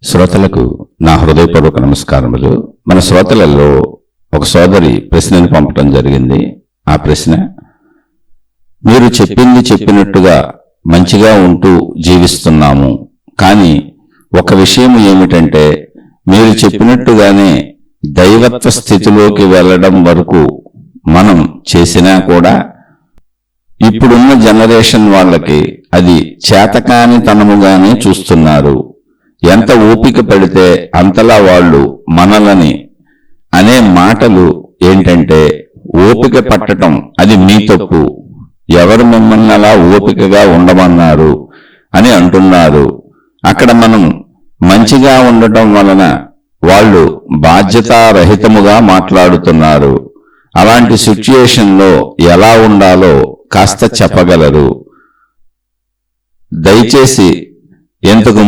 శ్రోతలకు నా హృదయపూర్వక నమస్కారములు. మన శ్రోతలలో ఒక సోదరి ప్రశ్నను పంపడం జరిగింది. ఆ ప్రశ్న, మీరు చెప్పింది చెప్పినట్టుగా మంచిగా ఉంటూ జీవిస్తున్నాము, కానీ ఒక విషయం ఏమిటంటే మీరు చెప్పినట్టుగానే దైవత్వ స్థితిలోకి వెళ్ళడం వరకు మనం చేసినా కూడా ఇప్పుడున్న జనరేషన్ వాళ్ళకి అది చేతకానితనముగానే చూస్తున్నారు. ఎంత ఓపిక పడితే అంతలా వాళ్ళు మనలని అనే మాటలు ఏంటంటే, ఓపిక పట్టడం అది మీ తప్పు, ఎవరు మిమ్మల్ని అలా ఓపికగా ఉండమన్నారు అని అంటున్నారు. అక్కడ మనం మంచిగా ఉండటం వలన వాళ్ళు బాధ్యతారహితముగా మాట్లాడుతున్నారు. అలాంటి సిచ్యుయేషన్లో ఎలా ఉండాలో కాస్త చెప్పగలరు? దయచేసి ఇంతకు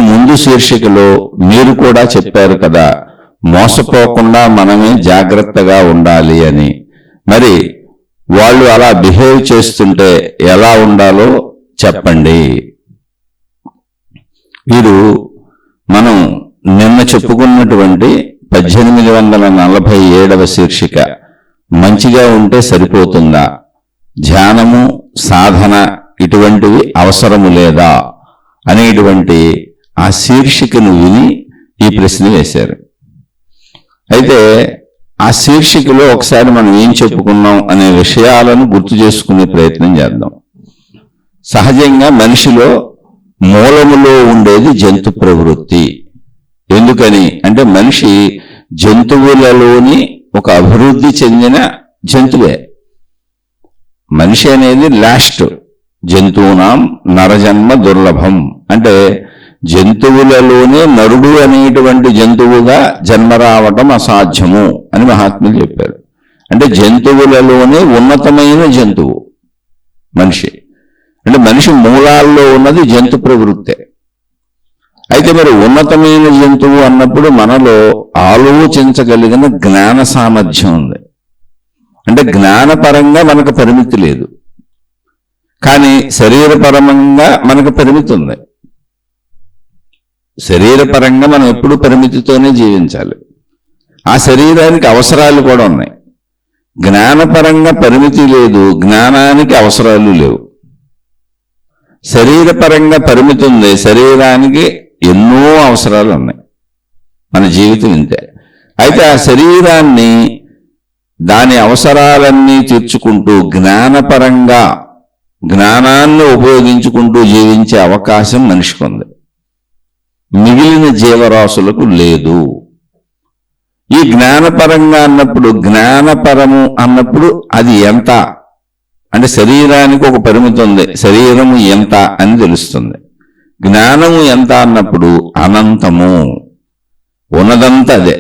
ముందు శీర్షికలో మీరు కూడా చెప్పారు కదా, మోసపోకుండా మనమే జాగ్రత్తగా ఉండాలి అని. మరి వాళ్ళు అలా బిహేవ్ చేస్తుంటే ఎలా ఉండాలో చెప్పండి. వీరు మనం నిన్న చెప్పుకున్నటువంటి 1847వ శీర్షిక, మంచిగా ఉంటే సరిపోతుందా, ధ్యానము సాధన ఇటువంటివి అవసరము లేదా అనేటువంటి ఆ శీర్షికను విని ఈ ప్రశ్న వేశారు. అయితే ఆ శీర్షికలో ఒకసారి మనం ఏం చెప్పుకున్నాం అనే విషయాలను గుర్తు చేసుకునే ప్రయత్నం చేద్దాం. సహజంగా మనిషిలో మూలములో ఉండేది జంతు ప్రవృత్తి. ఎందుకని అంటే మనిషి జంతువులలోని ఒక అభివృద్ధి చెందిన జంతువే. మనిషి అనేది లాస్ట్. జంతువునాం నరజన్మ దుర్లభం అంటే జంతువులలోనే నరుడు అనేటువంటి జంతువుగా జన్మ రావటం అసాధ్యము అని మహాత్ములు చెప్పారు. అంటే జంతువులలోనే ఉన్నతమైన జంతువు మనిషి. అంటే మనిషి మూలాల్లో ఉన్నది జంతు ప్రవృత్తే. అయితే మరి ఉన్నతమైన జంతువు అన్నప్పుడు మనలో ఆలోచించగలిగిన జ్ఞాన సామర్థ్యం ఉంది. అంటే జ్ఞానపరంగా మనకు పరిమితి లేదు, కానీ శరీరపరంగా మనకు పరిమితి ఉంది. శరీరపరంగా మనం ఎప్పుడు పరిమితితోనే జీవించాలి. ఆ శరీరానికి అవసరాలు కూడా ఉన్నాయి. జ్ఞానపరంగా పరిమితి లేదు, జ్ఞానానికి అవసరాలు లేవు. శరీరపరంగా పరిమితి ఉంది, శరీరానికి ఎన్నో అవసరాలు ఉన్నాయి. మన జీవితం ఇంతే. అయితే ఆ శరీరాన్ని దాని అవసరాలన్నీ తీర్చుకుంటూ జ్ఞానపరంగా జ్ఞానాన్ని ఉపయోగించుకుంటూ జీవించే అవకాశం మనిషికి ఉంది, మిగిలిన జీవరాశులకు లేదు. ఈ జ్ఞానపరంగా అన్నప్పుడు, జ్ఞానపరము అన్నప్పుడు అది ఎంత అంటే శరీరానికి ఒక పరిమితి ఉంది, శరీరము ఎంత అని తెలుస్తుంది. జ్ఞానము ఎంత అన్నప్పుడు అనంతము, ఉన్నదంతా అదే.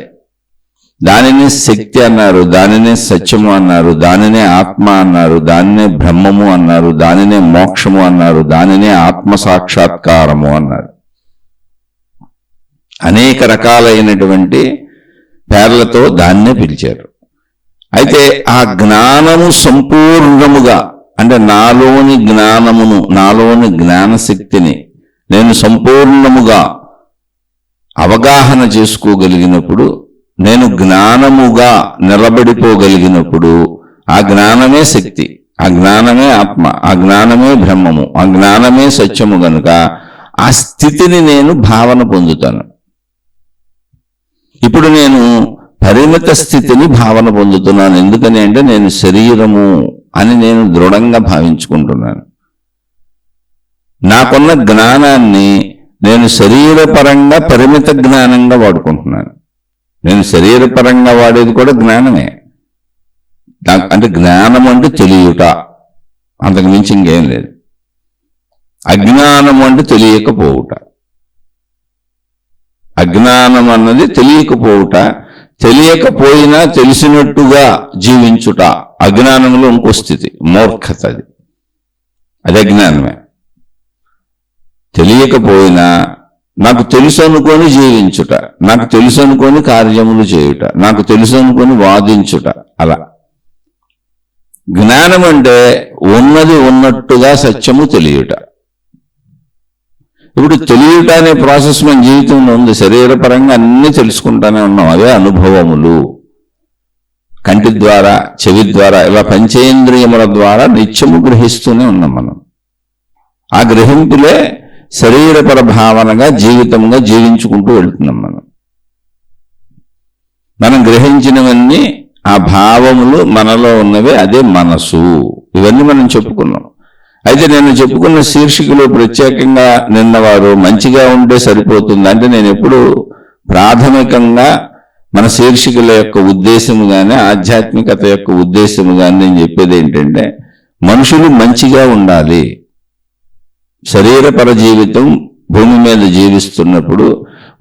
దానినే శక్తి అన్నారు, దానినే సత్యము అన్నారు, దానినే ఆత్మ అన్నారు, దానినే బ్రహ్మము అన్నారు, దానినే మోక్షము అన్నారు, దానినే ఆత్మ సాక్షాత్కారము అన్నారు. అనేక రకాలైనటువంటి పేర్లతో దాన్నే పిలిచారు. అయితే ఆ జ్ఞానము సంపూర్ణముగా అంటే నాలోని జ్ఞానమును, నాలోని జ్ఞానశక్తిని నేను సంపూర్ణముగా అవగాహన చేసుకోగలిగినప్పుడు, నేను జ్ఞానముగా నిలబడిపోగలిగినప్పుడు ఆ జ్ఞానమే శక్తి, ఆ జ్ఞానమే ఆత్మ, ఆ జ్ఞానమే బ్రహ్మము, ఆ జ్ఞానమే సత్యము గనుక ఆ స్థితిని నేను భావన పొందుతాను. ఇప్పుడు నేను పరిమిత స్థితిని భావన పొందుతున్నాను. ఎందుకని అంటే నేను శరీరము అని నేను దృఢంగా భావించుకుంటున్నాను. నాకున్న జ్ఞానాన్ని నేను శరీరపరంగా పరిమిత జ్ఞానంగా వాడుకుంటున్నాను. నేను శరీరపరంగా వాడేది కూడా జ్ఞానమే. అంటే జ్ఞానం అంటే తెలియట, అంతకు మించి ఇంకేం లేదు. అజ్ఞానం అంటే తెలియకపోవుట. అజ్ఞానం అన్నది తెలియకపోవుట, తెలియకపోయినా తెలిసినట్టుగా జీవించుట అజ్ఞానంలో ఇంకో స్థితి, మూర్ఖత. అది అజ్ఞానమే. తెలియకపోయినా నాకు తెలుసు అనుకొని జీవించుట, నాకు తెలుసు అనుకొని కార్యములు చేయుట, నాకు తెలుసు అనుకొని వాదించుట. అలా జ్ఞానం అంటే ఉన్నది ఉన్నట్టుగా సత్యము తెలియుట. ఇప్పుడు తెలియట అనే ప్రాసెస్ మన జీవితంలో ఉంది. శరీరపరంగా అన్నీ తెలుసుకుంటానే ఉన్నాం, అవే అనుభవములు. కంటి ద్వారా, చెవి ద్వారా, ఇలా పంచేంద్రియముల ద్వారా నిత్యము గ్రహిస్తూనే ఉన్నాం మనం. ఆ గ్రహింపులే శరీరపర భావనగా జీవితంగా జీవించుకుంటూ వెళ్తున్నాం మనం గ్రహించినవన్నీ ఆ భావములు మనలో ఉన్నవే, అదే మనసు. ఇవన్నీ మనం చెప్పుకున్నాం. అయితే నేను చెప్పుకున్న శీర్షికలో ప్రత్యేకంగా నిన్నవారు మంచిగా ఉంటే సరిపోతుంది అంటే, నేను ఎప్పుడు ప్రాథమికంగా మన శీర్షికల యొక్క ఉద్దేశము కానీ ఆధ్యాత్మికత యొక్క ఉద్దేశము కానీ నేను చెప్పేది ఏంటంటే, మనుషులు మంచిగా ఉండాలి. శరీరపర జీవితం భూమి మీద జీవిస్తున్నప్పుడు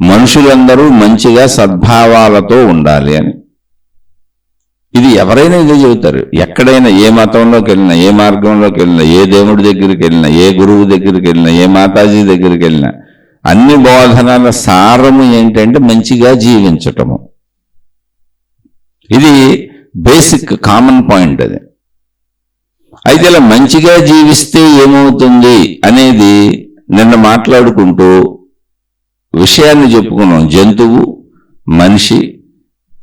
మనుషులందరూ మంచిగా సద్భావాలతో ఉండాలి అని. ఇది ఎవరైనా ఇదే చెబుతారు. ఎక్కడైనా, ఏ మతంలోకి వెళ్ళినా, ఏ మార్గంలోకి వెళ్ళినా, ఏ దేవుడి దగ్గరికి వెళ్ళినా, ఏ గురువు దగ్గరికి వెళ్ళినా, ఏ మాతాజీ దగ్గరికి వెళ్ళినా, అన్ని బోధనల సారము ఏంటంటే మంచిగా జీవించటము. ఇది బేసిక్ కామన్ పాయింట్. అది అయితే ఇలా మంచిగా జీవిస్తే ఏమవుతుంది అనేది నిన్న మాట్లాడుకుంటూ విషయాన్ని చెప్పుకున్నాం. జంతువు, మనిషి,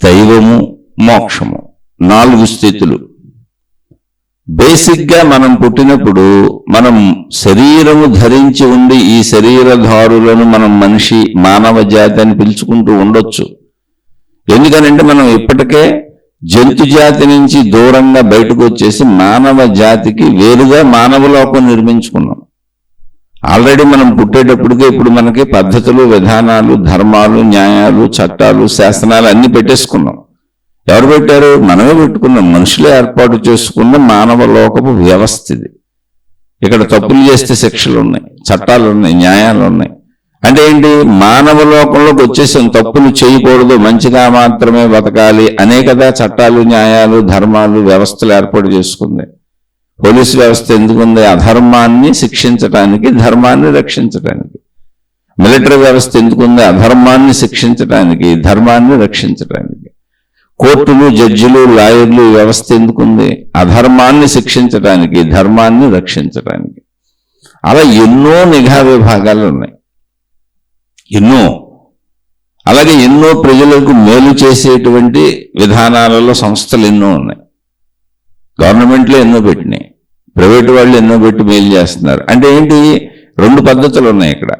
దైవము, మోక్షము, 4 స్థితులు. బేసిక్గా మనం పుట్టినప్పుడు మనం శరీరము ధరించి ఉండి ఈ శరీరధారులను మనం మనిషి, మానవ జాతి అని పిలుచుకుంటూ ఉండొచ్చు. ఎందుకనంటే మనం ఇప్పటికే జంతు జాతి నుంచి దూరంగా బయటకు వచ్చేసి మానవ జాతికి వేరుగా మానవ లోకం నిర్మించుకున్నాం. ఆల్రెడీ మనం పుట్టేటప్పటికే ఇప్పుడు మనకి పద్ధతులు, విధానాలు, ధర్మాలు, న్యాయాలు, చట్టాలు, శాసనాలు అన్ని పెట్టేసుకున్నాం. ఎవరు పెట్టారు? మనమే పెట్టుకున్నాం. మనుషులే ఏర్పాటు చేసుకున్న మానవ లోకపు వ్యవస్థ ఇది. ఇక్కడ తప్పులు చేస్తే శిక్షలు ఉన్నాయి, చట్టాలు ఉన్నాయి, న్యాయాలు ఉన్నాయి. అంటే ఏంటి? మానవ లోకంలోకి వచ్చేసాం. తప్పులు చేయకూడదు, మంచిగా మాత్రమే బతకాలి అనే కదా చట్టాలు, న్యాయాలు, ధర్మాలు, వ్యవస్థలు ఏర్పాటు చేసుకుంది. పోలీసు వ్యవస్థ ఎందుకుంది? అధర్మాన్ని శిక్షించడానికి, ధర్మాన్ని రక్షించడానికి. మిలిటరీ వ్యవస్థ ఎందుకుంది? అధర్మాన్ని శిక్షించడానికి, ధర్మాన్ని రక్షించడానికి. కోర్టులు, జడ్జిలు, లాయర్లు వ్యవస్థ ఎందుకుంది? అధర్మాన్ని శిక్షించడానికి, ధర్మాన్ని రక్షించడానికి. అలా ఎన్నో నిఘా విభాగాలు ఉన్నాయి, ఎన్నో. అలాగే ఎన్నో ప్రజలకు మేలు చేసేటువంటి విధానాలలో సంస్థలు ఎన్నో ఉన్నాయి. గవర్నమెంట్లో ఎన్నో పెట్టినాయి, ప్రైవేటు వాళ్ళు ఎన్నో పెట్టి మేలు చేస్తున్నారు. అంటే ఏంటి? 2 పద్ధతులు ఉన్నాయి ఇక్కడ.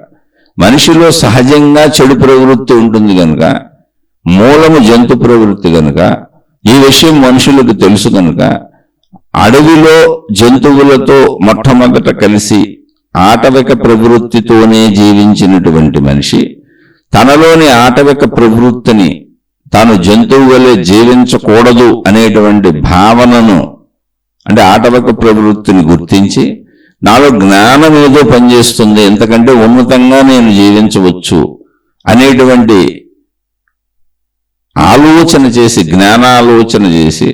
మనిషిలో సహజంగా చెడు ప్రవృత్తి ఉంటుంది కనుక, మూలము జంతు ప్రవృత్తి కనుక, ఈ విషయం మనుషులకు తెలుసు కనుక, అడవిలో జంతువులతో మొట్టమొదట కలిసి ఆటవిక ప్రవృత్తితోనే జీవించినటువంటి మనిషి తనలోని ఆటవిక ప్రవృత్తిని తాను జంతువు వలె జీవించకూడదు అనేటువంటి భావనను, అంటే ఆటవిక ప్రవృత్తిని గుర్తించి, నాలో జ్ఞానం ఏదో పనిచేస్తుంది, ఎంతకంటే ఉన్నతంగా నేను జీవించవచ్చు అనేటువంటి ఆలోచన చేసి, జ్ఞానాలోచన చేసి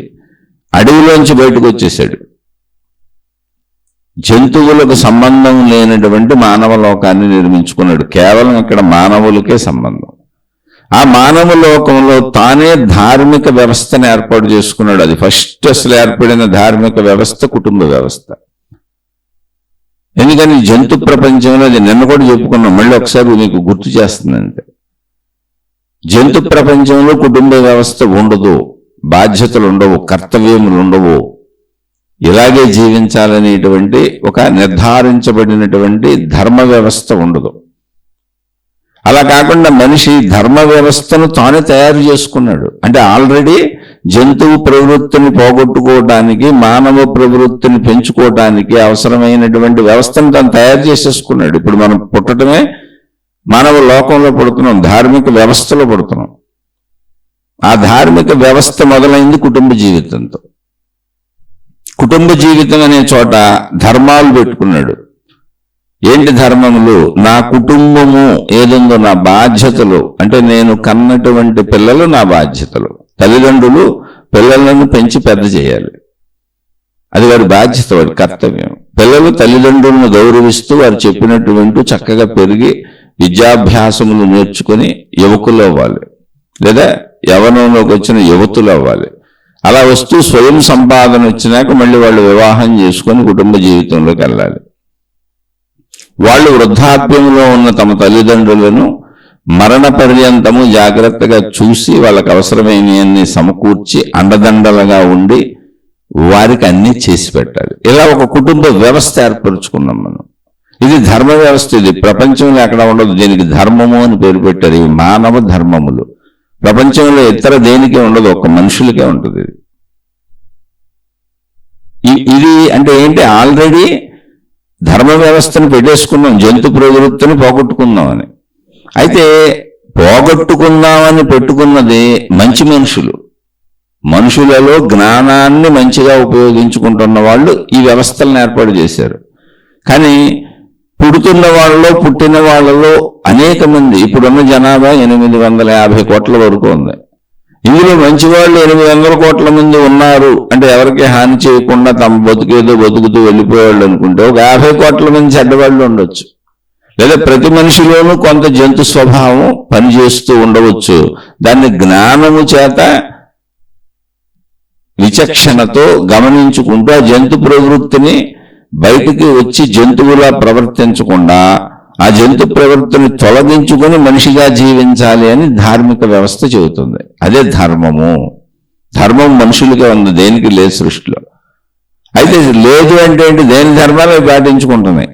అడవిలోంచి బయటకు వచ్చేసాడు. జంతువులకు సంబంధం లేనటువంటి మానవ లోకాన్ని నిర్మించుకున్నాడు. కేవలం ఇక్కడ మానవులకే సంబంధం. ఆ మానవ లోకంలో తానే ధార్మిక వ్యవస్థను ఏర్పాటు చేసుకున్నాడు. అది ఫస్ట్ అసలు ఏర్పడిన ధార్మిక వ్యవస్థ కుటుంబ వ్యవస్థ. ఎందుకని జంతు ప్రపంచంలో, అది నిన్న కూడా చెప్పుకున్నాం, మళ్ళీ ఒకసారి మీకు గుర్తు చేస్తుందంటే, జంతు ప్రపంచంలో కుటుంబ వ్యవస్థ ఉండదు, బాధ్యతలు ఉండవు, కర్తవ్యములు ఉండవు. ఇలాగే జీవించాలనేటువంటి ఒక నిర్ధారించబడినటువంటి ధర్మ వ్యవస్థ ఉండదు. అలా కాకుండా మనిషి ధర్మ వ్యవస్థను తానే తయారు చేసుకున్నాడు. అంటే ఆల్రెడీ జంతువు ప్రవృత్తిని పోగొట్టుకోవడానికి, మానవ ప్రవృత్తిని పెంచుకోవడానికి అవసరమైనటువంటి వ్యవస్థను తాను తయారు చేసేసుకున్నాడు. ఇప్పుడు మనం పుట్టడమే మానవ లోకంలో పుడుతున్నాం, ధార్మిక వ్యవస్థలో పుడుతున్నాం. ఆ ధార్మిక వ్యవస్థ మొదలైంది కుటుంబ జీవితంతో. కుటుంబ జీవితం అనే చోట ధర్మాలు పెట్టుకున్నాడు. ఏంటి ధర్మములు? నా కుటుంబము ఏదుందో, నా బాధ్యతలు, అంటే నేను కన్నటువంటి పిల్లలు నా బాధ్యతలు. తల్లిదండ్రులు పిల్లలను పెంచి పెద్ద చేయాలి, అది వారి బాధ్యత, వారి కర్తవ్యం. పిల్లలు తల్లిదండ్రులను గౌరవిస్తూ వారు చెప్పినట్టు వింటూ చక్కగా పెరిగి విద్యాభ్యాసములు నేర్చుకుని యువకులు అవ్వాలి, లేదా యవ్వనంలోకి వచ్చిన యువతులు అవ్వాలి. అలా వస్తూ స్వయం సంపాదన వచ్చినాక మళ్ళీ వాళ్ళు వివాహం చేసుకొని కుటుంబ జీవితంలోకి వెళ్ళాలి. వాళ్ళు వృద్ధాప్యంలో ఉన్న తమ తల్లిదండ్రులను మరణ పర్యంతము జాగ్రత్తగా చూసి వాళ్ళకి అవసరమైనవన్నీ సమకూర్చి అండదండలుగా ఉండి వారికి అన్నీ చేసి పెట్టాలి. ఇలా ఒక కుటుంబ వ్యవస్థ ఏర్పరచుకున్నాం మనం. ఇది ధర్మ వ్యవస్థ. ఇది ప్రపంచంలో ఎక్కడ ఉండదు. దీనికి ధర్మము అని పేరు పెట్టారు. ఇవి మానవ ధర్మములు. ప్రపంచంలో ఇతర దేనికే ఉండదు, ఒక మనుషులకే ఉంటుంది. ఇది అంటే ఏంటి, ఆల్రెడీ ధర్మ వ్యవస్థను పెట్టేసుకున్నాం, జంతు ప్రవృత్తిని పోగొట్టుకుందాం అని. అయితే పోగొట్టుకుందామని పెట్టుకున్నది మంచి మనుషులు. మనుషులలో జ్ఞానాన్ని మంచిగా ఉపయోగించుకుంటున్న వాళ్ళు ఈ వ్యవస్థలను ఏర్పాటు చేశారు. కానీ పుడుతున్న వాళ్ళలో, పుట్టిన వాళ్ళలో అనేక మంది, ఇప్పుడున్న జనాభా 850 కోట్ల వరకు ఉంది. ఇందులో మంచి వాళ్ళు 800 కోట్ల మంది ఉన్నారు అంటే ఎవరికి హాని చేయకుండా తమ బతుకేదో బతుకుతూ వెళ్ళిపోయేవాళ్ళు అనుకుంటే ఒక 50 కోట్ల మంది చెడ్డవాళ్ళు ఉండొచ్చు. లేదా ప్రతి మనిషిలోనూ కొంత జంతు స్వభావం పనిచేస్తూ ఉండవచ్చు. దాన్ని జ్ఞానము చేత విచక్షణతో గమనించుకుంటూ ఆ జంతు ప్రవృత్తిని బయటికి వచ్చి జంతువులా ప్రవర్తించకుండా ఆ జంతు ప్రవృత్తిని తొలగించుకొని మనిషిగా జీవించాలి అని ధార్మిక వ్యవస్థ చెబుతుంది. అదే ధర్మము. ధర్మం మనుషులుగా ఉంది, దేనికి లేదు సృష్టిలో. అయితే లేదు అంటే ఏంటి, దేని ధర్మాలు పాటించుకుంటున్నాయి.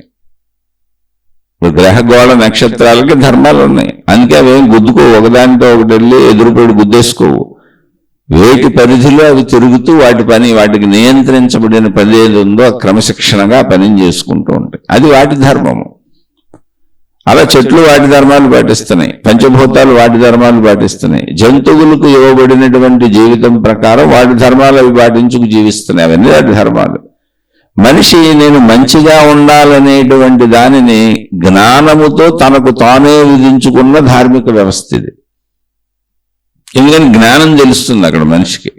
ఇప్పుడు గ్రహగోళ నక్షత్రాలకి ధర్మాలు ఉన్నాయి, అందుకే అవేం గుద్దుకోవు, ఒకదానితో ఒకటి వెళ్ళి ఎదురుపడి గుద్దేసుకోవు. వేటి పరిధిలో అవి తిరుగుతూ వాటికి నియంత్రించబడిన పని ఏది ఉందో క్రమశిక్షణగా పని చేసుకుంటూ ఉంటాయి. అది వాటి ధర్మము. అలా చెట్లు వాటి ధర్మాలు పాటిస్తున్నాయి, పంచభూతాలు వాటి ధర్మాలు పాటిస్తున్నాయి, జంతువులకు ఇవ్వబడినటువంటి జీవితం ప్రకారం వాటి ధర్మాలు అవి పాటించుకు జీవిస్తున్నాయి. అవన్నీ వాటి ధర్మాలు. మనిషి నేను మంచిగా ఉండాలనేటువంటి దానిని జ్ఞానముతో తనకు తానే విధించుకున్న ధార్మిక వ్యవస్థ ఇది. ఎందుకని జ్ఞానం తెలుస్తుంది అక్కడ మనిషికి.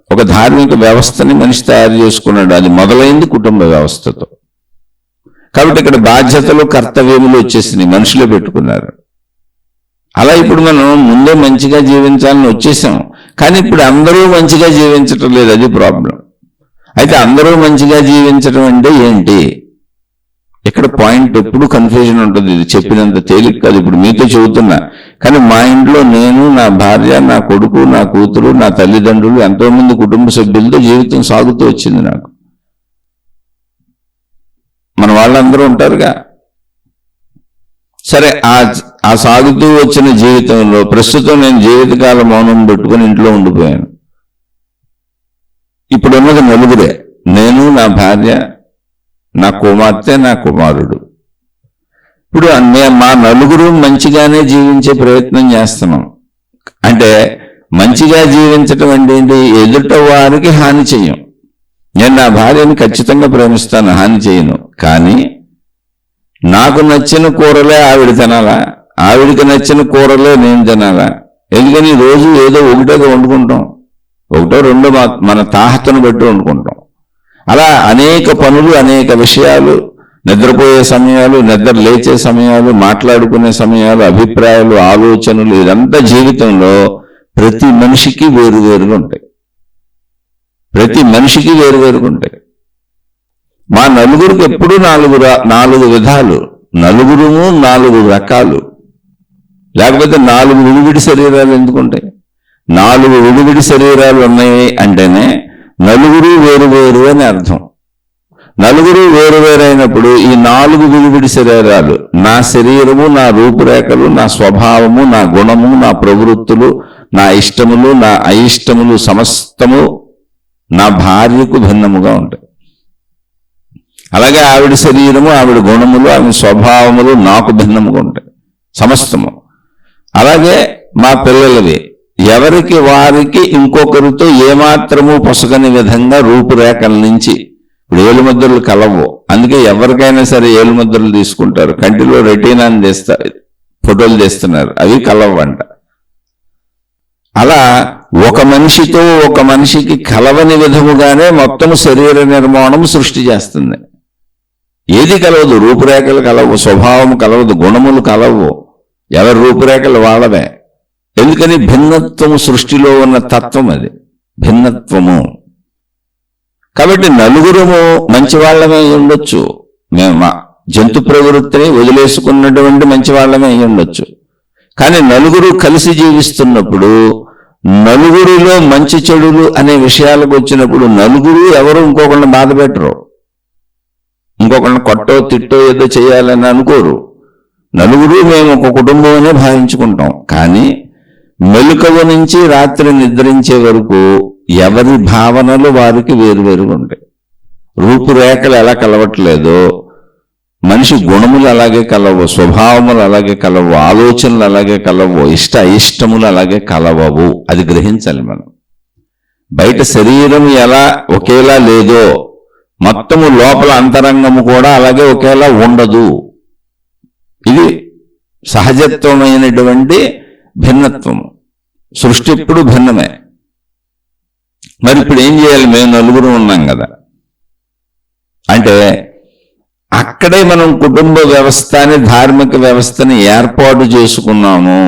ఒక ధార్మిక వ్యవస్థని మనిషి తయారు చేసుకున్నాడు. అది మొదలైంది కుటుంబ వ్యవస్థతో. కాబట్టి ఇక్కడ బాధ్యతలు కర్తవ్యములు వచ్చేసినాయి, మనుషులే పెట్టుకున్నారు. అలా ఇప్పుడు మనం ముందే మంచిగా జీవించాలని వచ్చేసాం. కానీ ఇప్పుడు అందరూ మంచిగా జీవించటం లేదు, అది ప్రాబ్లం. అయితే అందరూ మంచిగా జీవించడం అంటే ఏంటి? ఇక్కడ పాయింట్ ఎప్పుడు కన్ఫ్యూజన్ ఉంటుంది. ఇది చెప్పినంత తేలిక కాదు. ఇప్పుడు మీతో చెబుతున్నా, కానీ మా ఇంట్లో నేను, నా భార్య, నా కొడుకు, నా కూతురు, నా తల్లిదండ్రులు, ఎంతోమంది కుటుంబ సభ్యులతో జీవితం సాగుతూ వచ్చింది నాకు. మన వాళ్ళందరూ ఉంటారుగా. సరే, ఆ సాగుతూ వచ్చిన జీవితంలో ప్రస్తుతం నేను జీవితకాల మౌనం పెట్టుకుని ఇంట్లో ఉండిపోయాను. ఇప్పుడు ఉన్నది నలుగురే, నేను, నా భార్య, నా కుమార్తె, నా కుమారుడు. ఇప్పుడు మా నలుగురు మంచిగానే జీవించే ప్రయత్నం చేస్తున్నాం. అంటే మంచిగా జీవించటం అంటే ఏంటి? ఎదుట వారికి హాని చెయ్యం. నేను నా భార్యని ఖచ్చితంగా ప్రేమిస్తాను, హాని చేయను. కానీ నాకు నచ్చిన కూరలే ఆవిడ తినాలా, ఆవిడికి నచ్చిన కూరలే నేను తినాలా? ఎందుకని రోజు ఏదో ఒకటేగా వండుకుంటాం, ఒకటో రెండో మన తాహతను బట్టి వండుకుంటాం. అలా అనేక పనులు, అనేక విషయాలు, నిద్రపోయే సమయాలు, నిద్ర లేచే సమయాలు, మాట్లాడుకునే సమయాలు, అభిప్రాయాలు, ఆలోచనలు, ఇదంతా జీవితంలో ప్రతి మనిషికి వేరువేరుగా ఉంటాయి. ప్రతి మనిషికి వేరువేరుగా ఉంటాయి. మా నలుగురికి ఎప్పుడూ నాలుగు విధాలు, నలుగురుము 4 రకాలు. లేకపోతే 4 విడివిడి శరీరాలు ఎందుకుంటాయి? 4 విడివిడి శరీరాలు ఉన్నాయి అంటేనే నలుగురు వేరువేరు అని అర్థం. నలుగురు వేరువేరైనప్పుడు ఈ 4 విడివిడి శరీరాలు, నా శరీరము, నా రూపురేఖలు, నా స్వభావము, నా గుణము, నా ప్రవృత్తులు, నా ఇష్టములు, నా అయిష్టములు సమస్తము నా భార్యకు భిన్నముగా ఉంటాయి. అలాగే ఆవిడ శరీరము, ఆవిడ గుణములు, ఆవిడ స్వభావములు నాకు భిన్నముగా ఉంటాయి సమస్తము. అలాగే మా పిల్లలవి ఎవరికి వారికి ఇంకొకరితో ఏమాత్రము పొసగని విధంగా రూపురేఖల నుంచి, ఇప్పుడు ఏలుముద్రలు కలవు. అందుకే ఎవరికైనా సరే ఏలుముద్రలు తీసుకుంటారు, కంటిలో రెటీనా అని తీస్తారు, ఫోటోలు తీస్తున్నారు, అవి కలవంట. అలా ఒక మనిషితో ఒక మనిషికి కలవని విధముగానే మొత్తం శరీర నిర్మాణం సృష్టి చేస్తుంది. ఏది కలవదు, రూపురేఖలు కలవు, స్వభావం కలవదు, గుణములు కలవు, ఎవరి రూపురేఖలు వాళ్ళవే. ఎందుకని? భిన్నత్వము సృష్టిలో ఉన్న తత్వం, అది భిన్నత్వము. కాబట్టి నలుగురము మంచి వాళ్ళమే ఉండొచ్చు. జంతు ప్రవృత్తిని వదిలేసుకున్నటువంటి మంచి వాళ్ళమే అయి ఉండొచ్చు. కానీ నలుగురు కలిసి జీవిస్తున్నప్పుడు నలుగురిలో మంచి చెడులు అనే విషయాలకు వచ్చినప్పుడు నలుగురు ఎవరు ఇంకొకళ్ళని బాధ పెట్టరు, ఇంకొకళ్ళని కొట్టో తిట్టో ఏదో చేయాలని అనుకోరు. నలుగురు మేము ఒక కుటుంబం అనే భావించుకుంటాం. కానీ మెలకువ నుంచి రాత్రి నిద్రించే వరకు ఎవరి భావనలు వారికి వేరువేరుగా ఉంటాయి. రూపురేఖలు ఎలా కలవట్లేదో మనిషి గుణములు అలాగే కలవు, స్వభావములు అలాగే కలవు, ఆలోచనలు అలాగే కలవు, అయిష్టములు అలాగే కలవవు. అది గ్రహించాలి మనం. బయట శరీరం ఎలా ఒకేలా లేదో మొత్తము లోపల అంతరంగము కూడా అలాగే ఒకేలా ఉండదు. ఇది సహజత్వమైనటువంటి భిన్నత్వము. సృష్టి ఎప్పుడు భిన్నమే. మరి ఇప్పుడు ఏం చేయాలి? మేము నలుగురు ఉన్నాం కదా అంటే అక్కడే మనం కుటుంబ వ్యవస్థని, ధార్మిక వ్యవస్థని ఏర్పాటు చేసుకున్నాము.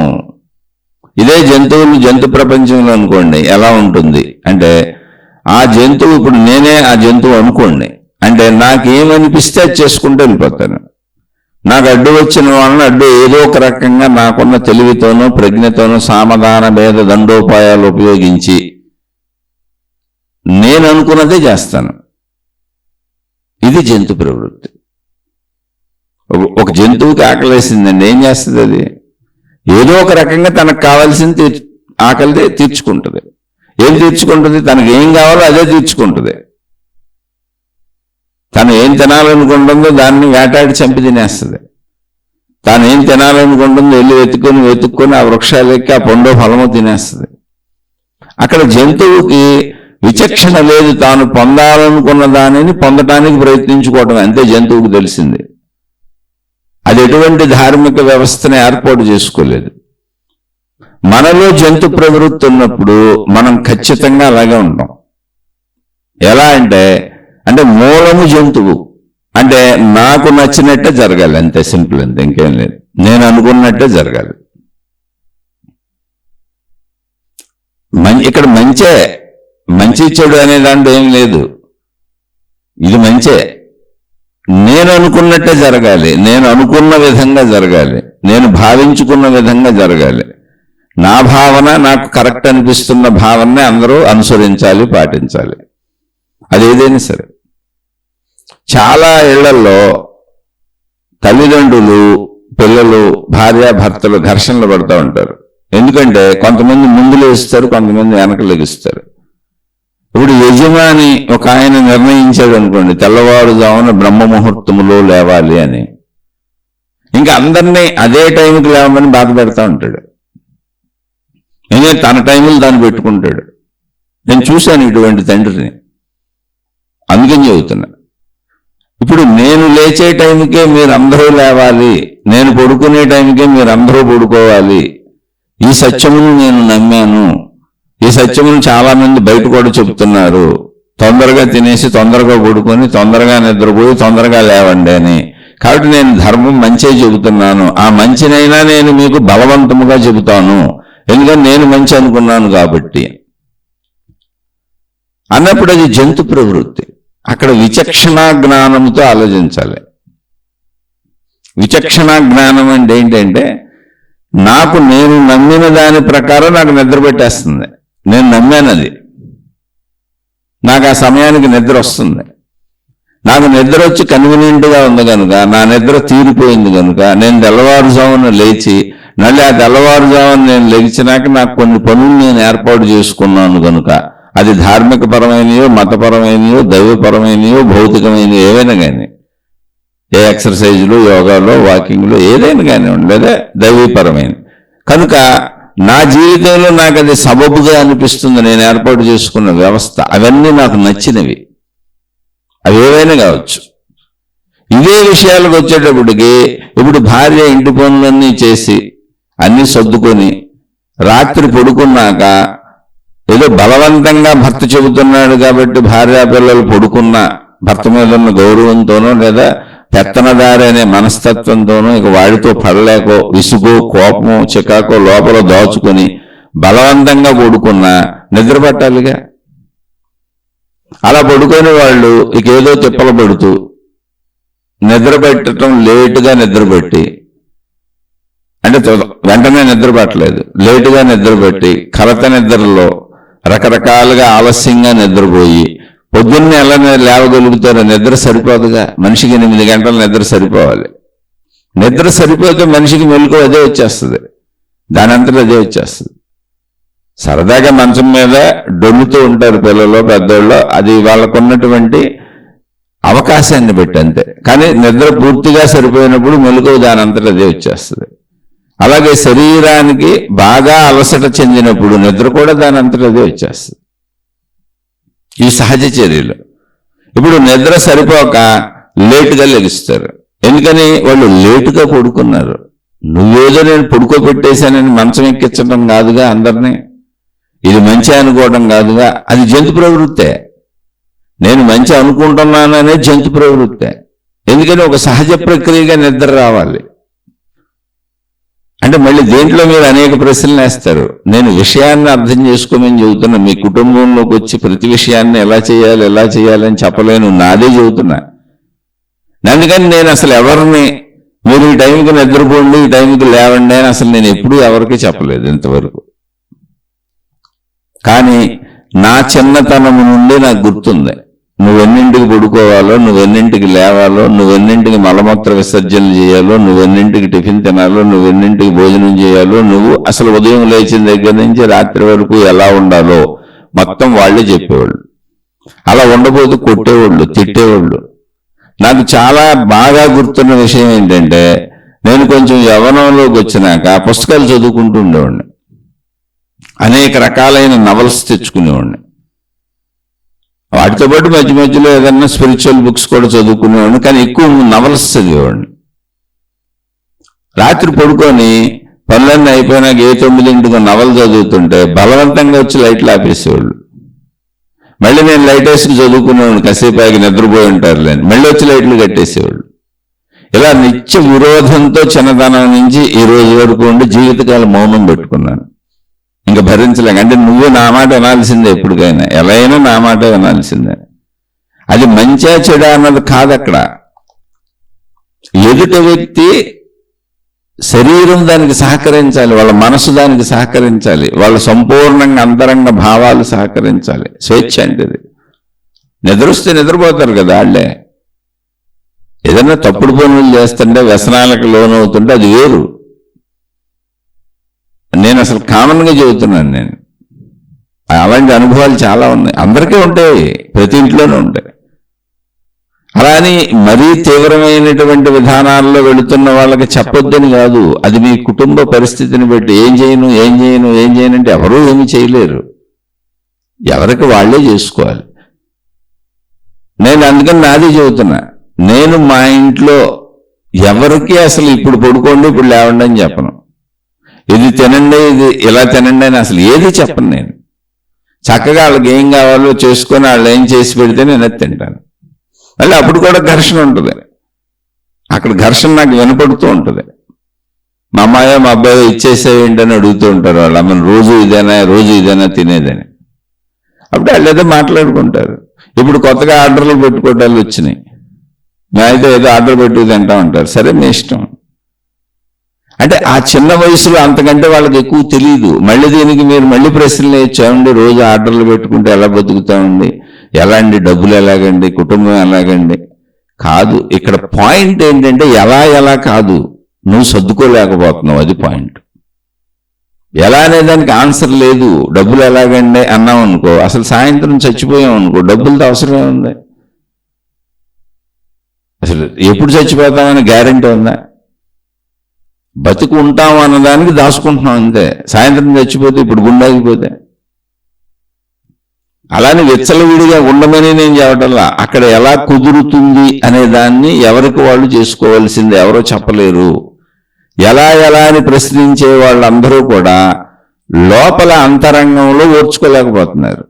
ఇదే జంతువులు జంతు ప్రపంచంలో అనుకోండి ఎలా ఉంటుంది అంటే, ఆ జంతువు ఇప్పుడు నేనే ఆ జంతువు అనుకోండి అంటే నాకేమనిపిస్తే అది చేసుకుంటూ వెళ్ళిపోతాను. నాకు అడ్డు వచ్చిన వాళ్ళని అడ్డు ఏదో ఒక రకంగా నాకున్న తెలివితోనో ప్రజ్ఞతోనో సామధాన భేద దండోపాయాలు ఉపయోగించి నేను అనుకున్నదే చేస్తాను. ఇది జంతు ప్రవృత్తి. ఒక జంతువుకి ఆకలేసిందండి, ఏం చేస్తుంది? అది ఏదో ఒక రకంగా తనకు కావాల్సింది ఆకలిదే తీర్చుకుంటుంది. ఏం తీర్చుకుంటుంది? తనకు ఏం కావాలో అదే తీర్చుకుంటుంది. తను ఏం తినాలనుకుంటుందో దాన్ని వేటాడి చంపి తినేస్తుంది. తాను ఏం తినాలనుకుంటుందో వెళ్ళి వెతుక్కొని ఆ వృక్షాలెక్కి ఆ పండో ఫలమో తినేస్తుంది. అక్కడ జంతువుకి విచక్షణ లేదు. తాను పొందాలనుకున్న దానిని పొందటానికి ప్రయత్నించుకోవటం అంతే జంతువుకు తెలిసింది. అది ఎటువంటి ధార్మిక వ్యవస్థను ఏర్పాటు చేసుకోలేదు. మనలో జంతు ప్రవృత్తి ఉన్నప్పుడు మనం ఖచ్చితంగా అలాగే ఉంటాం. ఎలా అంటే మూలము జంతువు అంటే నాకు నచ్చినట్టే జరగాలి, అంతే. సింపుల్, అంతే, ఇంకేం లేదు. నేను అనుకున్నట్టే జరగాలి. ఇక్కడ మంచి చెడు అనే దాంట్లో ఏం లేదు. ఇది మంచే. నేను అనుకున్నట్టే జరగాలి, నేను అనుకున్న విధంగా జరగాలి, నేను భావించుకున్న విధంగా జరగాలి. నా భావన నాకు కరెక్ట్ అనిపిస్తున్న భావననే అందరూ అనుసరించాలి, పాటించాలి. అదేదైనా సరే. చాలా ఇళ్లలో తల్లిదండ్రులు పిల్లలు భార్యాభర్తలు ఘర్షణలు పడుతూ ఉంటారు. ఎందుకంటే కొంతమంది ముందు లేస్తారు, కొంతమంది వెనక లెగిస్తారు. ఇప్పుడు యజమాని ఒక ఆయన నిర్ణయించాడు అనుకోండి, తెల్లవారుజామున బ్రహ్మ ముహూర్తములో లేవాలి అని. ఇంకా అందరినీ అదే టైంకి లేవమని బాధ పెడతా ఉంటాడు. ఎందుకంటే తన టైంలో దాన్ని పెట్టుకుంటాడు. నేను చూశాను ఇటువంటి తండ్రిని, అందుకని చెబుతున్నా. ఇప్పుడు నేను లేచే టైంకే మీరందరూ లేవాలి, నేను పడుకునే టైంకే మీరందరూ పడుకోవాలి. ఈ సత్యమును నేను నమ్మాను. ఈ సత్యమును చాలా మంది బయట కూడా చెబుతున్నారు. తొందరగా తినేసి తొందరగా పడుకొని తొందరగా నిద్రపోయి తొందరగా లేవండి అని. కాబట్టి నేను ధర్మం మంచే చెబుతున్నాను. ఆ మంచినైనా నేను మీకు బలవంతముగా చెబుతాను, ఎందుకంటే నేను మంచి అనుకున్నాను కాబట్టి అన్నప్పుడు అది జంతు ప్రవృత్తి. అక్కడ విచక్షణ జ్ఞానంతో ఆలోచించాలి. విచక్షణ జ్ఞానం అంటే ఏంటంటే, నేను నమ్మిన దాని ప్రకారం నాకు నిద్ర పెట్టేస్తుంది. నేను నమ్మాను, అది నాకు ఆ సమయానికి నిద్ర వస్తుంది. నాకు నిద్ర వచ్చి కన్వీనియంట్గా ఉంది కనుక, నా నిద్ర తీరిపోయింది కనుక నేను తెల్లవారుజామున లేచి, మళ్ళీ ఆ తెల్లవారుజామున నేను లేచినాక నాకు కొన్ని పనులు నేను ఏర్పాటు చేసుకున్నాను కనుక, అది ధార్మిక పరమైనయో మతపరమైనయో దైవపరమైనయో భౌతికమైనయో ఏవైనా కానీ, ఏ ఎక్సర్సైజులు యోగాలో వాకింగ్లో ఏదైనా కానివ్వండి, లేదా దైవీపరమైన కనుక నా జీవితంలో నాకు అది సబబుగా అనిపిస్తుంది. నేను ఏర్పాటు చేసుకున్న వ్యవస్థ అవన్నీ నాకు నచ్చినవి, అవి ఏవైనా కావచ్చు. ఇదే విషయాలకు వచ్చేటప్పటికి ఇప్పుడు భార్య ఇంటి పనులన్నీ చేసి అన్నీ సర్దుకొని రాత్రి పడుకున్నాక ఏదో బలవంతంగా భర్త చెబుతున్నాడు కాబట్టి భార్య పిల్లలు పడుకున్న భర్త మీద ఉన్న గౌరవంతోనో లేదా పెత్తనదారి అనే మనస్తత్వంతోనో ఇక వాడితో పడలేకో విసుగో కోపమో చికాకో లోపల దాచుకొని బలవంతంగా పడుకున్నా నిద్ర పట్టాలిగా. అలా పడుకొని వాళ్ళు ఇక ఏదో తిప్పలు పడుతూ నిద్ర పెట్టడం లేటుగా నిద్రపెట్టి, అంటే వెంటనే నిద్రపట్టలేదు, లేటుగా నిద్రపెట్టి కలత నిద్రలో రకరకాలుగా ఆలస్యంగా నిద్రపోయి పొద్దున్నే ఎలా లేవగలుగుతారో? నిద్ర సరిపోదుగా. మనిషికి 8 గంటల నిద్ర సరిపోవాలి. నిద్ర సరిపోతే మనిషికి మెలకువ అదే వచ్చేస్తుంది, దానంతటా అదే వచ్చేస్తుంది. సరదాగా మంచం మీద డొల్లుతూ ఉంటారు పిల్లలు పెద్దోళ్ళు, అది వాళ్ళకు ఉన్నటువంటి అవకాశాన్ని బట్టి అంతే. కానీ నిద్ర పూర్తిగా సరిపోయినప్పుడు మెలకువ దానంతటా అదే వచ్చేస్తుంది. అలాగే శరీరానికి బాగా అలసట చెందినప్పుడు నిద్ర కూడా దానంతటా అదే వచ్చేస్తుంది. ఈ సహజ చర్యలు. ఇప్పుడు నిద్ర సరిపోక లేటుగా లెగుస్తారు. ఎందుకని? వాళ్ళు లేటుగా పడుకున్నారు. నువ్వేదో నేను పడుకోబెట్టేశానని మంచం ఎక్కించడం కాదుగా అందరినీ, ఇది మంచి అనుకోవడం కాదుగా, అది జంతు ప్రవృత్తే. నేను మంచి అనుకుంటున్నాననే జంతు ప్రవృత్తే. ఎందుకని? ఒక సహజ ప్రక్రియగా నిద్ర రావాలి. అంటే మళ్ళీ దేంట్లో మీరు అనేక ప్రశ్నలు వేస్తారు. నేను విషయాన్ని అర్థం చేసుకోమని చెబుతున్నా. మీ కుటుంబంలోకి వచ్చి ప్రతి విషయాన్ని ఎలా చేయాలని చెప్పలేను, నాదే చెబుతున్నా. అందుకని నేను అసలు ఎవరిని మీరు ఈ టైంకి నిద్రపోండి, ఈ టైంకి లేవండి అని అసలు నేను ఎప్పుడూ ఎవరికి చెప్పలేదు ఇంతవరకు. కానీ నా చిన్నతనం నుండి నాకు గుర్తుంది, నువ్వెన్నింటికి పడుకోవాలో, నువ్వెన్నింటికి లేవాలో, నువ్వెన్నింటికి మలమూత్ర విసర్జనలు చేయాలో, నువ్వెన్నింటికి టిఫిన్ తినాలో, నువ్వెన్నింటికి భోజనం చేయాలో, నువ్వు అసలు ఉదయం లేచిన దగ్గర నుంచి రాత్రి వరకు ఎలా ఉండాలో మొత్తం వాళ్ళే చెప్పేవాళ్ళు. అలా ఉండబోతూ కొట్టేవాళ్ళు, తిట్టేవాళ్ళు. నాకు చాలా బాగా గుర్తున్న విషయం ఏంటంటే, నేను కొంచెం యవ్వనంలోకి వచ్చినాక పుస్తకాలు చదువుకుంటూ ఉండేవాడిని. అనేక రకాలైన నవల్స్ తెచ్చుకునేవాడిని. వాటితో పాటు మధ్య మధ్యలో ఏదన్నా స్పిరిచువల్ బుక్స్ కూడా చదువుకునేవాడిని, కానీ ఎక్కువ నవల్స్ చదివేవాడిని. రాత్రి పడుకొని పనులన్నీ అయిపోయినాక 9 నవలు చదువుతుంటే బలవంతంగా వచ్చి లైట్లు ఆపేసేవాళ్ళు. మళ్ళీ నేను లైట్ వేసుకు చదువుకునేవాడిని, కాసేపు ఆగి నిద్రపోయి ఉంటారులే, మళ్ళీ వచ్చి లైట్లు కట్టేసేవాళ్ళు. ఇలా నిత్య విరోధంతో చిన్నతనం నుంచి ఈ రోజు వరకు ఉండి జీవితకాలం మౌనం పెట్టుకున్నాను. ఇంకా భరించలేక, అంటే నువ్వు నా మాట వినాల్సిందే, ఎప్పటికైనా ఎలా అయినా నా మాట వినాల్సిందే. అది మంచిగా చెడా అన్నది కాదు. అక్కడ ఎదుటి వ్యక్తి శరీరం దానికి సహకరించాలి, వాళ్ళ మనసు దానికి సహకరించాలి, వాళ్ళ సంపూర్ణంగా అంతరంగ భావాలు సహకరించాలి. స్వేచ్ఛ అంటే నిద్రొస్తే నిద్రపోతారు కదా వాళ్ళే. ఏదైనా తప్పుడు పనులు చేస్తుంటే, వ్యసనాలకు లోనవుతుంటే అది వేరు. నేను అసలు కామన్గా చెబుతున్నాను. నేను అలాంటి అనుభవాలు చాలా ఉన్నాయి, అందరికీ ఉంటాయి, ప్రతి ఇంట్లోనే ఉంటాయి. అలా అని మరీ తీవ్రమైనటువంటి విధానాల్లో వెళుతున్న వాళ్ళకి చెప్పొద్దని కాదు, అది మీ కుటుంబ పరిస్థితిని బట్టి. ఏం చేయను అంటే ఎవరూ ఏమి చేయలేరు, ఎవరికి వాళ్ళే చేసుకోవాలి. నేను అందుకని నాది చెబుతున్నా. నేను మా ఇంట్లో ఎవరికి అసలు ఇప్పుడు పడుకోండి, ఇప్పుడు లేవండి అని చెప్పను. ఇది తినండి, ఇది ఇలా తినండి అని అసలు ఏది చెప్పను. నేను చక్కగా వాళ్ళకి ఏం కావాలో చేసుకొని వాళ్ళు ఏం చేసి పెడితే నేను అది తింటాను. మళ్ళీ అప్పుడు కూడా ఘర్షణ ఉంటుంది. అక్కడ ఘర్షణ నాకు వినపడుతూ ఉంటుంది. మా అమ్మాయో మా అబ్బాయో ఇచ్చేసేవి ఏంటని అడుగుతూ ఉంటారు వాళ్ళు. అమ్మని రోజు ఇదేనా తినేదని. అప్పుడు వాళ్ళు ఏదో మాట్లాడుకుంటారు. ఇప్పుడు కొత్తగా ఆర్డర్లు పెట్టుకోవటాలు వచ్చినాయి. అయితే ఏదో ఆర్డర్ పెట్టుకు తింటా ఉంటారు. సరే మీ ఇష్టం. అంటే ఆ చిన్న వయసులో అంతకంటే వాళ్ళకి ఎక్కువ తెలియదు. మళ్ళీ దీనికి మీరు మళ్ళీ ప్రశ్నలు వేయచ్చామండి, రోజు ఆర్డర్లు పెట్టుకుంటే ఎలా బతుకుతామండి, ఎలా అండి, డబ్బులు ఎలాగండి, కుటుంబం ఎలాగండి కాదు. ఇక్కడ పాయింట్ ఏంటంటే ఎలా కాదు, నువ్వు సర్దుకోలేకపోతున్నావు, అది పాయింట్. ఎలా అనేదానికి ఆన్సర్ లేదు. డబ్బులు ఎలాగండి అన్నావు అనుకో, అసలు సాయంత్రం చచ్చిపోయాం అనుకో, డబ్బులతో అవసరమే ఉంది. అసలు ఎప్పుడు చచ్చిపోతామని గ్యారెంటీ ఉందా? బతుకు ఉంటాం అన్నదానికి దాచుకుంటున్నాం అంతే. సాయంత్రం చచ్చిపోతే ఇప్పుడు గుండాగిపోతే. అలానే విచ్చలవిడిగా ఉండమని నేను చెప్పటల్లా. అక్కడ ఎలా కుదురుతుంది అనే దాన్ని ఎవరికి వాళ్ళు చేసుకోవాల్సిందే, ఎవరో చెప్పలేరు. ఎలా అని ప్రశ్నించే వాళ్ళందరూ కూడా లోపల అంతరంగంలో ఓర్చుకోలేకపోతున్నారు.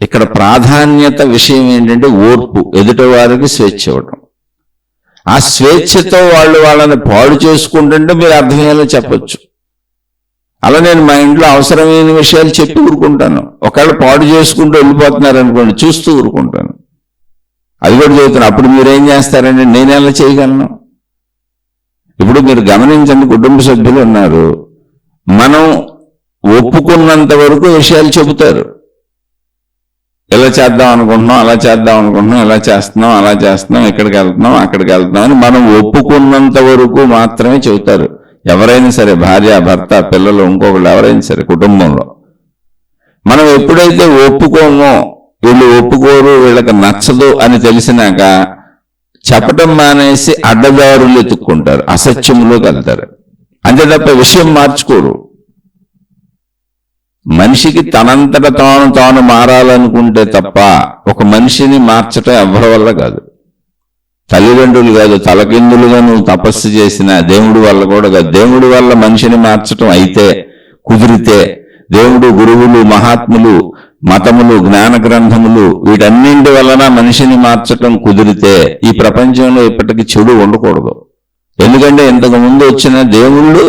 ఇక్కడ ప్రాధాన్యత విషయం ఏంటంటే ఓర్పు, ఎదుటి వారికి స్వేచ్ఛ ఇవ్వటం. ఆ స్వేచ్ఛతో వాళ్ళని పాడు చేసుకుంటుంటే మీరు అర్థమయ్యేలా చెప్పచ్చు. అలా నేను మా ఇంట్లో అవసరమైన విషయాలు చెప్పి ఊరుకుంటాను. ఒకవేళ పాడు చేసుకుంటూ వెళ్ళిపోతున్నారు అనుకోండి, చూస్తూ ఊరుకుంటాను. అది కూడా చెబుతున్నా. అప్పుడు మీరేం చేస్తారండి? నేను ఎలా చేయగలను? ఇప్పుడు మీరు గమనించండి, కుటుంబ సభ్యులు ఉన్నారు, మనం ఒప్పుకున్నంత వరకు విషయాలు చెబుతారు. ఇలా చేద్దాం అనుకుంటున్నాం, అలా చేద్దాం అనుకుంటున్నాం, ఇలా చేస్తున్నాం, అలా చేస్తున్నాం, ఇక్కడికి వెళ్తున్నాం, అక్కడికి వెళ్తున్నాం అని మనం ఒప్పుకున్నంత వరకు మాత్రమే చెబుతారు. ఎవరైనా సరే, భార్య, భర్త, పిల్లలు, ఇంకొకళ్ళు ఎవరైనా సరే కుటుంబంలో. మనం ఎప్పుడైతే ఒప్పుకోమో, వీళ్ళు ఒప్పుకోరు, వీళ్ళకి నచ్చదు అని తెలిసినాక చెప్పటం మానేసి అడ్డదారులు ఎత్తుక్కుంటారు, అసత్యంలోకి వెళ్తారు. అంతే తప్ప విషయం మార్చుకోరు. మనిషికి తనంతట తాను మారాలనుకుంటే తప్ప ఒక మనిషిని మార్చటం ఎవరి వల్ల కాదు. తల్లిదండ్రులు కాదు, తలకిందులుగా నువ్వు తపస్సు చేసిన దేవుడి వల్ల కూడా కాదు. దేవుడి వల్ల మనిషిని మార్చటం అయితే, కుదిరితే, దేవుడు, గురువులు, మహాత్ములు, మతములు, జ్ఞాన గ్రంథములు, వీటన్నింటి వలన మనిషిని మార్చటం కుదిరితే ఈ ప్రపంచంలో ఇప్పటికీ చెడు ఉండకూడదు. ఎందుకంటే ఇంతకు ముందు వచ్చిన దేవుళ్ళు,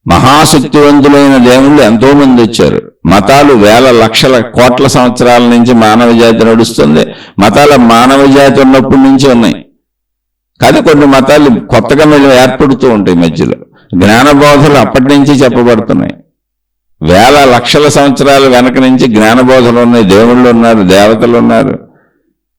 మహాశక్తివంతులైన దేవుళ్ళు ఎంతో మంది వచ్చారు. మతాలు వేల లక్షల కోట్ల సంవత్సరాల నుంచి మానవ జాతి నడుస్తుంది. మతాల మానవ జాతి ఉన్నప్పటి నుంచి ఉన్నాయి. కానీ కొన్ని మతాలు కొత్తగా మళ్ళీ ఏర్పడుతూ ఉంటాయి మధ్యలో. జ్ఞానబోధలు అప్పటి నుంచి చెప్పబడుతున్నాయి. వేల లక్షల సంవత్సరాల వెనక నుంచి జ్ఞానబోధలు ఉన్నాయి. దేవుళ్ళు ఉన్నారు, దేవతలు ఉన్నారు,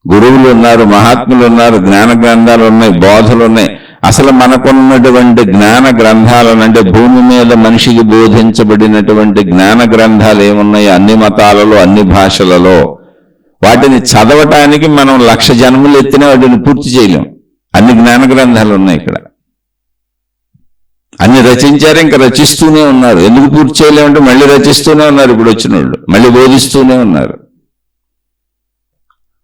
గురువులు ఉన్నారు, మహాత్ములు ఉన్నారు, జ్ఞాన గ్రంథాలు ఉన్నాయి, బోధలు ఉన్నాయి. అసలు మనకున్నటువంటి జ్ఞాన గ్రంథాలను, అంటే భూమి మీద మనిషికి బోధించబడినటువంటి జ్ఞాన గ్రంథాలు ఏమున్నాయి అన్ని మతాలలో, అన్ని భాషలలో, వాటిని చదవటానికి మనం 1,00,000 జన్మలు ఎత్తినా వాటిని పూర్తి చేయలేం. అన్ని జ్ఞాన గ్రంథాలు ఉన్నాయి ఇక్కడ. అన్ని రచించారు, ఇంకా రచిస్తూనే ఉన్నారు. ఎందుకు పూర్తి చేయలేమంటే మళ్ళీ రచిస్తూనే ఉన్నారు. ఇప్పుడు వచ్చిన వాళ్ళు మళ్ళీ బోధిస్తూనే ఉన్నారు.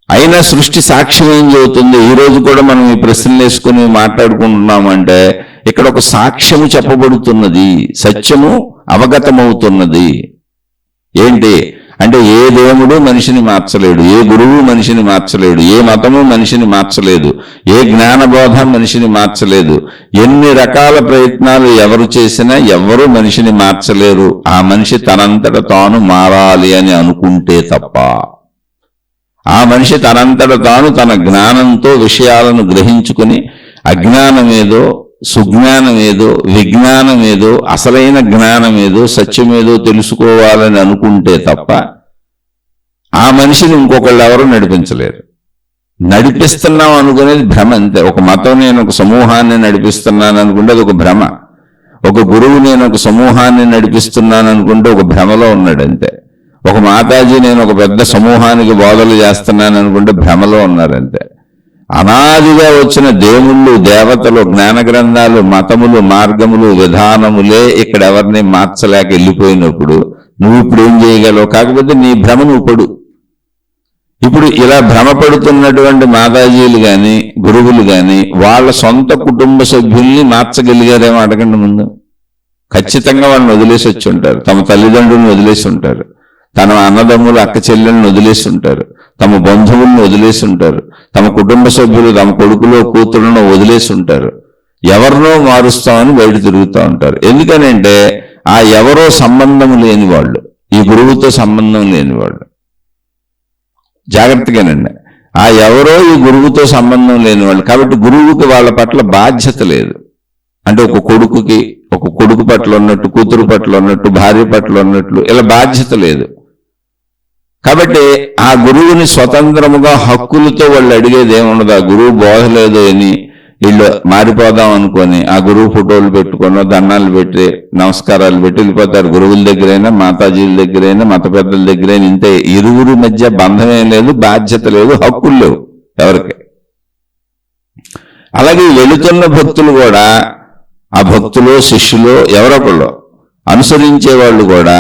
అయినా సృష్టి సాక్ష్యం ఏం చెబుతుంది? ఈ రోజు కూడా మనం ఈ ప్రశ్నలు వేసుకుని మాట్లాడుకుంటున్నామంటే ఇక్కడ ఒక సాక్ష్యము చెప్పబడుతున్నది, సత్యము అవగతమవుతున్నది. ఏంటి అంటే ఏ దేవుడు మనిషిని మార్చలేడు, ఏ గురువు మనిషిని మార్చలేడు, ఏ మతము మనిషిని మార్చలేదు, ఏ జ్ఞానబోధ మనిషిని మార్చలేదు. ఎన్ని రకాల ప్రయత్నాలు ఎవరు చేసినా ఎవరు మనిషిని మార్చలేరు. ఆ మనిషి తనంతట తాను మారాలి అని అనుకుంటే తప్ప. ఆ మనిషి తనంతట తాను తన జ్ఞానంతో విషయాలను గ్రహించుకుని అజ్ఞానమేదో, సుజ్ఞానమేదో, విజ్ఞానమేదో, అసలైన జ్ఞానమేదో, సత్యమేదో తెలుసుకోవాలని అనుకుంటే తప్ప ఆ మనిషిని ఇంకొకళ్ళు ఎవరు నడిపించలేరు. నడిపిస్తున్నాం అనుకునేది భ్రమ అంతే. ఒక మతం నేను ఒక సమూహాన్ని నడిపిస్తున్నాను అనుకుంటే అది ఒక భ్రమ. ఒక గురువు నేను ఒక సమూహాన్ని నడిపిస్తున్నాను అనుకుంటే ఒక భ్రమలో ఉన్నాడు అంతే. ఒక మాతాజీ నేను ఒక పెద్ద సమూహానికి బోధలు చేస్తున్నాను అనుకుంటే భ్రమలో ఉన్నారంతే. అనాదిగా వచ్చిన దేవుళ్ళు, దేవతలు, జ్ఞాన గ్రంథాలు, మతములు, మార్గములు, విధానములే ఇక్కడ ఎవరిని మార్చలేక వెళ్ళిపోయినప్పుడు నువ్వు ఇప్పుడు ఏం చేయగలవు? కాకపోతే నీ భ్రమ నువ్వు పడు. ఇప్పుడు ఇలా భ్రమపడుతున్నటువంటి మాతాజీలు కానీ, గురువులు కానీ వాళ్ళ సొంత కుటుంబ సభ్యుల్ని మార్చగలిగారేమో అడగండి ముందు. ఖచ్చితంగా వాళ్ళని వదిలేసి వచ్చి ఉంటారు. తమ తల్లిదండ్రులను వదిలేసి ఉంటారు, తన అన్నదమ్ములు, అక్క చెల్లెలను వదిలేసి ఉంటారు, తమ బంధువులను వదిలేసి ఉంటారు, తమ కుటుంబ సభ్యులు, తమ కొడుకులో కూతురులను వదిలేసి ఉంటారు. ఎవరినో మారుస్తామని బయట తిరుగుతూ ఉంటారు. ఎందుకనంటే ఆ ఎవరో సంబంధం లేని వాళ్ళు, ఈ గురువుతో సంబంధం లేని వాళ్ళు. జాగ్రత్తగానండి, ఆ ఎవరో ఈ గురువుతో సంబంధం లేని వాళ్ళు. కాబట్టి గురువుకి వాళ్ళ పట్ల బాధ్యత లేదు. అంటే ఒక కొడుకు పట్ల ఉన్నట్టు, కూతురు పట్ల ఉన్నట్టు, భార్య పట్ల ఉన్నట్లు ఇలా బాధ్యత లేదు. కాబట్టి ఆ గురువుని స్వతంత్రముగా హక్కులతో వాళ్ళు అడిగేది ఏముండదు. ఆ గురువు బోధలేదు అని వీళ్ళు మారిపోదాం అనుకొని ఆ గురువు ఫోటోలు పెట్టుకొని దండాలు పెట్టి నమస్కారాలు పెట్టి వెళ్ళిపోతారు. గురువుల దగ్గరైనా, మాతాజీల దగ్గరైనా, మత పెద్దల దగ్గరైనా ఇంతే. ఇరువురి మధ్య బంధమే లేదు, బాధ్యత లేదు, హక్కులు లేవు ఎవరికి. అలాగే వెళుతున్న భక్తులు కూడా, ఆ భక్తులు, శిష్యులు ఎవరొకళ్ళు అనుసరించే వాళ్ళు కూడా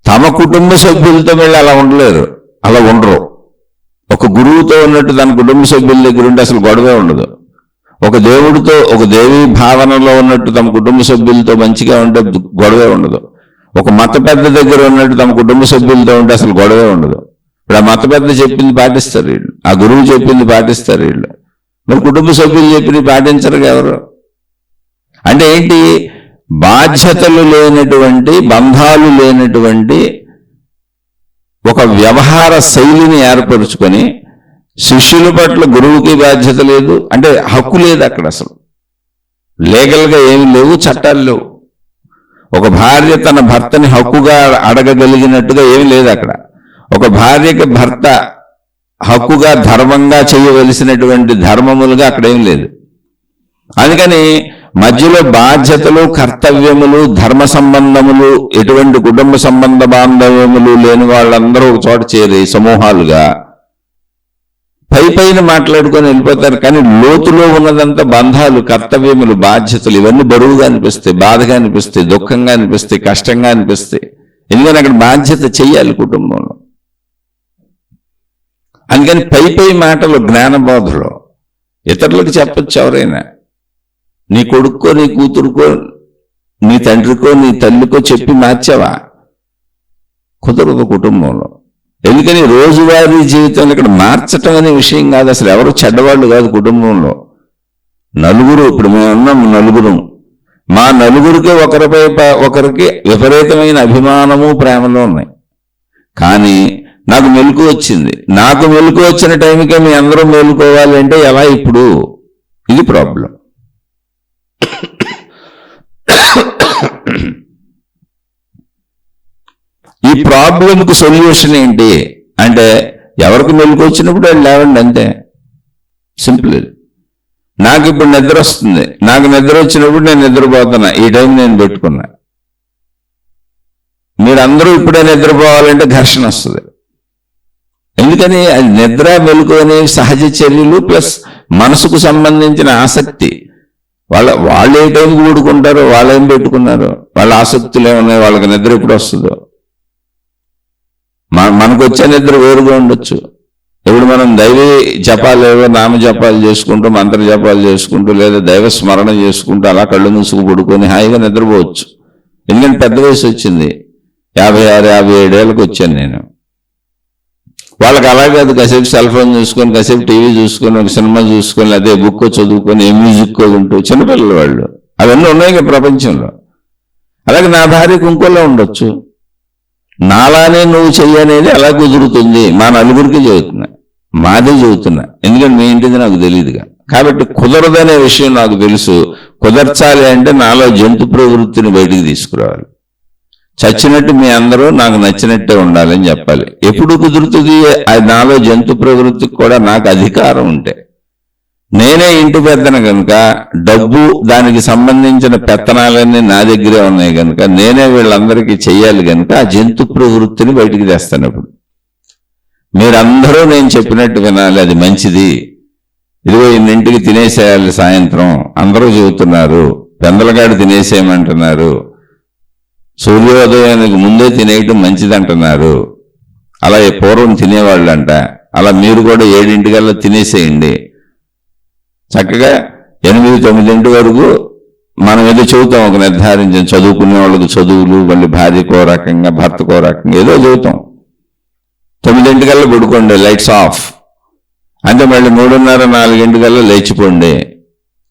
తమ కుటుంబ సభ్యులతో వెళ్ళి అలా ఉండలేరు, అలా ఉండరు. ఒక గురువుతో ఉన్నట్టు తన కుటుంబ సభ్యుల దగ్గర ఉంటే అసలు గొడవే ఉండదు. ఒక దేవుడితో, ఒక దేవీ భావనలో ఉన్నట్టు తమ కుటుంబ సభ్యులతో మంచిగా ఉంటే గొడవే ఉండదు. ఒక మత పెద్ద దగ్గర ఉన్నట్టు తమ కుటుంబ సభ్యులతో ఉంటే అసలు గొడవే ఉండదు. ఇప్పుడు ఆ మత పెద్ద చెప్పింది పాటిస్తారు వీళ్ళు, ఆ గురువు చెప్పింది పాటిస్తారు వీళ్ళు. మరి కుటుంబ సభ్యులు చెప్పింది పాటించరు ఎవరు? అంటే ఏంటి? బాధ్యతలు లేనటువంటి, బంధాలు లేనటువంటి ఒక వ్యవహార శైలిని ఏర్పరుచుకొని శిష్యుల పట్ల గురువుకి బాధ్యత లేదు, అంటే హక్కు లేదు అక్కడ. అసలు లీగల్గా ఏమి లేవు, చట్టాలు లేవు. ఒక భార్య తన భర్తని హక్కుగా అడగగలిగినట్టుగా ఏమి లేదు అక్కడ. ఒక భార్యకి భర్త హక్కుగా ధర్మంగా చేయవలసినటువంటి ధర్మములుగా అక్కడ ఏం లేదు. అందుకని మధ్యలో బాధ్యతలు, కర్తవ్యములు, ధర్మ సంబంధములు, ఎటువంటి కుటుంబ సంబంధ బాంధవ్యములు లేని వాళ్ళందరూ ఒక చోట చేరి సమూహాలుగా పైన మాట్లాడుకొని వెళ్ళిపోతారు. కానీ లోతులో ఉన్నదంతా బంధాలు, కర్తవ్యములు, బాధ్యతలు, ఇవన్నీ బరువుగా అనిపిస్తాయి, బాధగా అనిపిస్తాయి, దుఃఖంగా అనిపిస్తాయి, కష్టంగా అనిపిస్తాయి. ఎందుకని అక్కడ బాధ్యత చెయ్యాలి కుటుంబంలో. అందుకని పై మాటలు జ్ఞానబోధలో ఇతరులకు చెప్పచ్చు. ఎవరైనా నీ కొడుక్కో, నీ కూతురుకో, నీ తండ్రికో, నీ తల్లికో చెప్పి మార్చావా? కుదరదు కుటుంబంలో. ఎందుకని రోజువారీ జీవితంలో ఇక్కడ మార్చటం అనే విషయం కాదు. అసలు ఎవరు చెడ్డవాళ్ళు కాదు కుటుంబంలో. నలుగురు, ఇప్పుడు మేము ఉన్నాం నలుగురు, మా నలుగురికి ఒకరిపై ఒకరికి విపరీతమైన అభిమానము, ప్రేమలు ఉన్నాయి. కానీ నాకు మెలకు వచ్చింది. నాకు మెలకు వచ్చిన టైంకే మీ అందరూ మేలుకోవాలి అంటే ఎలా? ఇప్పుడు ఇది ప్రాబ్లం. ఈ ప్రాబ్లంకు సొల్యూషన్ ఏంటి అంటే, ఎవరికి మెలకు వచ్చినప్పుడు వాళ్ళు లేవండి, అంతే సింపుల్. నాకు ఇప్పుడు నిద్ర వస్తుంది, నాకు నిద్ర వచ్చినప్పుడు నేను నిద్రపోతున్నా, ఈ టైం నేను పెట్టుకున్నా. మీరందరూ ఇప్పుడే నిద్రపోవాలంటే ఘర్షణ వస్తుంది. ఎందుకని? అది నిద్ర, మెలకు అనే సహజ చర్యలు ప్లస్ మనసుకు సంబంధించిన ఆసక్తి. వాళ్ళు ఏ టైంకి కూడుకుంటారో, వాళ్ళు ఏం పెట్టుకున్నారు, వాళ్ళ ఆసక్తులు ఏమున్నాయి, వాళ్ళకి నిద్ర ఎప్పుడు వస్తుందో. మనకు వచ్చే నిద్ర వేరుగా ఉండొచ్చు. ఇప్పుడు మనం దైవ జపాలు, నామ జపాలు చేసుకుంటూ, మంత్ర జపాలు చేసుకుంటూ, లేదా దైవ స్మరణ చేసుకుంటూ అలా కళ్ళు మూసుకు పడుకొని హాయిగా నిద్రపోవచ్చు. ఎందుకంటే పెద్ద వయసు వచ్చింది, 56, 57 ఏళ్ళకి వచ్చాను నేను. వాళ్ళకి అలా కాదు, కాసేపు సెల్ ఫోన్ చూసుకొని, కాసేపు టీవీ చూసుకొని, ఒక సినిమా చూసుకొని, అదే బుక్ చదువుకొని, ఏ మ్యూజిక్ ఉంటూ, చిన్నపిల్లలు వాళ్ళు. అవన్నీ ఉన్నాయి కదా ప్రపంచంలో. అలాగే నా భార్యకు ఇంకోలా ఉండొచ్చు. నాలానే నువ్వు చెయ్యనేది ఎలా కుదురుతుంది? మా నలుగురికి చెబుతున్నా, మాదే చెబుతున్నా. ఎందుకంటే మీ ఇంటిది నాకు తెలియదుగా. కాబట్టి కుదరదనే విషయం నాకు తెలుసు. కుదర్చాలి అంటే నాలో జంతు ప్రవృత్తిని బయటికి తీసుకురావాలి. చచ్చినట్టు మీ అందరూ నాకు నచ్చినట్టే ఉండాలని చెప్పాలి. ఎప్పుడు కుదురుతుంది? అది నాలో జంతు ప్రవృత్తికి కూడా నాకు అధికారం ఉంటే. నేనే ఇంటి పెద్దన కనుక, డబ్బు దానికి సంబంధించిన పెత్తనాలన్నీ నా దగ్గరే ఉన్నాయి కనుక, నేనే వీళ్ళందరికీ చెయ్యాలి కనుక ఆ జంతు ప్రవృత్తిని బయటికి తెస్తాను. ఇప్పుడు మీరందరూ నేను చెప్పినట్టు వినాలి, అది మంచిది. ఇదిగో ఇన్నింటికి తినేసేయాలి సాయంత్రం, అందరూ చెబుతున్నారు. పెందలగాడు తినేసేయమంటున్నారు, సూర్యోదయానికి ముందే తినేయటం మంచిదంటున్నారు. అలా పూర్వం తినేవాళ్ళంట. అలా మీరు కూడా 7 తినేసేయండి. చక్కగా 8, 9 వరకు మనం ఏదో చదువుతాం, ఒక నిర్ధారించిన చదువుకునే వాళ్ళకి చదువులు, మళ్ళీ భార్యకో రకంగా, భర్తకో రకంగా ఏదో చదువుతాం. 9 పడుకోండి, లైట్స్ ఆఫ్. అంటే మళ్ళీ 3:30, 4 లేచిపోండి.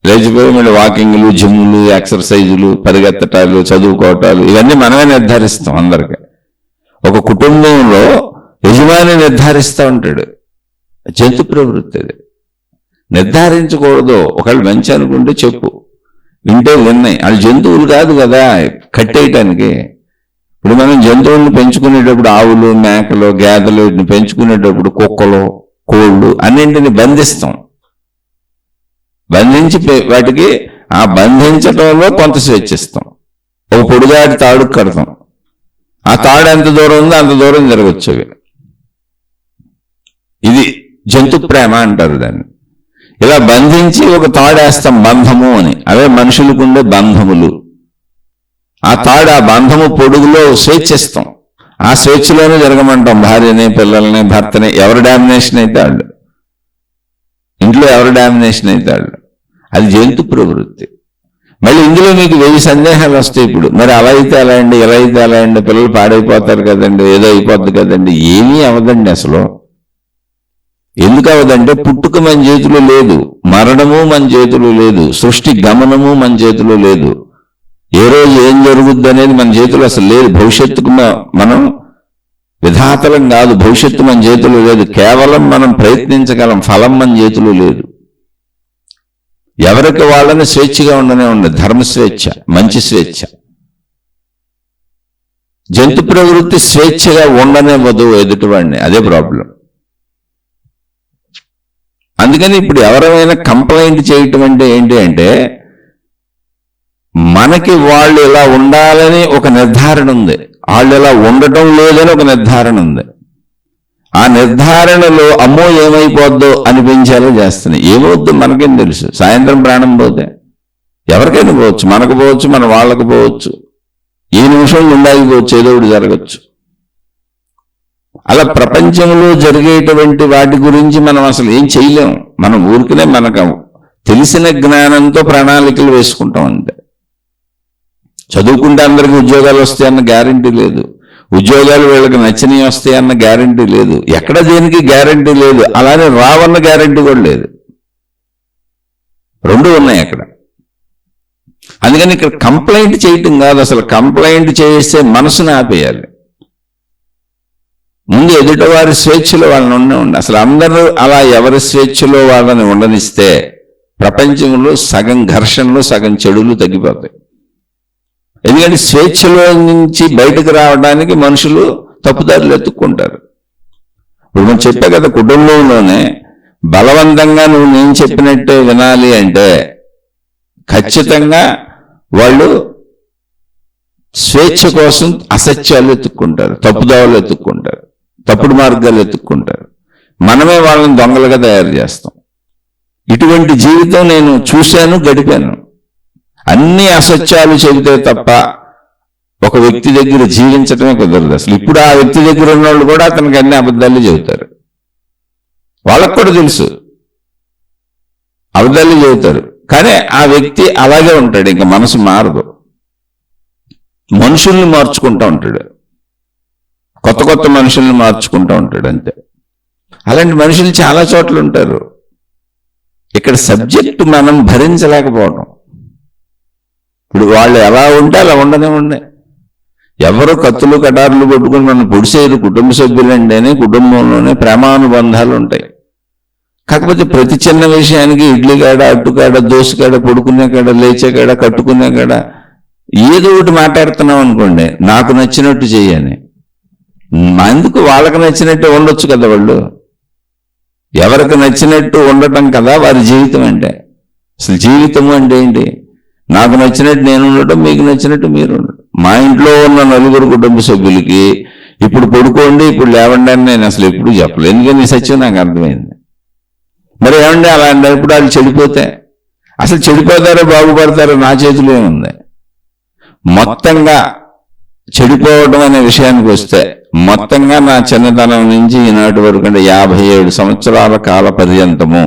లేచిపోయి మళ్ళీ వాకింగ్లు, జిమ్లు, ఎక్సర్సైజులు, పరిగెత్తటాలు, చదువుకోవటాలు, ఇవన్నీ మనమే నిర్ధారిస్తాం. అందరికీ ఒక కుటుంబంలో యజమాని నిర్ధారిస్తూ ఉంటాడు. జంతు ప్రవృత్తి అది. నిర్ధారించకూడదు. ఒకళ్ళు మంచి అనుకుంటే చెప్పు, వింటే విన్నాయి. వాళ్ళు జంతువులు కాదు కదా కట్టేయటానికి. ఇప్పుడు మనం జంతువులను పెంచుకునేటప్పుడు ఆవులు, మేకలు, గేదెలు వీటిని పెంచుకునేటప్పుడు కుక్కలు, కోళ్ళు అన్నింటిని బంధిస్తాం. బంధించి వాటికి ఆ బంధించడంలో కొంత స్వేచ్ఛిస్తాం. ఒక పొడుగాటి తాడుకు కడతాం. ఆ తాడు ఎంత దూరం ఉందో అంత దూరం జరగచ్చు. అవి ఇది జంతు ప్రేమ అంటారు దాన్ని. ఇలా బంధించి ఒక తాడేస్తాం, బంధము అని. అవే మనుషులకు ఉండే బంధములు. ఆ తాడు, ఆ బంధము పొడుగులో స్వేచ్ఛిస్తాం. ఆ స్వేచ్ఛలోనే జరగమంటాం భార్యని, పిల్లల్ని, భర్తని. ఎవరి డామినేషన్ అయితే వాళ్ళు, ఇంట్లో ఎవరి డామినేషన్ అయితే వాళ్ళు. అది జంతు ప్రవృత్తి. మళ్ళీ ఇందులో మీకు 1000 సందేహాలు వస్తాయి. ఇప్పుడు మరి అలా అయితే అలా అండి, ఎలా అయితే అలా అండి, పిల్లలు పాడైపోతారు కదండి, ఏదో అయిపోద్ది కదండి. ఏమీ అవదండి. అసలు ఎందుకు అవదంటే, పుట్టుక మన చేతిలో లేదు, మరణము మన చేతిలో లేదు, సృష్టి గమనము మన చేతిలో లేదు. ఏ రోజు ఏం జరుగుద్ది అనేది మన చేతిలో అసలు లేదు. భవిష్యత్తుకు మనం విధాతలం కాదు, భవిష్యత్తు మన చేతిలో లేదు, కేవలం మనం ప్రయత్నించగలం, ఫలం మన చేతిలో లేదు. ఎవరికి వాళ్ళని స్వేచ్ఛగా ఉండనే ఉండదు, ధర్మ స్వేచ్ఛ, మంచి స్వేచ్ఛ. జంతు ప్రవృత్తి స్వేచ్ఛగా ఉండనివ్వదు ఎదుటివాడిని, అదే ప్రాబ్లం. అందుకని ఇప్పుడు ఎవరైనా కంప్లైంట్ చేయటం అంటే ఏంటి అంటే, మనకి వాళ్ళు ఇలా ఉండాలని ఒక నిర్ధారణ ఉంది, వాళ్ళు ఇలా ఉండటం లేదని ఒక నిర్ధారణ ఉంది. ఆ నిర్ధారణలో అమ్మో ఏమైపోద్దో అనిపించేలా చేస్తున్నాయి. ఏమవుద్దు మనకేం తెలుసు? సాయంత్రం ప్రాణం పోతే ఎవరికైనా పోవచ్చు, మనకు పోవచ్చు, మన వాళ్ళకు పోవచ్చు, ఏ నిమిషం ఉండాలిపోవచ్చు, ఏదో ఒకటి జరగచ్చు. అలా ప్రపంచంలో జరిగేటువంటి వాటి గురించి మనం అసలు ఏం చేయలేము. మనం ఊరికనే మనకు తెలిసిన జ్ఞానంతో ప్రణాళికలు వేసుకుంటాం అంతే. చదువుకుంటే అందరికీ ఉద్యోగాలు వస్తాయన్న గ్యారంటీ లేదు, ఉద్యోగాలు వీళ్ళకి నచ్చినవి వస్తాయన్న గ్యారంటీ లేదు, ఎక్కడ దేనికి గ్యారంటీ లేదు. అలానే రావన్న గ్యారంటీ కూడా లేదు, రెండు ఉన్నాయి అక్కడ. అందుకని ఇక్కడ కంప్లైంట్ చేయటం కాదు, అసలు కంప్లైంట్ చేసే మనసుని ఆపేయాలి. ముందు ఎదుటివారి స్వేచ్ఛలో వాళ్ళని ఉండి, అసలు అందరూ అలా ఎవరి స్వేచ్ఛలో వాళ్ళని ఉండనిస్తే ప్రపంచంలో సగం ఘర్షణలు, సగం చెడులు తగ్గిపోతాయి. ఎందుకంటే స్వేచ్ఛలో నుంచి బయటకు రావడానికి మనుషులు తప్పుదారులు ఎత్తుక్కుంటారు. ఇప్పుడు మనం చెప్పే కదా, కుటుంబంలోనే బలవంతంగా నువ్వు నేను చెప్పినట్టే వినాలి అంటే ఖచ్చితంగా వాళ్ళు స్వేచ్ఛ కోసం అసత్యాలు ఎత్తుక్కుంటారు, తప్పుదావులు ఎత్తుక్కుంటారు, తప్పుడు మార్గాలు ఎత్తుక్కుంటారు. మనమే వాళ్ళని దొంగలుగా తయారు చేస్తాం. ఇటువంటి జీవితం నేను చూశాను, గడిపాను. అన్ని అసత్యాలు చెబితే తప్ప ఒక వ్యక్తి దగ్గర జీవించటమే కుదరదు అసలు. ఇప్పుడు ఆ వ్యక్తి దగ్గర ఉన్న వాళ్ళు కూడా అతనికి అన్ని అబద్ధాలు చెబుతారు, వాళ్ళకు కూడా తెలుసు అబద్ధాలు చెబుతారు. కానీ ఆ వ్యక్తి అలాగే ఉంటాడు, ఇంకా మనసు మారదు, మనుషుల్ని మార్చుకుంటూ ఉంటాడు, కొత్త కొత్త మనుషుల్ని మార్చుకుంటూ ఉంటాడు అంతే. అలాంటి మనుషులు చాలా చోట్ల ఉంటారు. ఇక్కడ సబ్జెక్టు మనం భరించలేకపోవడం. ఇప్పుడు వాళ్ళు ఎలా ఉంటే అలా ఉండనే ఉండే. ఎవరు కత్తులు కటారులు కొట్టుకుని మనం పొడిసేరు, కుటుంబ సభ్యులంటేనే కుటుంబంలోనే ప్రేమానుబంధాలు ఉంటాయి. కాకపోతే ప్రతి చిన్న విషయానికి ఇడ్లీ కాడ, అట్టుకాడ, దోశకాడ, పడుకునే కాడ, లేచే కాడ, కట్టుకునే కాడ ఏదో ఒకటి మాట్లాడుతున్నాం అనుకోండి, నాకు నచ్చినట్టు చెయ్యని. ఎందుకు? వాళ్ళకి నచ్చినట్టు ఉండొచ్చు కదా. వాళ్ళు ఎవరికి నచ్చినట్టు ఉండటం కదా వారి జీవితం అంటే. అసలు జీవితము అంటే ఏంటి? నాకు నచ్చినట్టు నేను ఉండటం, మీకు నచ్చినట్టు మీరు ఉండటం. మా ఇంట్లో ఉన్న నలుగురు కుటుంబ సభ్యులకి ఇప్పుడు పడుకోండి, ఇప్పుడు లేవండి అని నేను అసలు ఎప్పుడు చెప్పలేదు. ఎందుకని ఈ సత్యం నాకు అర్థమైంది. మరి ఏమండి అలాంటప్పుడు వాళ్ళు చెడిపోతే అసలు చెడిపోతారో బాగుపడతారో నా చేతిలో ఏముంది? మొత్తంగా చెడిపోవడం అనే విషయానికి వస్తే, మొత్తంగా నా చిన్నతనం నుంచి ఈనాటి వరకు అంటే 57 సంవత్సరాల కాల పర్యంతము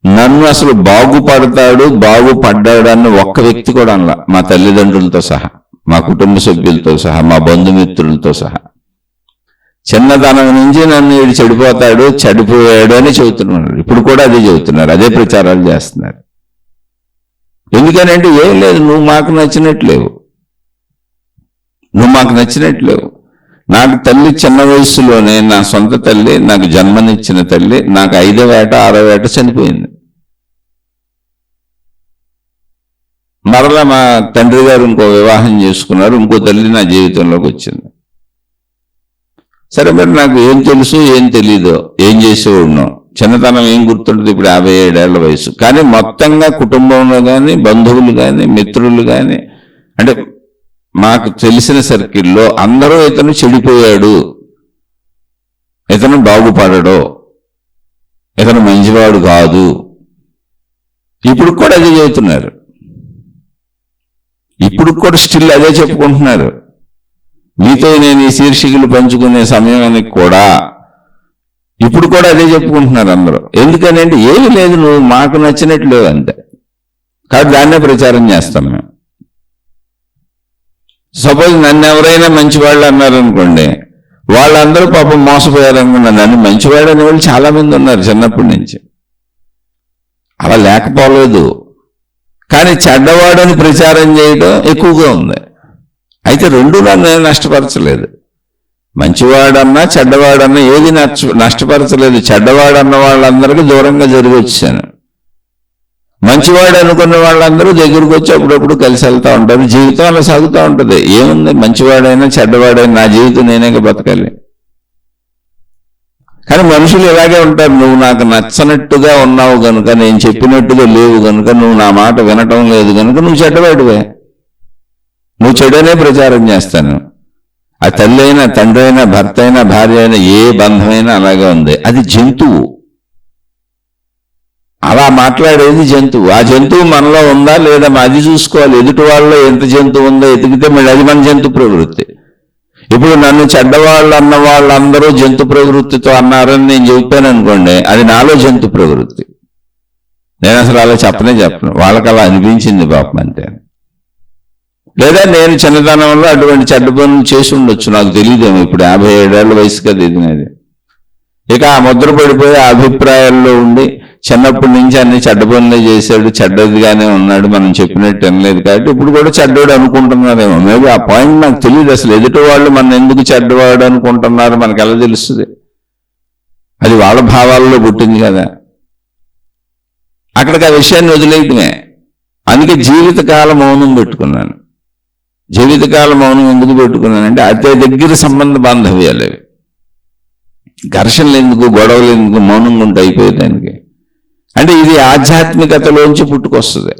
నన్ను అసలు బాగుపడతాడు, బాగుపడ్డాడు అన్న ఒక్క వ్యక్తి కూడా అనలా. మా తల్లిదండ్రులతో సహా, మా కుటుంబ సభ్యులతో సహా, మా బంధుమిత్రులతో సహా. చిన్నతనం నుంచి నన్ను వీడు చెడిపోతాడు, చెడిపోయాడు అని చెబుతున్నారు. ఇప్పుడు కూడా అదే చెబుతున్నారు, అదే ప్రచారాలు చేస్తున్నారు. ఎందుకనంటే ఏం లేదు, నువ్వు మాకు నచ్చినట్లేవు, నువ్వు మాకు నచ్చినట్లేవు. నాకు తల్లి చిన్న వయసులోనే, నా సొంత తల్లి, నాకు జన్మనిచ్చిన తల్లి నాకు 5వ ఏట 6వ ఏట చనిపోయింది. మరలా మా తండ్రి గారు ఇంకో వివాహం చేసుకున్నారు, ఇంకో తల్లి నా జీవితంలోకి వచ్చింది. సరే, మరి నాకు ఏం తెలుసు ఏం తెలీదో, ఏం చేసేవాడునో, చిన్నతనం ఏం గుర్తుంటుంది? ఇప్పుడు 57 ఏళ్ల వయసు. కానీ మొత్తంగా కుటుంబంలో కానీ, బంధువులు కానీ, మిత్రులు కానీ, అంటే మాకు తెలిసిన సర్కిల్లో అందరూ ఇతను చెడిపోయాడు, ఇతను బాగుపడడు, ఇతను మంచివాడు కాదు. ఇప్పుడు కూడా అదే చెబుతున్నారు, ఇప్పుడు కూడా స్టిల్ అదే చెప్పుకుంటున్నారు. మీతో నేను ఈ శీర్షికలు పంచుకునే సమయానికి కూడా ఇప్పుడు కూడా అదే చెప్పుకుంటున్నారు అందరూ. ఎందుకనంటే ఏమీ లేదు, నువ్వు మాకు నచ్చినట్లు అంతే. కాబట్టి దాన్నే ప్రచారం చేస్తాం మేము. సపోజ్ నన్ను ఎవరైనా మంచివాళ్ళు అన్నారనుకోండి, వాళ్ళందరూ పాపం మోసపోయారనుకున్నారు. నన్ను మంచివాడు అనే వాళ్ళు చాలా మంది ఉన్నారు చిన్నప్పటి నుంచి, అలా లేకపోలేదు. కానీ చెడ్డవాడని ప్రచారం చేయడం ఎక్కువగా ఉంది. అయితే రెండు నన్ను నష్టపరచలేదు. మంచివాడన్నా చెడ్డవాడన్నా ఏది నష్టపరచలేదు. చెడ్డవాడన్న వాళ్ళందరికీ దూరంగా జరిగి వచ్చాను. మంచివాడు అనుకున్న వాళ్ళందరూ దగ్గరకు వచ్చి అప్పుడప్పుడు కలిసి వెళ్తూ ఉంటారు. జీవితం అలా సాగుతూ ఉంటుంది. ఏముంది, మంచివాడైనా చెడ్డవాడైనా నా జీవితం నేనే బతకాలి. కానీ మనుషులు ఇలాగే ఉంటారు. నువ్వు నాకు నచ్చనట్టుగా ఉన్నావు కనుక, నేను చెప్పినట్టుగా లేవు కనుక, నువ్వు నా మాట వినటం లేదు కనుక నువ్వు చెడ్డవాడివే, నువ్వు చెడనే ప్రచారం చేస్తాను. ఆ తల్లి అయినా, తండ్రి అయినా, భర్త అయినా, భార్య అయినా, ఏ బంధమైనా అలాగే ఉంది. అది జంతువు, అలా మాట్లాడేది జంతువు. ఆ జంతువు మనలో ఉందా లేదా అది చూసుకోవాలి. ఎదుటి వాళ్ళలో ఎంత జంతువు ఉందో ఎతికితే మళ్ళీ అది మన జంతు ప్రవృత్తి. ఇప్పుడు నన్ను చెడ్డవాళ్ళు అన్న వాళ్ళందరూ జంతు ప్రవృత్తితో అన్నారని నేను చెప్పాను అనుకోండి, అది నాలో జంతు ప్రవృత్తి. నేను అసలు అలా చెప్పను, వాళ్ళకి అలా అనిపించింది పాపం అంతే. లేదా నేను చిన్నతనంలో అటువంటి చెడ్డ పనులు చేసి ఉండొచ్చు, నాకు తెలియదేమో. ఇప్పుడు 57 ఏళ్ల వయసు కదా ఇది నాది. ఇక ఆ ముద్ర పడిపోయి ఆ అభిప్రాయాల్లో ఉండి చిన్నప్పటి నుంచి అన్ని చెడ్డ పనులే చేశాడు, చెడ్డదిగానే ఉన్నాడు, మనం చెప్పినట్టు వినలేదు కాబట్టి ఇప్పుడు కూడా చెడ్డవాడు అనుకుంటున్నారేమో. మేబీ ఆ పాయింట్ నాకు తెలియదు. అసలు ఎదుటి వాళ్ళు మన ఎందుకు చెడ్డవాడు అనుకుంటున్నారు మనకు ఎలా తెలుస్తుంది? అది వాళ్ళ భావాల్లో పుట్టింది కదా. అక్కడికి ఆ విషయాన్ని వదిలేయటమే. అందుకే జీవితకాల మౌనం పెట్టుకున్నాను. జీవితకాల మౌనం ఎందుకు పెట్టుకున్నానంటే అతి దగ్గర సంబంధ బాంధవ్యాలు అవి. ఘర్షణలు ఎందుకు, గొడవలు ఎందుకు, మౌనంగా ఉంటే అయిపోయేదానికి. అంటే ఇది ఆధ్యాత్మికతలోంచి పుట్టుకొస్తుంది.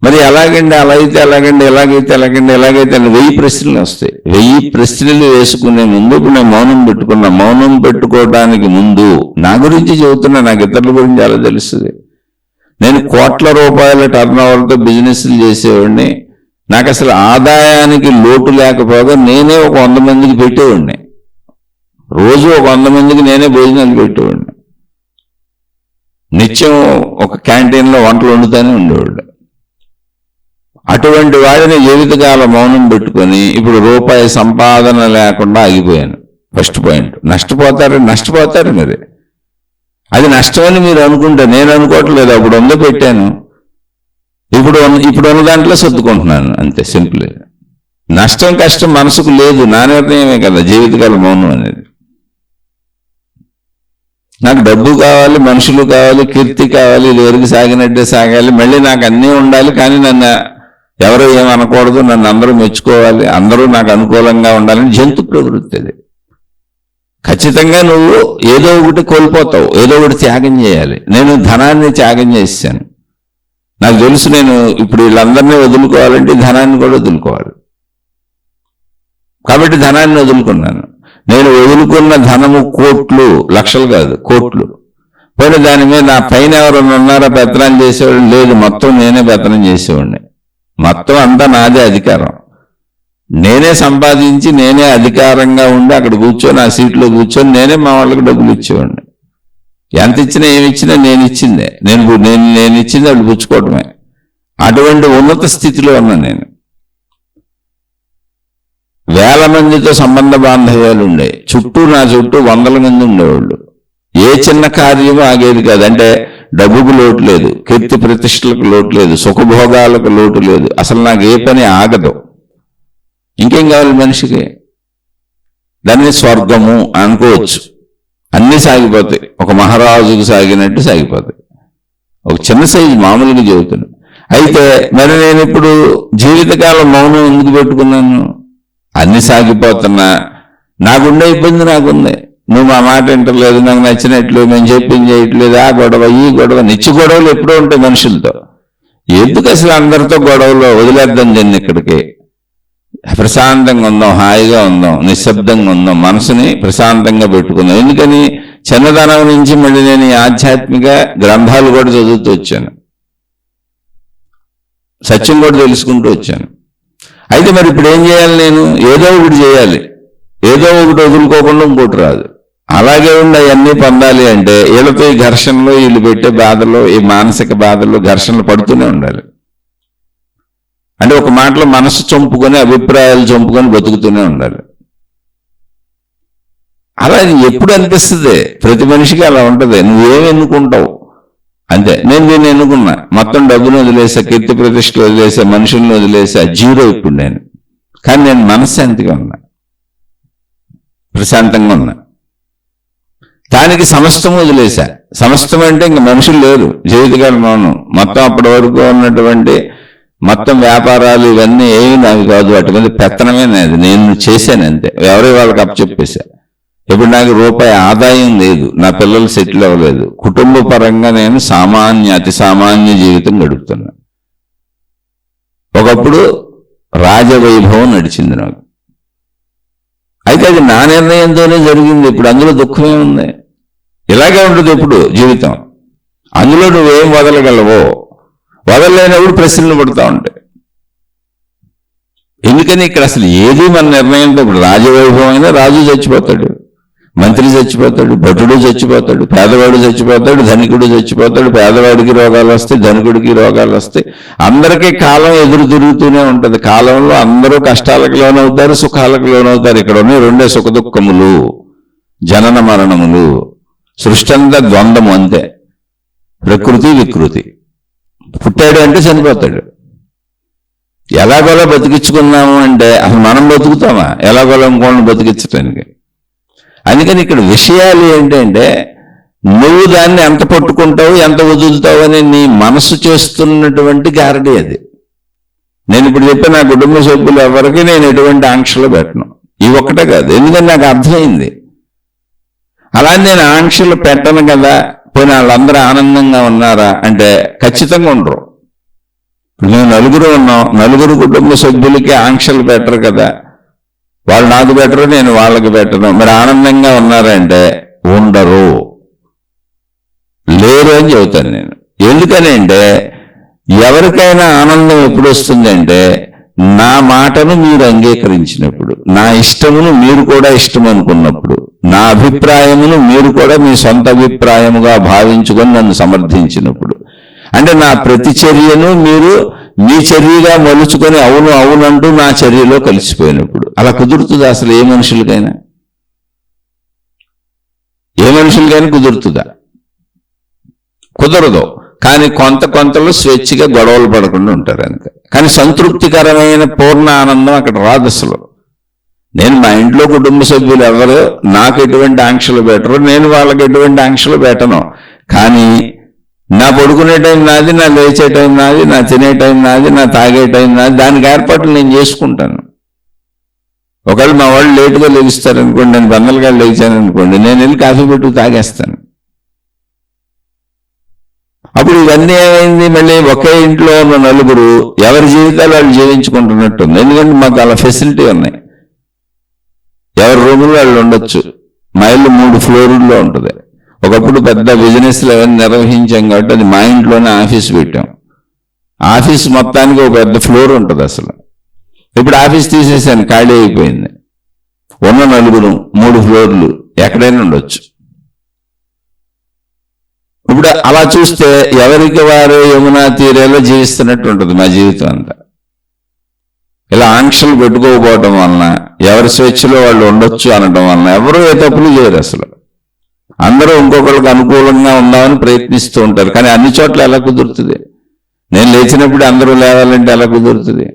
మరి ఎలాగండి, అలా అయితే ఎలాగండి, ఎలాగైతే ఎలాగండి, ఎలాగైతే 1000 ప్రశ్నలు వస్తాయి. 1000 ప్రశ్నలు వేసుకునే ముందు ఇప్పుడు నేను మౌనం పెట్టుకున్నా. మౌనం పెట్టుకోవడానికి ముందు నా గురించి చెబుతున్నా, నాకు ఇతరుల గురించి అలా తెలుస్తుంది. నేను కోట్ల రూపాయల టర్నోవర్తో బిజినెస్లు చేసేవాడిని. నాకు అసలు ఆదాయానికి లోటు లేకపోగా నేనే ఒక 100 మందికి పెట్టేవాడిని. రోజు ఒక 100 మందికి నేనే భోజనాలు పెట్టేవాడిని. నిత్యం ఒక క్యాంటీన్లో వంటలు వండుతూనే ఉండేవాళ్ళు. అటువంటి వాడిని జీవితకాల మౌనం పెట్టుకొని ఇప్పుడు రూపాయి సంపాదన లేకుండా ఆగిపోయాను. First point. నష్టపోతారు మరి. అది నష్టమని మీరు అనుకుంటే, నేను అనుకోవట్లేదు. అప్పుడు ఉందో పెట్టాను, ఇప్పుడు ఉన్న దాంట్లో సర్దుకుంటున్నాను, అంతే. సింపుల్. నష్టం కష్టం మనసుకు లేదు, నా నిర్ణయమే కదా జీవితకాల మౌనం అనేది. నాకు డబ్బు కావాలి, మనుషులు కావాలి, కీర్తి కావాలి, ఎవరికి సాగినట్టే సాగాలి, మళ్ళీ నాకు అన్నీ ఉండాలి. కానీ నన్ను ఎవరు ఏమనకూడదు, నన్ను అందరూ మెచ్చుకోవాలి, అందరూ నాకు అనుకూలంగా ఉండాలని జంతు ప్రవృత్తి అది. ఖచ్చితంగా నువ్వు ఏదో ఒకటి కోల్పోతావు, ఏదో ఒకటి త్యాగం చేయాలి. నేను ధనాన్ని త్యాగం చేశాను. నాకు తెలుసు నేను ఇప్పుడు వీళ్ళందరినీ వదులుకోవాలంటే ధనాన్ని కూడా వదులుకోవాలి. కాబట్టి ధనాన్ని వదులుకున్నాను. నేను వదులుకున్న ధనము కోట్లు, లక్షలు కాదు, కోట్లు. పోనీ దాని మీద నా పైన ఎవరైనా ఉన్నారా పెత్తనం చేసేవాడు? లేదు, మొత్తం నేనే పెత్తనం చేసేవాడిని. మొత్తం అంతా నాదే అధికారం. నేనే సంపాదించి నేనే అధికారంగా ఉండి అక్కడ కూర్చొని ఆ సీట్లో కూర్చొని నేనే మా వాళ్ళకి డబ్బులు ఇచ్చేవాడిని. ఎంత ఇచ్చినా ఏమి ఇచ్చినా నేను ఇచ్చిందే, నేను ఇచ్చింది వాళ్ళు పుచ్చుకోవటమే. అటువంటి ఉన్నత స్థితిలో ఉన్నా నేను. వేల మందితో సంబంధ బాంధవ్యాలు ఉండే, నా చుట్టూ 100 మంది ఉండేవాళ్ళు. ఏ చిన్న కార్యము ఆగేది కాదు. అంటే డబ్బుకు లోటు లేదు, కీర్తి ప్రతిష్టలకు లోటు లేదు, సుఖభోగాలకు లోటు లేదు. అసలు నాకు ఏ పని ఆగదు. ఇంకేం కావాలి మనిషికి? దాన్ని స్వర్గము అనుకోవచ్చు. అన్నీ సాగిపోతాయి, ఒక మహారాజుకు సాగినట్టు సాగిపోతాయి. ఒక చిన్న సైజు మామూలుగా చెబుతున్నాను. అయితే మరి నేను ఇప్పుడు జీవితకాలం మౌనం ఎందుకు పెట్టుకున్నాను? అన్ని సాగిపోతున్నా నాకుండే ఇబ్బంది నాకుంది. నువ్వు మా మాట వింటలేదు, నాకు నచ్చినట్లు, మేము చెప్పింది చేయట్లేదు, ఆ గొడవ ఈ గొడవ. నిత్య గొడవలు ఎప్పుడూ ఉంటాయి మనుషులతో. ఎందుకు అసలు అందరితో గొడవలో? వదిలేద్దాం దీన్ని. ఇక్కడికి ప్రశాంతంగా ఉందాం, హాయిగా ఉందాం, నిశ్శబ్దంగా ఉందాం, మనసుని ప్రశాంతంగా పెట్టుకుందాం. ఎందుకని చిన్నతనం నుంచి మళ్ళీ నేను ఈ ఆధ్యాత్మిక గ్రంథాలు కూడా చదువుతూ వచ్చాను, సత్యం కూడా తెలుసుకుంటూ వచ్చాను. అయితే మరి ఇప్పుడు ఏం చేయాలి? నేను ఏదో ఒకటి చేయాలి, ఏదో ఒకటి వదులుకోకుండా ఇంకోటి రాదు. అలాగే ఉండి అవన్నీ పొందాలి అంటే వీళ్ళతో ఈ ఘర్షణలో, వీళ్ళు పెట్టే బాధలో, ఈ మానసిక బాధల్లో ఘర్షణలు పడుతూనే ఉండాలి. అంటే ఒక మాటలో మనసు చంపుకొని, అభిప్రాయాలు చంపుకొని బతుకుతూనే ఉండాలి. అలా ఎప్పుడు అనిపిస్తుంది? ప్రతి మనిషికి అలా ఉంటుంది. నువ్వేమి ఎన్నుకుంటావు అంతే. నేను దీన్ని ఎన్నుకున్నా. మొత్తం డబ్బును వదిలేసా, కీర్తి ప్రతిష్టలు వదిలేసా, మనుషులను వదిలేసా, జీరో ఇప్పుడు నేను. కానీ నేను మనశ్శాంతిగా ఉన్నా. ప్రశాంతంగా ఉన్నా. దానికి సమస్తం వదిలేశా. సమస్తం అంటే ఇంక మనుషులు లేరు జీవితకాలం మౌనం. మొత్తం అప్పటి వరకు ఉన్నటువంటి మొత్తం వ్యాపారాలు ఇవన్నీ ఏమి నావి కాదు, వాటి మీద పెత్తనమే నాది, నేను చేశాను అంతే. ఎవరి వాళ్ళకి అప్పచెప్పేశా. ఇప్పుడు నాకు రూపాయి ఆదాయం లేదు, నా పిల్లలు సెటిల్ అవ్వలేదు, కుటుంబ పరంగా నేను అతి సామాన్య జీవితం గడుపుతున్నా. ఒకప్పుడు రాజవైభవం నడిచింది నాకు. అయితే అది నా నిర్ణయంతోనే జరిగింది. ఇప్పుడు అందులో దుఃఖమే ఉంది. ఇలాగే ఉంటుంది ఇప్పుడు జీవితం. అందులో నువ్వేం వదలగలవో వదలలేనప్పుడు ప్రశ్నలు పడుతూ ఉంటాయి. ఎందుకని ఇక్కడ అసలు ఏది మన నిర్ణయంతో. ఇప్పుడు రాజవైభవం అయినా రాజు చచ్చిపోతాడు, మంత్రి చచ్చిపోతాడు, భటుడు చచ్చిపోతాడు, పేదవాడు చచ్చిపోతాడు, ధనికుడు చచ్చిపోతాడు. పేదవాడికి రోగాలు వస్తాయి, ధనికుడికి రోగాలు వస్తాయి. అందరికీ కాలం ఎదురు తిరుగుతూనే ఉంటుంది. కాలంలో అందరూ కష్టాలకు లోనవుతారు, సుఖాలకు లోనవుతారు. ఇక్కడ ఉన్నాయి రెండే సుఖ దుఃఖములు, జనన మరణములు. సృష్టి అంతా ద్వంద్వము అంతే, ప్రకృతి వికృతి. పుట్టాడు అంటే చనిపోతాడు. ఎలాగోలా బతికించుకున్నాము అంటే అసలు మనం బతుకుతామా ఎలాగోలా ఇంకోళ్ళని బతికించడానికి? అందుకని ఇక్కడ విషయాలు ఏంటంటే నువ్వు దాన్ని ఎంత పట్టుకుంటావు, ఎంత వదులుతావు అని నీ మనసు చేస్తున్నటువంటి గ్యారంటీ అది. నేను ఇప్పుడు చెప్పే నా కుటుంబ సభ్యులు ఎవరికి నేను ఎటువంటి ఆంక్షలు పెట్టను. ఈ ఒక్కటే కాదు, ఎందుకంటే నాకు అర్థమైంది. అలా నేను ఆంక్షలు పెట్టను కదా. పోనీ వాళ్ళందరూ ఆనందంగా ఉన్నారా అంటే ఖచ్చితంగా ఉండరు. ఇప్పుడు మేము నలుగురు ఉన్నాం, నలుగురు కుటుంబ సభ్యులకి ఆంక్షలు పెట్టరు కదా. వాళ్ళు నాకు పెట్టరు, నేను వాళ్ళకి పెట్టను. మరి ఆనందంగా ఉన్నారంటే ఉండరు, లేరు అని చెబుతాను నేను. ఎందుకని అంటే ఎవరికైనా ఆనందం ఎప్పుడు వస్తుందంటే నా మాటను మీరు అంగీకరించినప్పుడు, నా ఇష్టమును మీరు కూడా ఇష్టం అనుకున్నప్పుడు, నా అభిప్రాయమును మీరు కూడా మీ సొంత అభిప్రాయముగా భావించుకొని నన్ను సమర్థించినప్పుడు, అంటే నా ప్రతి చర్యను మీరు మీ చర్యగా మలుచుకొని అవును అవునంటూ నా చర్యలో కలిసిపోయినప్పుడు. అలా కుదురుతుందా అసలు ఏ మనుషులకైనా? ఏ మనుషులకైనా కుదురుతుందా? కుదరదు. కానీ కొంతలో స్వేచ్ఛగా గొడవలు పడకుండా ఉంటారు అంతే. కానీ సంతృప్తికరమైన పూర్ణ ఆనందం అక్కడ రాదు అసలు. నేను మా ఇంట్లో కుటుంబ సభ్యులు ఎవరు నాకు ఎటువంటి ఆంక్షలు పెట్టరు, నేను వాళ్ళకి ఎటువంటి ఆంక్షలు పెట్టను. కానీ నా పడుకునే టైం నాది, నా లేచే టైం నాది, నా తినే టైం నాది, నా తాగే టైం నాది. దానికి ఏర్పాట్లు నేను చేసుకుంటాను. ఒకవేళ మా వాళ్ళు లేటుగా లెగిస్తారనుకోండి, నేను బందలుగా లేచాను అనుకోండి, నేను వెళ్ళి కాఫీ పెట్టుకు తాగేస్తాను. అప్పుడు ఇవన్నీ ఏమైంది, మళ్ళీ ఒకే ఇంట్లో ఉన్న నలుగురు ఎవరి జీవితాలు వాళ్ళు జీవించుకుంటున్నట్టుంది. ఎందుకంటే మాకు అలా ఫెసిలిటీ ఉన్నాయి. ఎవరి రూములు వాళ్ళు ఉండొచ్చు. మా ఇల్లు 3 ఫ్లోర్లో ఉంటుంది. ఒకప్పుడు పెద్ద బిజినెస్లు అవన్నీ నిర్వహించాం కాబట్టి అది మా ఇంట్లోనే ఆఫీస్ పెట్టాం. ఆఫీస్ మొత్తానికి ఒక పెద్ద ఫ్లోర్ ఉంటుంది అసలు. ఇప్పుడు ఆఫీస్ తీసేసాను, ఖాళీ అయిపోయింది. ఉన్న నలుగురు 3 ఫ్లోర్లు ఎక్కడైనా ఉండొచ్చు. ఇప్పుడు అలా చూస్తే ఎవరికి వారు యమునా తీరేలో జీవిస్తున్నట్టు ఉంటుంది మా జీవితం అంతా. ఇలా ఆంక్షలు పెట్టుకోకపోవడం వలన, ఎవరి స్వేచ్ఛలో వాళ్ళు ఉండొచ్చు అనడం వలన ఎవరు ఏ తప్పులు చేయరు అసలు. అందరూ ఇంకొకరికి అనుకూలంగా ఉందామని ప్రయత్నిస్తూ ఉంటారు. కానీ అన్ని చోట్ల ఎలా కుదురుతుంది? నేను లేచినప్పుడు అందరూ లేవాలంటే ఎలా కుదురుతుంది?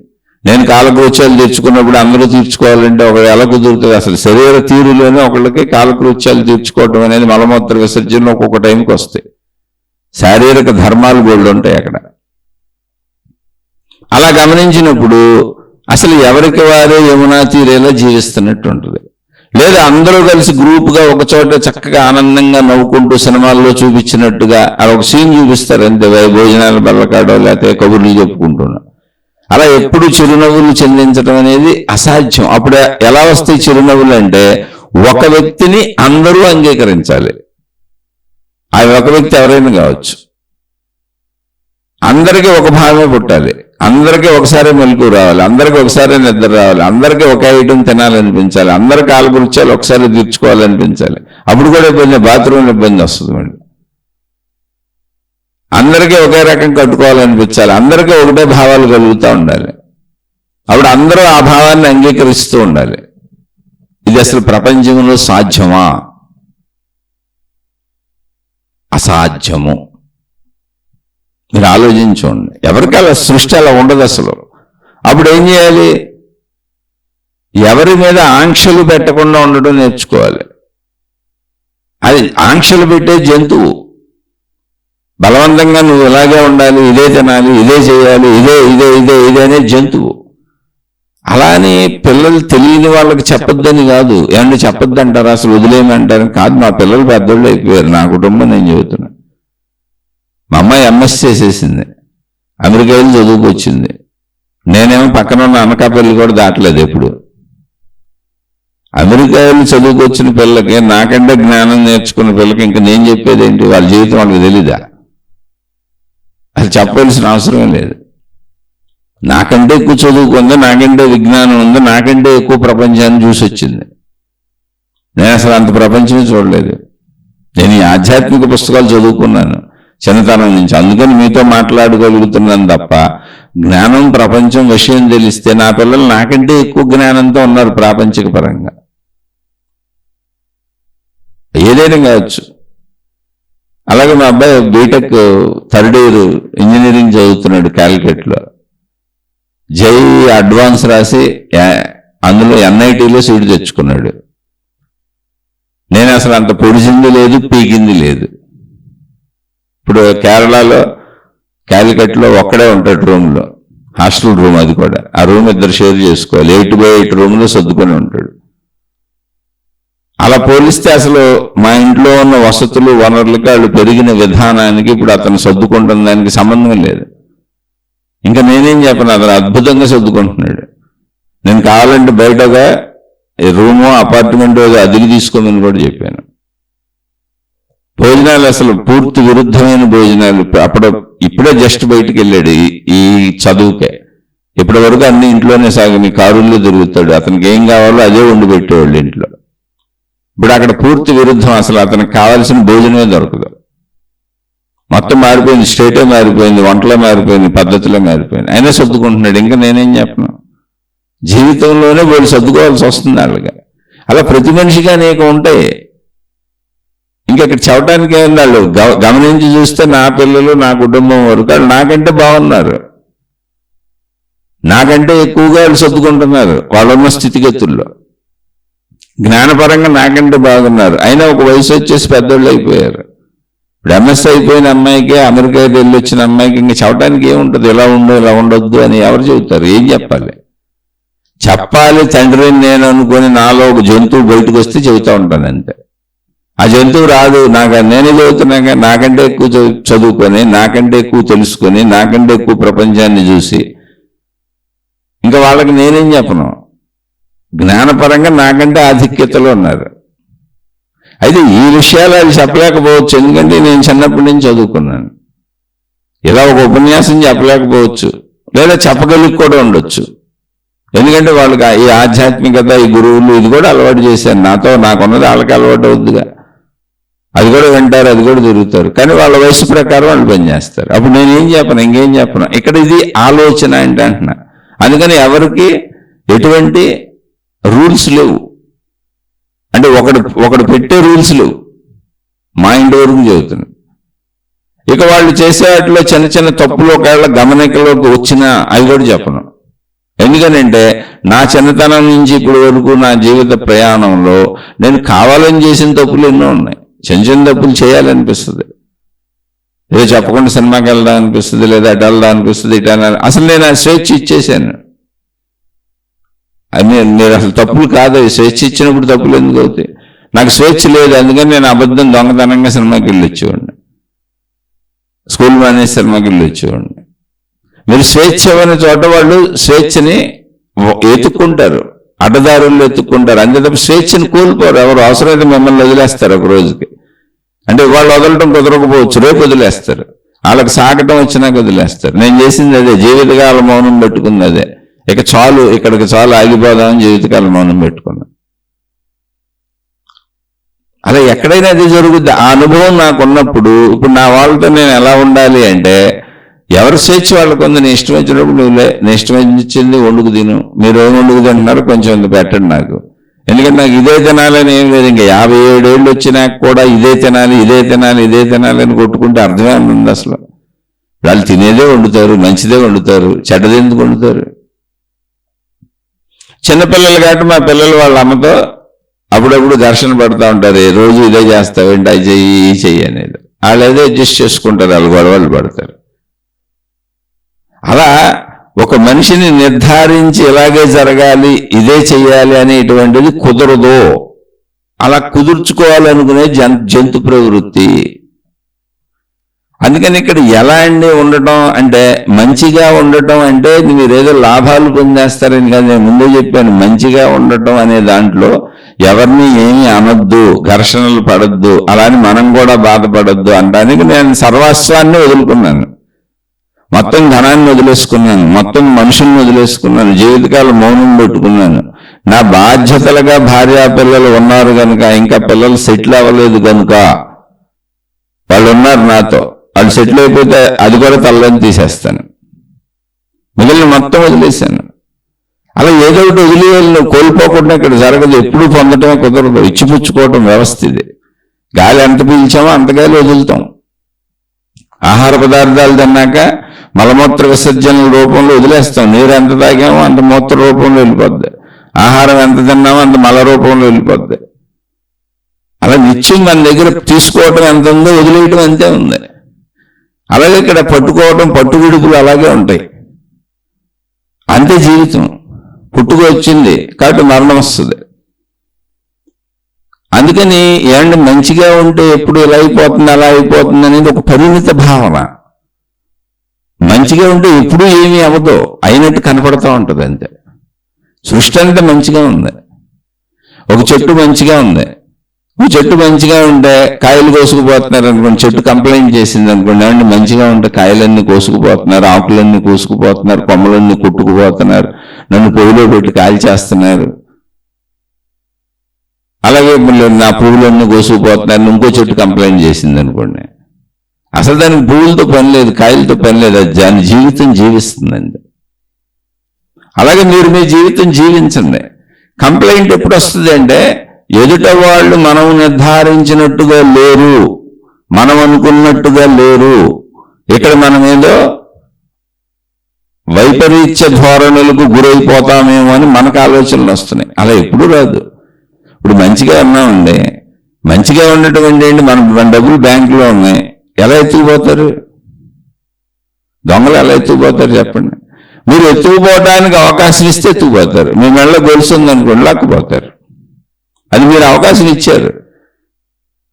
నేను కాలకృత్యాలు తీర్చుకున్నప్పుడు అందరూ తీర్చుకోవాలంటే ఒకరు ఎలా కుదురుతుంది? అసలు శరీర తీరులోనే ఒకళ్ళకి కాలకృత్యాలు తీర్చుకోవటం అనేది మలమూత్ర విసర్జనలో ఒక్కొక్క టైంకి వస్తాయి. శారీరక ధర్మాలు గోళ్ళు ఉంటాయి అక్కడ. అలా గమనించినప్పుడు అసలు ఎవరికి వారే యమునా తీరేలా జీవిస్తున్నట్టు ఉంటుంది. లేదా అందరూ కలిసి గ్రూప్గా ఒక చోట చక్కగా ఆనందంగా నవ్వుకుంటూ సినిమాల్లో చూపించినట్టుగా అలా ఒక సీన్ చూపిస్తారు అంతే. భోజనాలు బల్లకాడో లేకపోతే కబుర్లు చెప్పుకుంటున్నాం. అలా ఎప్పుడు చిరునవ్వులు చెందించడం అనేది అసాధ్యం. అప్పుడు ఎలా వస్తాయి చిరునవ్వులు అంటే ఒక వ్యక్తిని అందరూ అంగీకరించాలి. ఆ ఒక వ్యక్తి ఎవరైనా కావచ్చు. అందరికీ ఒక భావమే పుట్టాలి, అందరికీ ఒకసారి మెలకు రావాలి, అందరికీ ఒకసారి నిద్ర రావాలి, అందరికీ ఒక ఐటమ్ తినాలనిపించాలి, అందరి కాలకృత్యాలు ఒకసారి తీర్చుకోవాలనిపించాలి. అప్పుడు కూడా ఇబ్బంది, బాత్రూమ్ ఇబ్బంది వస్తుంది. మళ్ళీ అందరికీ ఒకే రకం కట్టుకోవాలనిపించాలి, అందరికీ ఒకటే భావాలు కలుగుతూ ఉండాలి. అప్పుడు అందరూ ఆ భావాన్ని అంగీకరిస్తూ ఉండాలి. ఇది అసలు ప్రపంచంలో సాధ్యమా? అసాధ్యము. మీరు ఆలోచించండి. ఎవరికి అలా సృష్టి అలా ఉండదు అసలు. అప్పుడు ఏం చేయాలి? ఎవరి మీద ఆంక్షలు పెట్టకుండా ఉండడం నేర్చుకోవాలి. అది ఆంక్షలు పెట్టే జంతువు. బలవంతంగా నువ్వు ఇలాగే ఉండాలి, ఇదే తినాలి, ఇదే చేయాలి, ఇదే ఇదే ఇదే ఇదే అనే జంతువు. అలానే పిల్లలు తెలియని వాళ్ళకి చెప్పొద్దని కాదు. ఏమన్నా చెప్పొద్దు అంటారు, అసలు వదిలేయమంటారు కాదు. మా పిల్లలు పెద్దోళ్ళు అయిపోయారు. నా కుటుంబం నేను చెబుతున్నా. మా అమ్మాయి ఎంఎస్ చేసేసింది, అమెరికా వెళ్ళి చదువుకొచ్చింది. నేనేమో పక్కన ఉన్న అనకాపల్లి కూడా దాటలేదు ఎప్పుడు. అమెరికా వెళ్ళి చదువుకొచ్చిన పిల్లలకి, నాకంటే జ్ఞానం నేర్చుకున్న పిల్లలకి ఇంకా నేను చెప్పేది ఏంటి? వాళ్ళ జీవితం వాళ్ళకి తెలీదా? అది చెప్పవలసిన అవసరమే లేదు. నాకంటే ఎక్కువ చదువుకుంది, నాకంటే విజ్ఞానం ఉంది, నాకంటే ఎక్కువ ప్రపంచాన్ని చూసి వచ్చింది. నేను అసలు అంత ప్రపంచమే చూడలేదు. నేను ఈ ఆధ్యాత్మిక పుస్తకాలు చదువుకున్నాను చిన్నతనం నుంచి, అందుకని మీతో మాట్లాడగలుగుతున్నాను తప్ప జ్ఞానం, ప్రపంచం విషయం తెలిస్తే నా పిల్లలు నాకంటే ఎక్కువ జ్ఞానంతో ఉన్నారు ప్రాపంచిక పరంగా. ఏదైనా కావచ్చు. అలాగే మా అబ్బాయి బీటెక్ థర్డ్ ఇయర్ ఇంజనీరింగ్ చదువుతున్నాడు క్యాలికట్లో. జై అడ్వాన్స్ రాసి అందులో ఎన్ఐటీలో సీటు తెచ్చుకున్నాడు. నేను అసలు అంత పొడిచింది లేదు, పీకింది లేదు. ఇప్పుడు కేరళలో క్యాలికట్లో ఒక్కడే ఉంటాడు రూమ్లో, హాస్టల్ రూమ్ అది కూడా. ఆ రూమ్ ఇద్దరు షేర్ చేసుకోవాలి. 8x8 రూమ్లో సర్దుకొని ఉంటాడు. అలా పోలిస్తే అసలు మా ఇంట్లో ఉన్న వసతులు, వనరులకి, వాళ్ళు పెరిగిన విధానానికి ఇప్పుడు అతను సర్దుకుంటున్న దానికి సంబంధం లేదు. ఇంకా నేనేం చెప్పను, అతను అద్భుతంగా సర్దుకుంటున్నాడు. నేను కావాలంటే బయటగా రూమో అపార్ట్మెంటో అదిగి తీసుకోమని కూడా చెప్పాను. భోజనాలు అసలు పూర్తి విరుద్ధమైన భోజనాలు. ఇప్పుడే జస్ట్ బయటికి వెళ్ళాడు ఈ చదువుకే. ఇప్పటి వరకు అన్ని ఇంట్లోనే సాగిన, కారుల్లో తిరుగుతాడు. అతనికి ఏం కావాలో అదే వండి పెట్టేవాళ్ళు ఇంట్లో. ఇప్పుడు అక్కడ పూర్తి విరుద్ధం. అసలు అతనికి కావాల్సిన భోజనమే దొరకదు. మొత్తం మారిపోయింది, స్టేటే మారిపోయింది, వంటలో మారిపోయింది, పద్ధతిలో మారిపోయింది. అయినా సర్దుకుంటున్నాడు. ఇంకా నేనేం చెప్పను. జీవితంలోనే వాళ్ళు సర్దుకోవాల్సి వస్తుంది వాళ్ళగా. అలా ప్రతి మనిషిగా అనేక ఉంటాయి. ఇంకా ఇక్కడ చెప్పడానికి ఏముంది? వాళ్ళు గమనించి చూస్తే నా పిల్లలు, నా కుటుంబం వరకు వాళ్ళు నాకంటే బాగున్నారు, నాకంటే ఎక్కువగా వాళ్ళు సర్దుకుంటున్నారు వాళ్ళున్న స్థితిగతుల్లో. జ్ఞానపరంగా నాకంటే బాగున్నారు. అయినా ఒక వయసు వచ్చేసి పెద్దోళ్ళు అయిపోయారు. ఇప్పుడు ఎంఎస్ అయిపోయిన అమ్మాయికి, అమెరికాకి వెళ్ళి వచ్చిన అమ్మాయికి ఇంకా చెప్పడానికి ఏముంటుంది? ఇలా ఉండు, ఇలా ఉండొద్దు అని ఎవరు చెబుతారు? ఏం చెప్పాలి? చెప్పాలి తండ్రిని నేను అనుకుని నాలో ఒక జంతువు బయటకు వస్తే చెబుతూ ఉంటాను అంతే. ఆ జంతువు రాదు. నేనే చదువుతున్నాక నాకంటే ఎక్కువ చదువుకొని, నాకంటే ఎక్కువ తెలుసుకొని, నాకంటే ఎక్కువ ప్రపంచాన్ని చూసి ఇంకా వాళ్ళకి నేనేం చెప్పను? జ్ఞానపరంగా నాకంటే ఆధిక్యతలో ఉన్నారు. అయితే ఈ విషయాలు అది చెప్పలేకపోవచ్చు, ఎందుకంటే నేను చిన్నప్పటి నుంచి చదువుకున్నాను. ఇలా ఒక ఉపన్యాసం చెప్పలేకపోవచ్చు, లేదా చెప్పగలిగి కూడా ఉండొచ్చు. ఎందుకంటే వాళ్ళకి ఈ ఆధ్యాత్మికత, ఈ గురువులు ఇది కూడా అలవాటు చేశాను. నాకున్నది వాళ్ళకి అలవాటు అవుద్దిగా. అది కూడా వింటారు, అది కూడా తిరుగుతారు. కానీ వాళ్ళ వయసు ప్రకారం వాళ్ళు పనిచేస్తారు. అప్పుడు నేనేం చెప్పను, ఇంకేం చెప్పను. ఇక్కడ ఇది ఆలోచన అంటే అంటున్నా. అందుకని ఎవరికి ఎటువంటి రూల్స్ లేవు. అంటే ఒకడు పెట్టే రూల్స్ లేవు. మా ఇంటి వరకు చెబుతున్నాను. ఇక వాళ్ళు చేసే వాటిలో చిన్న చిన్న తప్పులు ఒకవేళ గమనికలోకి వచ్చినా అవి కూడా చెప్పను. ఎందుకనంటే నా చిన్నతనం నుంచి ఇప్పటి వరకు నా జీవిత ప్రయాణంలో నేను కావాలని చేసిన తప్పులు ఎన్నో ఉన్నాయి. చిన్న చిన్న తప్పులు చేయాలనిపిస్తుంది, ఏదో చెప్పకుండా సినిమాకి వెళ్దాం అనిపిస్తుంది, లేదా అటు వెళ్దాం అనిపిస్తుంది, ఇటు అసలు నేను ఆ స్వేచ్ఛ ఇచ్చేసాను. నేను అసలు తప్పులు కాదు, స్వేచ్ఛ ఇచ్చినప్పుడు తప్పులు ఎందుకు అవుతాయి? నాకు స్వేచ్ఛ లేదు, అందుకని నేను అబద్ధం దొంగతనంగా సినిమాకి వెళ్ళి వచ్చేవాడిని, స్కూల్ మానేసి సినిమాకి వెళ్ళి వచ్చేవాడిని. మీరు స్వేచ్ఛ అనే చోట వాళ్ళు స్వేచ్ఛని ఎత్తుక్కుంటారు, అడ్డదారుల్లో ఎత్తుక్కుంటారు. అంతే తప్ప స్వేచ్ఛని కోల్పోరు ఎవరు. అవసరమైతే మిమ్మల్ని వదిలేస్తారు ఒక రోజుకి. అంటే వాళ్ళు వదలటం కుదరకపోవచ్చు, రేపు వదిలేస్తారు. వాళ్ళకి సాగటం వచ్చినాక వదిలేస్తారు. నేను చేసింది అదే, జీవితకాల మౌనం పెట్టుకుంది అదే. ఇక చాలు, ఇక్కడికి చాలు, ఆగిపోదామని జీవితకాల మౌనం పెట్టుకున్నా. అలా ఎక్కడైనా అది జరుగుద్ది. ఆ అనుభవం నాకు ఉన్నప్పుడు ఇప్పుడు నా వాళ్ళతో నేను ఎలా ఉండాలి అంటే, ఎవరి స్వేచ్ఛ వాళ్ళకు ఉంది. నీ ఇష్టం వచ్చినప్పుడు నువ్వులే, నీ ఇష్టం వచ్చింది వండుకు తిను. మీరు ఏం వండుకు తింటున్నారు కొంచెం ఇంత పెట్టండి నాకు. ఎందుకంటే నాకు ఇదే తినాలని ఏం లేదు. ఇంకా 57 ఏళ్ళు వచ్చినాక కూడా ఇదే తినాలి, ఇదే తినాలి, ఇదే తినాలి అని కొట్టుకుంటే అర్థమే ఉంది. అసలు వాళ్ళు తినేదే వండుతారు, మంచిదే వండుతారు, చెడ్డది ఎందుకు వండుతారు? చిన్నపిల్లలు కాబట్టి మా పిల్లలు వాళ్ళ అమ్మతో అప్పుడప్పుడు ఘర్షణ పడుతూ ఉంటారు, రోజు ఇదే చేస్తావేంటి, అది చెయ్యి ఈ చెయ్యి అనేది. వాళ్ళు ఏదో అడ్జస్ట్ చేసుకుంటారు, వాళ్ళు గొడవలు పడతారు. అలా ఒక మనిషిని నిర్ధారించి ఇలాగే జరగాలి, ఇదే చెయ్యాలి అనేటువంటిది కుదరదు. అలా కుదుర్చుకోవాలనుకునే జంతు ప్రవృత్తి. అందుకని ఇక్కడ ఎలా అండి ఉండటం అంటే, మంచిగా ఉండటం అంటే మీరేదో లాభాలు పొందేస్తారని కాదు. నేను ముందే చెప్పాను, మంచిగా ఉండటం అనే దాంట్లో ఎవరిని ఏమీ అనొద్దు, ఘర్షణలు పడద్దు, అలాని మనం కూడా బాధపడద్దు అనడానికి నేను సర్వస్వాన్ని వదులుకున్నాను. మొత్తం ధనాన్ని వదిలేసుకున్నాను, మొత్తం మనుషుల్ని వదిలేసుకున్నాను, జీవితకాలం మౌనం పెట్టుకున్నాను. నా బాధ్యతలుగా భార్యాపిల్లలు ఉన్నారు కనుక, ఇంకా పిల్లలు సెటిల్ అవ్వలేదు కనుక వాళ్ళు ఉన్నారు నాతో, వాళ్ళు సెటిల్ అయిపోతే అది కూడా తల్లని తీసేస్తాను, మిగిలిన మొత్తం వదిలేశాను. అలా ఏదో ఒకటి వదిలేయాలి, కోల్పోకుండా ఇక్కడ జరగదు. ఎప్పుడు పొందటమే కుదరదు, ఇచ్చిపుచ్చుకోవటం వ్యవస్థ ఇది. గాలి ఎంత పీల్చామో అంత గాలి వదులుతాం. ఆహార పదార్థాలు తిన్నాక మలమూత్ర విసర్జనల రూపంలో వదిలేస్తాం. నీరు ఎంత తాగామో అంత మూత్ర రూపంలో వెళ్ళిపోద్ది, ఆహారం ఎంత తిన్నామో అంత మల రూపంలో వెళ్ళిపోద్ది. అలా నిత్యం మన దగ్గర తీసుకోవటం ఎంత ఉందో వదిలేయటం అంతే ఉంది. అలాగే ఇక్కడ పట్టుకోవటం, పట్టువిడుపులు అలాగే ఉంటాయి. అంతే జీవితం. పుట్టుక వచ్చింది కాబట్టి మరణం వస్తుంది. అందుకని ఏమంటే మంచిగా ఉంటే ఎప్పుడు ఇలా అయిపోతుంది అలా అయిపోతుంది అనేది ఒక పరిమిత భావన. మంచిగా ఉంటే ఎప్పుడూ ఏమీ అవ్వదు, అయినట్టు కనపడుతూ ఉంటుంది అంతే. సృష్టి అంతా మంచిగా ఉంది. ఒక చెట్టు మంచిగా ఉంది, ఒక చెట్టు మంచిగా ఉంటే కాయలు కోసుకుపోతున్నారు అనుకోండి, చెట్టు కంప్లైంట్ చేసింది అనుకోండి, ఏమంటే మంచిగా ఉంటే కాయలన్నీ కోసుకుపోతున్నారు, ఆకులన్నీ కోసుకుపోతున్నారు, కొమ్మలన్నీ కుట్టుకుపోతున్నారు, నన్ను పొయ్యిలో పెట్టి కాయలు చేస్తున్నారు, అలాగే నా పువ్వులన్నీ కోసుకుపోతున్నారు, ఇంకో చెట్టు కంప్లైంట్ చేసింది అనుకోండి. అసలు దానికి పువ్వులతో పని లేదు, కాయలతో పని లేదు, అది దాని జీవితం జీవిస్తుందండి. అలాగే మీరు మీ జీవితం జీవించండి. కంప్లైంట్ ఎప్పుడు వస్తుంది అంటే, ఎదుట వాళ్ళు మనం నిర్ధారించినట్టుగా లేరు, మనం అనుకున్నట్టుగా లేరు, ఇక్కడ మనం ఏదో వైపరీత్య ధోరణులకు గురైపోతామేమో అని మనకు ఆలోచనలు వస్తున్నాయి. అలా ఎప్పుడు రాదు. ఇప్పుడు మంచిగా ఉన్నామండి, మంచిగా ఉండటం ఏంటి, మన డబ్బులు బ్యాంకులో ఉన్నాయి, ఎలా ఎత్తుకుపోతారు? దొంగలు ఎలా ఎత్తుకుపోతారు చెప్పండి? మీరు ఎత్తుకుపోవడానికి అవకాశం ఇస్తే ఎత్తుకుపోతారు. మీ మెడలో గొలుసు ఉందనుకోండి, లాక్కుపోతారు. అది మీరు అవకాశం ఇచ్చారు.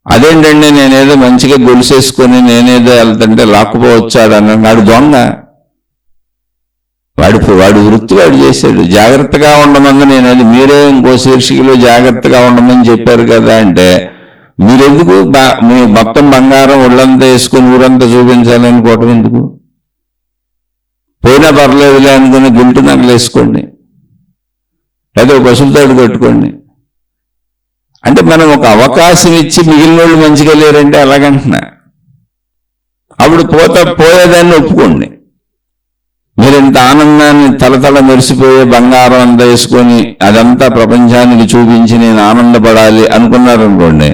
అదేంటండి నేనేదో మంచిగా గొలుసేసుకొని నేనేదో వెళ్తుంటే లాక్కుపోవచ్చాడు అన్నాడు దొంగ. వాడి వృత్తి వాడు చేశాడు. జాగ్రత్తగా ఉండమని నేనేది, మీరే ఇంకో శీర్షికలో జాగ్రత్తగా ఉండమని చెప్పారు కదా అంటే, మీరెందుకు మీ మొత్తం బంగారం ఒళ్ళంతా వేసుకొని ఊరంతా చూపించాలనుకోవటం ఎందుకు? పోయినా పర్లేదులే అనుకుని గుంటు నగలు వేసుకోండి, లేదా ఒక పసుపుతాడు కట్టుకోండి. అంటే మనం ఒక అవకాశం ఇచ్చి మిగిలిన వాళ్ళు మంచిగా లేరంటే అలాగంటున్నా. అప్పుడు పోయేదాన్ని ఒప్పుకోండి. మీరు ఇంత ఆనందాన్ని తలతల మెరిసిపోయే బంగారం అంతా వేసుకొని అదంతా ప్రపంచానికి చూపించి నేను ఆనందపడాలి అనుకున్నారనుకోండి,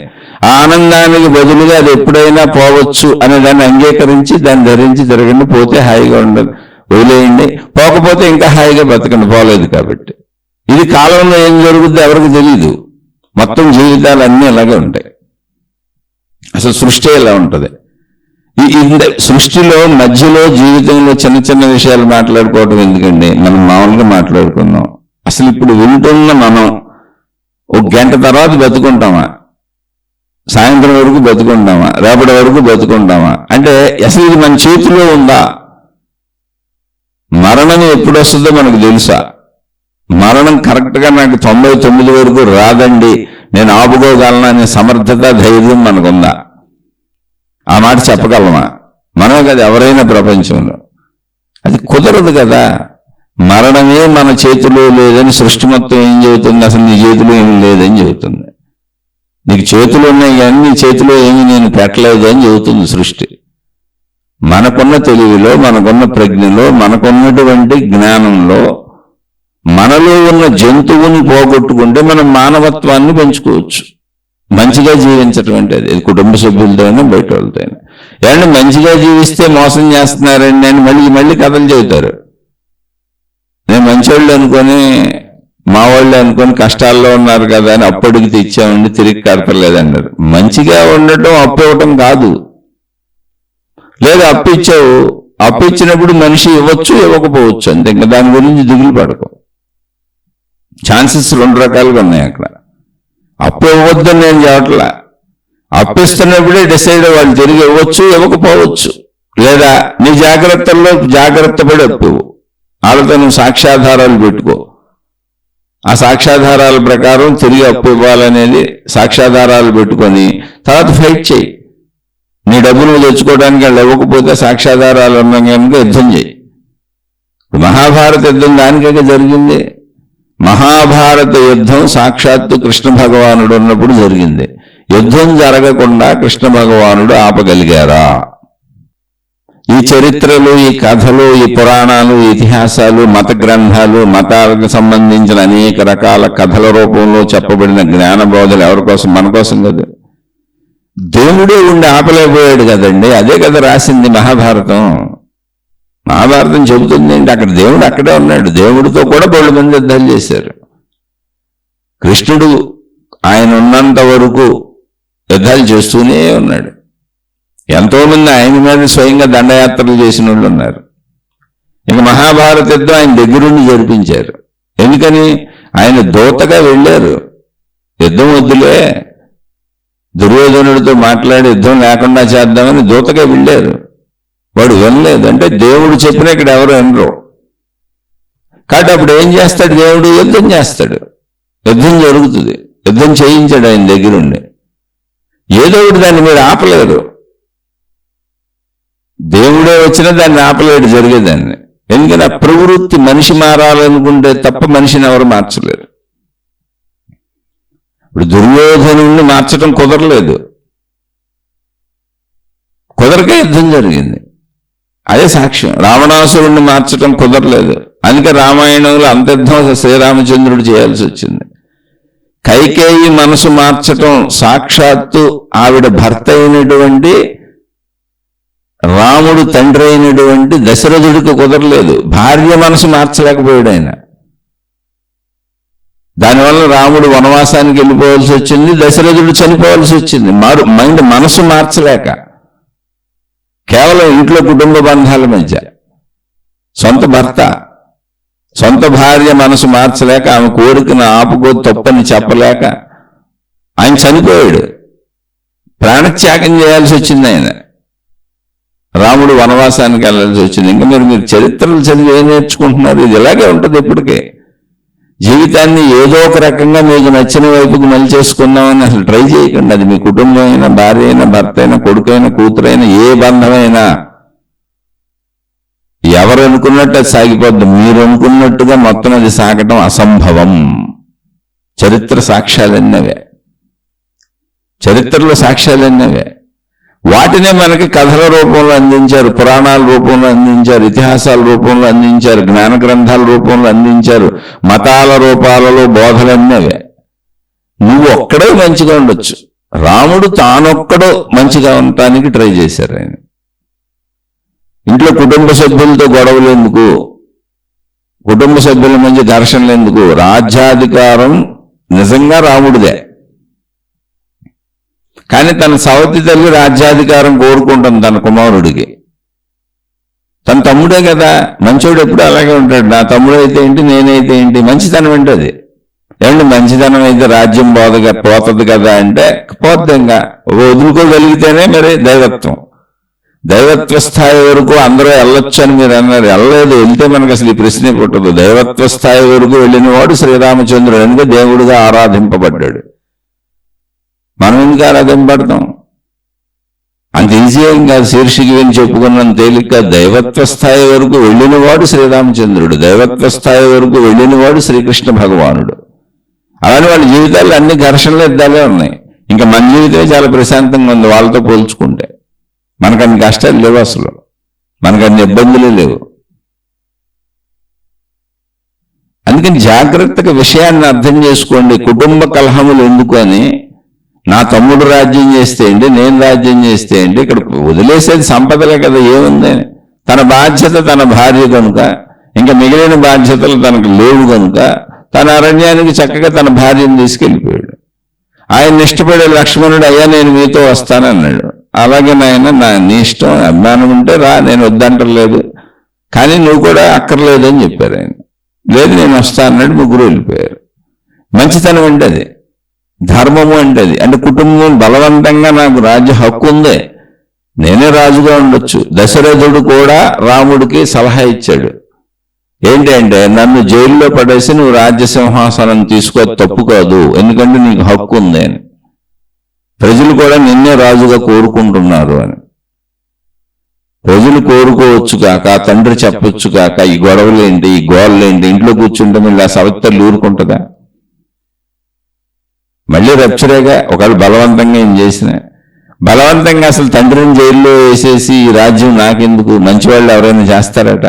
ఆ ఆనందానికి బదులుగా అది ఎప్పుడైనా పోవచ్చు అనే దాన్ని అంగీకరించి దాన్ని ధరించి తిరగండి. పోతే హాయిగా ఉండదు, వదిలేయండి. పోకపోతే ఇంకా హాయిగా బతకండి, పోలేదు కాబట్టి. ఇది కాలంలో ఏం జరుగుద్దో ఎవరికి తెలియదు. మొత్తం జీవితాలు అన్నీ అలాగే ఉంటాయి. అసలు సృష్టి ఎలా ఉంటుంది. ఈ సృష్టిలో మధ్యలో జీవితంలో చిన్న చిన్న విషయాలు మాట్లాడుకోవటం ఎందుకండి, మనం మామూలుగా మాట్లాడుకుందాం. అసలు ఇప్పుడు వింటున్న మనం ఒక గంట తర్వాత బతుకుంటామా, సాయంత్రం వరకు బతుకుంటామా, రేపటి వరకు బతుకుంటామా అంటే అసలు ఇది మన చేతిలో ఉందా? మరణం ఎప్పుడు వస్తుందో మనకు తెలుసా? మరణం కరెక్ట్గా నాకు 99 వరకు రాదండి, నేను ఆపుకోగలను అనే సమర్థత ధైర్యం మనకుందా? ఆ మాట చెప్పగలమా? మనమే కదా ఎవరైనా ప్రపంచంలో. అది కుదరదు కదా. మరణమే మన చేతిలో లేదని సృష్టి మొత్తం ఏం చెబుతుంది? అసలు నీ చేతిలో ఏమి లేదని చెబుతుంది. నీకు చేతులు ఉన్నాయి కానీ నీ చేతిలో ఏమి నేను పెట్టలేదు అని చెబుతుంది సృష్టి. మనకున్న తెలివిలో, మనకున్న ప్రజ్ఞలో, మనకున్నటువంటి జ్ఞానంలో మనలో ఉన్న జంతువుని పోగొట్టుకుంటే మనం మానవత్వాన్ని పెంచుకోవచ్చు. మంచిగా జీవించటం అంటే అది కుటుంబ సభ్యులతో అయినా బయట వాళ్ళతో అయినా. ఏమంటే మంచిగా జీవిస్తే మోసం చేస్తున్నారండి అని మళ్ళీ కథలు చెబుతారు. నేను మంచోళ్ళు అనుకొని మా వాళ్ళే అనుకొని కష్టాల్లో ఉన్నారు కదా అని అప్పు అడిగితే ఇచ్చామండి, తిరిగి కడతలేదన్నారు. మంచిగా ఉండటం అప్పు ఇవ్వటం కాదు. లేదా అప్పు ఇచ్చావు, అప్పు ఇచ్చినప్పుడు మనిషి ఇవ్వచ్చు ఇవ్వకపోవచ్చు అంతే. ఇంకా దాని గురించి దిగులు పడకు. ఛాన్సెస్ 2 రకాలుగా ఉన్నాయి అక్కడ. అప్పు ఇవ్వద్దని నేను చెప్పట్లా. అప్పు ఇస్తున్నప్పుడే డిసైడ్ వాళ్ళు తిరిగి ఇవ్వచ్చు ఇవ్వకపోవచ్చు. లేదా నీ జాగ్రత్తల్లో జాగ్రత్త పడి అప్పు ఇవ్వు. వాళ్ళతో నువ్వు సాక్ష్యాధారాలు పెట్టుకో. ఆ సాక్ష్యాధారాల ప్రకారం తిరిగి అప్పు ఇవ్వాలనేది సాక్ష్యాధారాలు పెట్టుకొని తర్వాత ఫైట్ చేయి. నీ డబ్బు నువ్వు తెచ్చుకోవడానికి వాళ్ళు ఇవ్వకపోతే సాక్ష్యాధారాలు ఉన్న కనుక యుద్ధం చేయి. మహాభారత యుద్ధం దానికే జరిగింది. మహాభారత యుద్ధం సాక్షాత్తు కృష్ణ భగవానుడు ఉన్నప్పుడు జరిగింది. యుద్ధం జరగకుండా కృష్ణ భగవానుడు ఆపగలిగారా? ఈ చరిత్రలు, ఈ కథలు, ఈ పురాణాలు, ఇతిహాసాలు, మత గ్రంథాలు, మతాలకు సంబంధించిన అనేక రకాల కథల రూపంలో చెప్పబడిన జ్ఞాన బోధలు ఎవరి కోసం? మన కోసం కదా. దేవుడే ఉండి ఆపలేకపోయాడు కదండి. అదే కదా రాసింది మహాభారతం. మహాభారతం చెబుతుంది ఏంటి? అక్కడ దేవుడు అక్కడే ఉన్నాడు. దేవుడితో కూడా 2 మంది యుద్ధాలు చేశారు. కృష్ణుడు ఆయన ఉన్నంత వరకు యుద్ధాలు చేస్తూనే ఉన్నాడు. ఎంతో మంది ఆయన మీద స్వయంగా దండయాత్రలు చేసిన వాళ్ళు ఉన్నారు. ఇక మహాభారత యుద్ధం ఆయన దగ్గరుండి జరిపించారు. ఎందుకని? ఆయన దూతగా వెళ్ళారు. యుద్ధం వద్దులే, దుర్యోధనుడితో మాట్లాడి యుద్ధం లేకుండా చేద్దామని దూతగా వెళ్ళారు. వాడు వినలేదు. అంటే దేవుడు చెప్పిన ఇక్కడ ఎవరు వినరు. కాబట్టి అప్పుడు ఏం చేస్తాడు దేవుడు? యుద్ధం చేస్తాడు. యుద్ధం జరుగుతుంది. యుద్ధం చేయించాడు ఆయన దగ్గరుండి. ఏదో ఒకటి దాన్ని మీరు ఆపలేరు. దేవుడే వచ్చినా దాన్ని ఆపలేడు జరిగేదాన్ని. ఎందుకంటే ఆ ప్రవృత్తి మనిషి మారాలనుకుంటే తప్ప మనిషిని ఎవరు మార్చలేరు. ఇప్పుడు దుర్యోధనుడిని మార్చడం కుదరలేదు. కుదరకే యుద్ధం జరిగింది. అదే సాక్ష్యం. రావణాసురుణ్ణి మార్చడం కుదరలేదు. అందుకే రామాయణంలో అంత యుద్ధం శ్రీరామచంద్రుడు చేయాల్సి వచ్చింది. కైకేయి మనసు మార్చటం సాక్షాత్తు ఆవిడ భర్త అయినటువంటి రాముడు తండ్రి అయినటువంటి దశరథుడికి కుదరలేదు. భార్య మనసు మార్చలేకపోయాడు ఆయన. దానివల్ల రాముడు వనవాసానికి వెళ్ళిపోవాల్సి వచ్చింది, దశరథుడు చనిపోవాల్సి వచ్చింది. మనసు మార్చలేక, కేవలం ఇంట్లో కుటుంబ బంధాల మధ్య సొంత భర్త సొంత భార్య మనసు మార్చలేక, ఆమె కోరికను ఆపుకో తప్పని చెప్పలేక ఆయన చనిపోయాడు. ప్రాణత్యాగం చేయాల్సి వచ్చింది ఆయన. రాముడు వనవాసానికి వెళ్ళాల్సి వచ్చింది. ఇంకా మీరు చరిత్రలు చదివి ఏం నేర్చుకుంటున్నారు? ఇది ఇలాగే ఉంటుంది ఎప్పటికే. జీవితాన్ని ఏదో ఒక రకంగా మీకు నచ్చిన వైపుకి మలిచేసుకుందామని అసలు ట్రై చేయకండి. అది మీ కుటుంబం అయినా, భార్య అయినా, భర్త అయినా, కొడుకైనా, కూతురైనా, ఏ బంధమైనా ఎవరు అనుకున్నట్టు అది సాగిపోద్ది. మీరు అనుకున్నట్టుగా మొత్తం అది సాగటం అసంభవం. చరిత్ర సాక్ష్యాలన్నవే. చరిత్రలో సాక్ష్యాలన్నవే. వాటినే మనకి కథల రూపంలో అందించారు, పురాణాల రూపంలో అందించారు, ఇతిహాసాల రూపంలో అందించారు, జ్ఞాన గ్రంథాల రూపంలో అందించారు, మతాల రూపాలలో బోధలన్నవే. నువ్వు ఒక్కడే మంచిగా ఉండొచ్చు. రాముడు తానొక్కడో మంచిగా ఉండటానికి ట్రై చేశారు ఆయన. ఇంట్లో కుటుంబ సభ్యులతో గొడవలు ఎందుకు? కుటుంబ సభ్యుల మధ్య ఘర్షణలు ఎందుకు? రాజ్యాధికారం నిజంగా రాముడిదే. కానీ తన సవతి తల్లి రాజ్యాధికారం కోరుకుంటుంది తన కుమారుడికి. తన తమ్ముడే కదా, మంచోడు ఎప్పుడు అలాగే ఉంటాడు. నా తమ్ముడు అయితే ఏంటి, నేనైతే ఏంటి, మంచితనం ఏంటది. ఏమంటే మంచితనం అయితే రాజ్యం పోతుంది కదా అంటే పోద్దంగా వదులుకోగలిగితేనే మరి దైవత్వం. దైవత్వ స్థాయి వరకు అందరూ వెళ్ళొచ్చు అని మీరు అన్నారు. వెళ్ళలేదు. వెళ్తే మనకు అసలు ఈ ప్రశ్నే పుట్టదు. దైవత్వ స్థాయి వరకు వెళ్ళిన వాడు శ్రీరామచంద్రుడు అందుకే దేవుడిగా ఆరాధింపబడ్డాడు. మనం ఎందుకు ఆరాధింపబడతాం? అంత ఈజీగా ఇంకా శీర్షికి అని చెప్పుకున్నంత తేలిక. దైవత్వ స్థాయి వరకు వెళ్ళినవాడు శ్రీరామచంద్రుడు, దైవత్వ స్థాయి వరకు వెళ్ళినవాడు శ్రీకృష్ణ భగవానుడు. అలానే వాళ్ళ జీవితాల్లో అన్ని ఘర్షణలు యుద్ధాలే ఉన్నాయి. ఇంకా మన జీవితమే చాలా ప్రశాంతంగా ఉంది వాళ్ళతో పోల్చుకుంటే. మనకు అన్ని కష్టాలు లేవు, అసలు మనకు అన్ని ఇబ్బందులు లేవు. అందుకని జాగ్రత్తగా విషయాన్ని అర్థం చేసుకోండి. కుటుంబ కలహములు ఎందుకు అని, నా తమ్ముడు రాజ్యం చేస్తే ఏంటి, నేను రాజ్యం చేస్తే ఏంటి, ఇక్కడ వదిలేసేది సంపదలే కదా, ఏముందని. తన బాధ్యత తన భార్య కనుక ఇంకా మిగిలిన బాధ్యతలు తనకు లేవు కనుక తన అరణ్యానికి చక్కగా తన భార్యను తీసుకెళ్ళిపోయాడు. ఆయన ఇష్టపడే లక్ష్మణుడు, అయ్యా నేను మీతో వస్తానన్నాడు. అలాగే నాయన, నీ ఇష్టం, అభిమానం ఉంటే రా, నేను వద్దంటలేదు, కానీ నువ్వు కూడా అక్కర్లేదు అని చెప్పారు ఆయన. లేదు నేను వస్తా అన్నాడు. ముగ్గురు వెళ్ళిపోయారు. మంచితనం అంటే అది, ధర్మము అంటే అది. అంటే కుటుంబం బలవంతంగా నాకు రాజ్య హక్కు ఉందే, నేనే రాజుగా ఉండొచ్చు. దశరథుడు కూడా రాముడికి సలహా ఇచ్చాడు. ఏంటి అంటే, నన్ను జైల్లో పడేసి నువ్వు రాజ్య సింహాసనం తీసుకో, తప్పు కాదు, ఎందుకంటే నీకు హక్కు ఉంది అని. ప్రజలు కూడా నిన్నే రాజుగా కోరుకుంటున్నారు అని. ప్రజలు కోరుకోవచ్చు కాక, తండ్రి చెప్పొచ్చు కాక, ఈ గొడవలేంటి, ఈ గోళ్ళేంటి, ఇంట్లో కూర్చుంటే మళ్ళీ ఆ సవత్తలు ఊరుకుంటుందా? మళ్ళీ రప్చరేగా. ఒకవేళ బలవంతంగా ఏం చేసినా, బలవంతంగా అసలు తండ్రిని జైల్లో వేసేసి ఈ రాజ్యం నాకెందుకు, మంచివాళ్ళు ఎవరైనా చేస్తారట.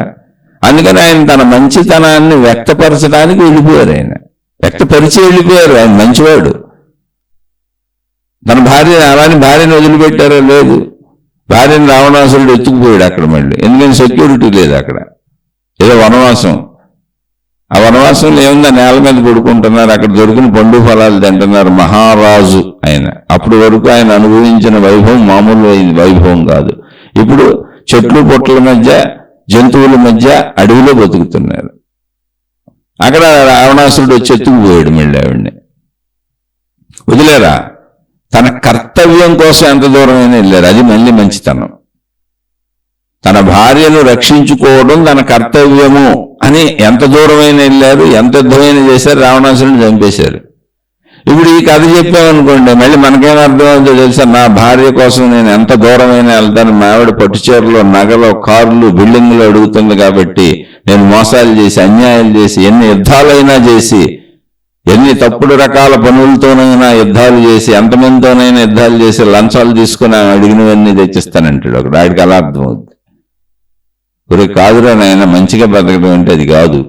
అందుకని ఆయన తన మంచితనాన్ని వ్యక్తపరచడానికి వెళ్ళిపోయారు. ఆయన వ్యక్తపరిచి వెళ్ళిపోయారు. ఆయన మంచివాడు. తన భార్యని వదిలిపెట్టారో లేదు. భార్యని రావణాసురుడు ఎత్తుకుపోయాడు అక్కడ మళ్ళీ. ఎందుకని సెక్యూరిటీ లేదు అక్కడ, ఏదో వనవాసం. ఆ వనవాసంలో ఏముందా, నేల మీద పడుకుంటున్నారు, అక్కడ దొరికిన పండు ఫలాలు తింటున్నారు. మహారాజు ఆయన. అప్పటి వరకు ఆయన అనుభవించిన వైభవం మామూలు వైభవం కాదు. ఇప్పుడు చెట్లు పొట్ల మధ్య, జంతువుల మధ్య, అడవిలో బతుకుతున్నారు. అక్కడ రావణాసురుడు వచ్చి ఎత్తుకుపోయాడు మళ్ళీ ఆవిడ్ని. వదిలేరా, తన కర్తవ్యం కోసం ఎంత దూరమైనా వెళ్ళారు. అది మళ్ళీ మంచితనం. తన భార్యను రక్షించుకోవడం తన కర్తవ్యము అని ఎంత దూరమైనా వెళ్ళారు, ఎంత యుద్ధమైనా చేశారు, రావణాసురుడిని చంపేశారు. ఇప్పుడు ఈ కథ చెప్పామనుకోండి, మళ్ళీ మనకేం అర్థమవుతుందో తెలుసా, నా భార్య కోసం నేను ఎంత దూరమైనా వెళ్తాను, మా ఆవిడ పట్టుచీరలో, నగలో, కార్లు, బిల్డింగ్లు అడుగుతుంది కాబట్టి నేను మోసాలు చేసి, అన్యాయాలు చేసి, ఎన్ని యుద్ధాలైనా చేసి, ఎన్ని తప్పుడు రకాల పనులతోనైనా యుద్ధాలు చేసి, ఎంతమందితోనైనా యుద్ధాలు చేసి, లంచాలు తీసుకుని అడిగినవన్నీ తెచ్చిస్తానంటాడు ఒకడు. ఆడికి అలా అర్థమవుతుంది. ఒరే కాదురా నాయన, మంచిగా బతకడం అంటే అది కాదు.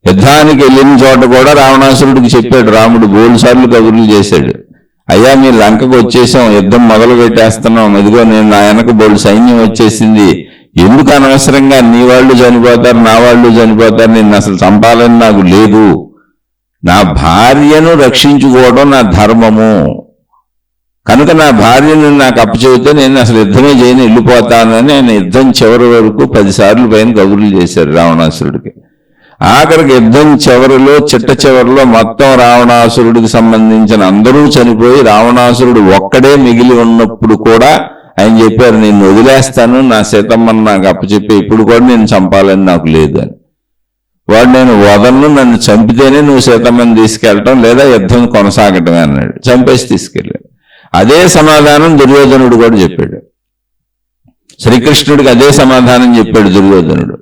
యుద్ధానికి వెళ్ళిన చోట కూడా రావణాసురుడికి చెప్పాడు రాముడు, 3 సార్లు కబుర్లు చేశాడు. అయ్యా మీరు లంకకు వచ్చేసాం, యుద్ధం మొదలు పెట్టేస్తున్నాం, ఇదిగో నేను నా వెనక బోల్డు సైన్యం వచ్చేసింది, ఎందుకు అనవసరంగా నీ వాళ్ళు చనిపోతారు, నా వాళ్ళు చనిపోతారు, నిన్ను అసలు చంపాలని నాకు లేదు, నా భార్యను రక్షించుకోవడం నా ధర్మము, కనుక నా భార్యను నాకు అప్పచెబితే నేను అసలు యుద్ధమే చేయని వెళ్ళిపోతానని ఆయన యుద్ధం చివరి వరకు 10 సార్లు పైన కబుర్లు చేశారు రావణాసురుడికి. ఆఖరికి యుద్ధం చివరిలో, చిట్ట చివరిలో మొత్తం రావణాసురుడికి సంబంధించిన అందరూ చనిపోయి రావణాసురుడు ఒక్కడే మిగిలి ఉన్నప్పుడు కూడా ఆయన చెప్పారు, నేను వదిలేస్తాను, నా సీతమ్మని నాకు అప్పచెప్పి ఇప్పుడు కూడా నేను చంపాలని నాకు లేదు అని. వాడు నేను వదలను, నన్ను చంపితేనే నువ్వు సీతమ్మని తీసుకెళ్ళటం, లేదా యుద్ధం కొనసాగటమే అన్నాడు. చంపేసి తీసుకెళ్ళాడు. అదే సమాధానం దుర్యోధనుడు కూడా చెప్పాడు. శ్రీకృష్ణుడికి అదే సమాధానం చెప్పాడు దుర్యోధనుడు.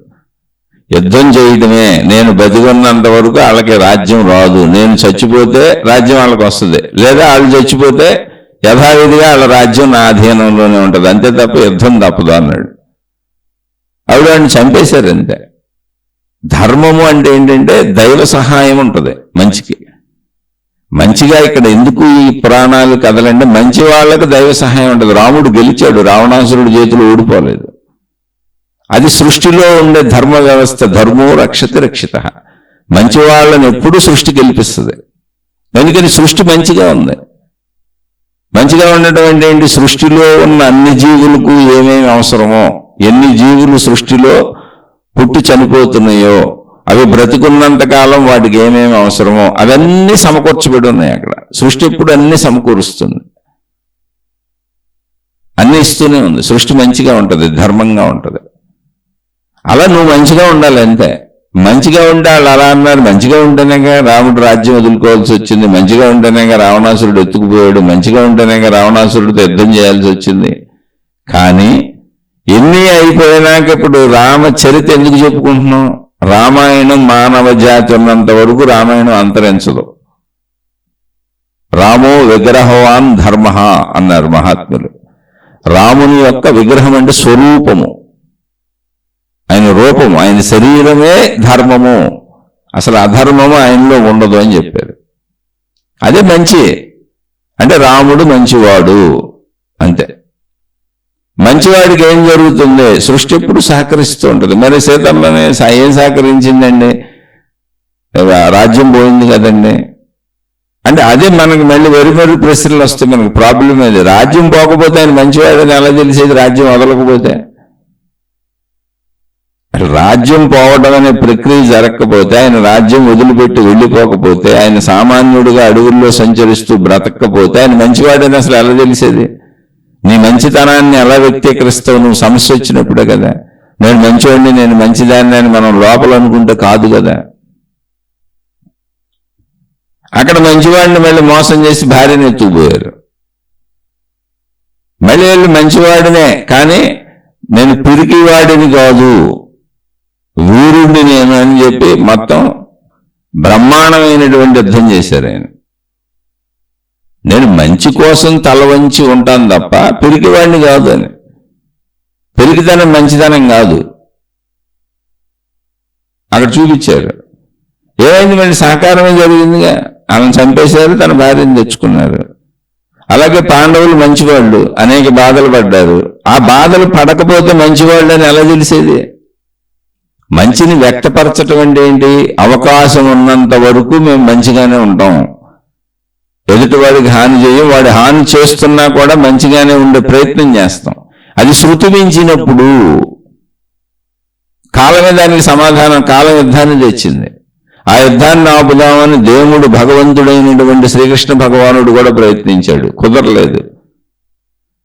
యుద్ధం చేయడమే, నేను బతికున్నంత వరకు వాళ్ళకి రాజ్యం రాదు, నేను చచ్చిపోతే రాజ్యం వాళ్ళకి వస్తుంది, లేదా వాళ్ళు చచ్చిపోతే యథావిధిగా వాళ్ళ రాజ్యం నా అధీనంలోనే ఉంటుంది, అంతే తప్ప యుద్ధం తప్పదు అన్నాడు. ఆవిడ వాడిని చంపేశారు అంతే. ధర్మము అంటే ఏంటంటే దైవ సహాయం ఉంటుంది మంచికి. మంచిగా ఇక్కడ ఎందుకు ఈ పురాణాలు కథలంటే మంచి వాళ్ళకు దైవ సహాయం ఉంటుంది. రాముడు గెలిచాడు, రావణాసురుడి చేతులు ఓడిపోలేదు. అది సృష్టిలో ఉండే ధర్మ వ్యవస్థ. ధర్మో రక్షతి రక్షిత. మంచి వాళ్ళని ఎప్పుడూ సృష్టి గెలిపిస్తుంది. ఎందుకని సృష్టి మంచిగా ఉంది. మంచిగా ఉండటం అంటే ఏంటి, సృష్టిలో ఉన్న అన్ని జీవులకు ఏమేమి అవసరమో, ఎన్ని జీవులు సృష్టిలో పుట్టి చనిపోతున్నాయో, అవి బ్రతికున్నంత కాలం వాటికి ఏమేమి అవసరమో అవన్నీ సమకూర్చబడి ఉన్నాయి అక్కడ. సృష్టి ఎప్పుడు అన్ని సమకూరుస్తుంది, అన్ని ఇస్తూనే ఉంది. సృష్టి మంచిగా ఉంటుంది, ధర్మంగా ఉంటుంది. అలా నువ్వు మంచిగా ఉండాలి అంతే. మంచిగా ఉంటే వాళ్ళు అలా అన్నారు, మంచిగా ఉంటేనేగా రాముడు రాజ్యం వదులుకోవాల్సి వచ్చింది, మంచిగా ఉంటేనేగా రావణాసురుడు ఎత్తుకుపోయాడు, మంచిగా ఉంటేనేగా రావణాసురుడితో యుద్ధం చేయాల్సి వచ్చింది. కానీ ఎన్ని అయిపోయినాక ఇప్పుడు రామచరిత ఎందుకు చెప్పుకుంటున్నాం? రామాయణం మానవ జాతి ఉన్నంత వరకు రామాయణం అంతరించదు. రామో విగ్రహవాన్ ధర్మ అన్నారు మహాత్ములు. రాముని యొక్క విగ్రహం అంటే స్వరూపము, ఆయన రూపము, ఆయన శరీరమే ధర్మము, అసలు అధర్మము ఆయనలో ఉండదు అని చెప్పారు. అదే మంచి అంటే రాముడు మంచివాడు అంతే. మంచివాడికి ఏం జరుగుతుంది? సృష్టి ఎప్పుడు సహకరిస్తూ ఉంటుంది. మరి సీతమ్మని ఏం సహకరించిందండి? రాజ్యం పోయింది కదండి. అంటే అదే మనకి మళ్ళీ వెరీ ప్రశ్నలు వస్తాయి. మనకు ప్రాబ్లం అది. రాజ్యం పోకపోతే ఆయన మంచివాడని ఎలా తెలిసేది? రాజ్యం వదలకపోతే, రాజ్యం పోవడం అనే ప్రక్రియ జరగకపోతే, ఆయన రాజ్యం వదిలిపెట్టి వెళ్ళిపోకపోతే, ఆయన సామాన్యుడిగా అడవుల్లో సంచరిస్తూ బ్రతకపోతే ఆయన మంచివాడని అసలు ఎలా తెలిసేది? నీ మంచితనాన్ని ఎలా వ్యక్తీకరిస్తావు? నువ్వు సమస్య వచ్చినప్పుడే కదా. నేను మంచివాడిని, నేను మంచిదాన్ని అని మనం లోపల అనుకుంటే కాదు కదా. అక్కడ మంచివాడిని మళ్ళీ మోసం చేసి భార్యను ఎత్తుకుపోయారు. మళ్ళీ వెళ్ళి మంచివాడినే, కానీ నేను పిరికివాడిని కాదు, వీరుణ్ణి నేను అని చెప్పి మొత్తం బ్రహ్మాండమైనటువంటి యుద్ధం చేశారు ఆయన. నేను మంచి కోసం తల వంచి ఉంటాను తప్ప పిరికివాడిని కాదు అని. పిరికితనం మంచితనం కాదు. అక్కడ చూపించారు. ఏమైంది? మళ్ళీ సహకారమే జరిగిందిగా. ఆమెను చంపేశారు, తన భార్యను తెచ్చుకున్నారు. అలాగే పాండవులు మంచివాళ్ళు, అనేక బాధలు పడ్డారు. ఆ బాధలు పడకపోతే మంచివాళ్ళు అని ఎలా తెలిసేది? మంచిని వ్యక్తపరచటం అంటే ఏంటి? అవకాశం ఉన్నంత వరకు మేము మంచిగానే ఉంటాం, ఎదుటివాడికి హాని చేయం, వాడి హాని చేస్తున్నా కూడా మంచిగానే ఉండే ప్రయత్నం చేస్తాం. అది శృతి మించినప్పుడు కాలమే దానికి సమాధానం. కాలం యుద్ధాన్ని తెచ్చింది. ఆ యుద్ధాన్ని ఆపుదామని దేవుడు, భగవంతుడైనటువంటి శ్రీకృష్ణ భగవానుడు కూడా ప్రయత్నించాడు, కుదరలేదు.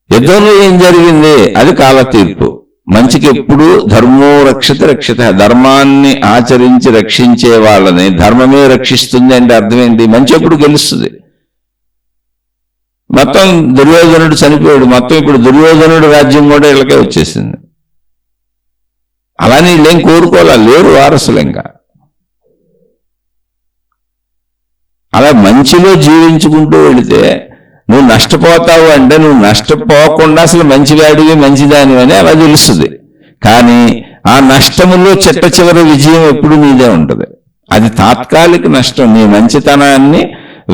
యుద్ధంలో ఏం జరిగింది? అది కాల తీర్పు. మంచికి ఎప్పుడు ధర్మో రక్షిత రక్షిత, ధర్మాన్ని ఆచరించి రక్షించే వాళ్ళని ధర్మమే రక్షిస్తుంది అంటే అర్థం ఏంటి? మంచి ఎప్పుడు గెలుస్తుంది. మొత్తం దుర్యోధనుడు చనిపోయాడు. మొత్తం ఇప్పుడు దుర్యోధనుడు రాజ్యం కూడా ఇళ్ళకే వచ్చేసింది. అలానే వీళ్ళేం కోరుకోవాలా, లేరు వారసులు. ఇంకా అలా మంచిలో జీవించుకుంటూ వెళితే నువ్వు నష్టపోతావు. అంటే నువ్వు నష్టపోకుండా అసలు మంచివాడివి, మంచిదాని అని అలా తెలుస్తుంది. కానీ ఆ నష్టములో చిట్ట చివరి విజయం ఎప్పుడు నీదే ఉంటుంది. అది తాత్కాలిక నష్టం. నీ మంచితనాన్ని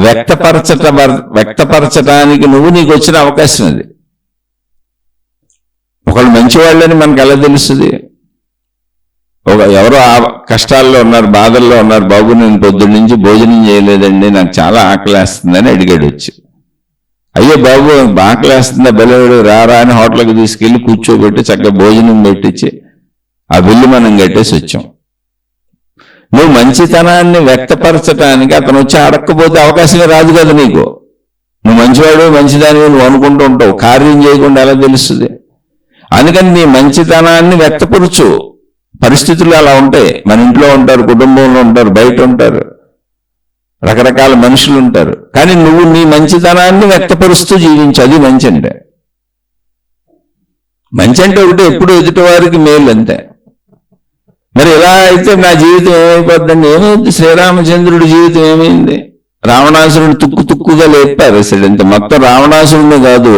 వ్యక్తపరచడానికి నీకు వచ్చిన అవకాశం అది. ఒకళ్ళు మంచివాళ్ళని మనకు ఎలా తెలుస్తుంది? ఎవరో ఆ కష్టాల్లో ఉన్నారు, బాధల్లో ఉన్నారు. బాబు, నేను పొద్దున్న నుంచి భోజనం చేయలేదండి, నాకు చాలా ఆకలేస్తుందని అడిగాడు వచ్చి. అయ్యో బాబు, ఆకలేస్తుందా, బెలవాడు రారా అని హోటల్కి తీసుకెళ్లి కూర్చోబెట్టి చక్కగా భోజనం పెట్టించి ఆ బిల్లు మనం కట్టేసి వచ్చాం. నువ్వు మంచితనాన్ని వ్యక్తపరచడానికి అతను వచ్చి అడగకపోతే అవకాశమే రాదు కదా నీకు. నువ్వు మంచివాడు, మంచిదాని నువ్వు అనుకుంటూ ఉంటావు, కార్యం చేయకుండా ఎలా తెలుస్తుంది? అందుకని నీ మంచితనాన్ని వ్యక్తపరచు. పరిస్థితులు అలా ఉంటాయి. మన ఇంట్లో ఉంటారు, కుటుంబంలో ఉంటారు, బయట ఉంటారు, రకరకాల మనుషులు ఉంటారు. కానీ నువ్వు నీ మంచితనాన్ని వ్యక్తపరుస్తూ జీవించు. అది మంచి అంటే. మంచి అంటే ఒకటి, ఎప్పుడు ఎదుటి వారికి మేలు అంతే. మరి ఇలా అయితే నా జీవితం ఏమైపోద్దండి? ఏమైంది? శ్రీరామచంద్రుడి జీవితం ఏమైంది? రావణాసురుడు తుక్కుగా లేపారు అసలు. ఇంత మొత్తం రావణాసురుడిని కాదు,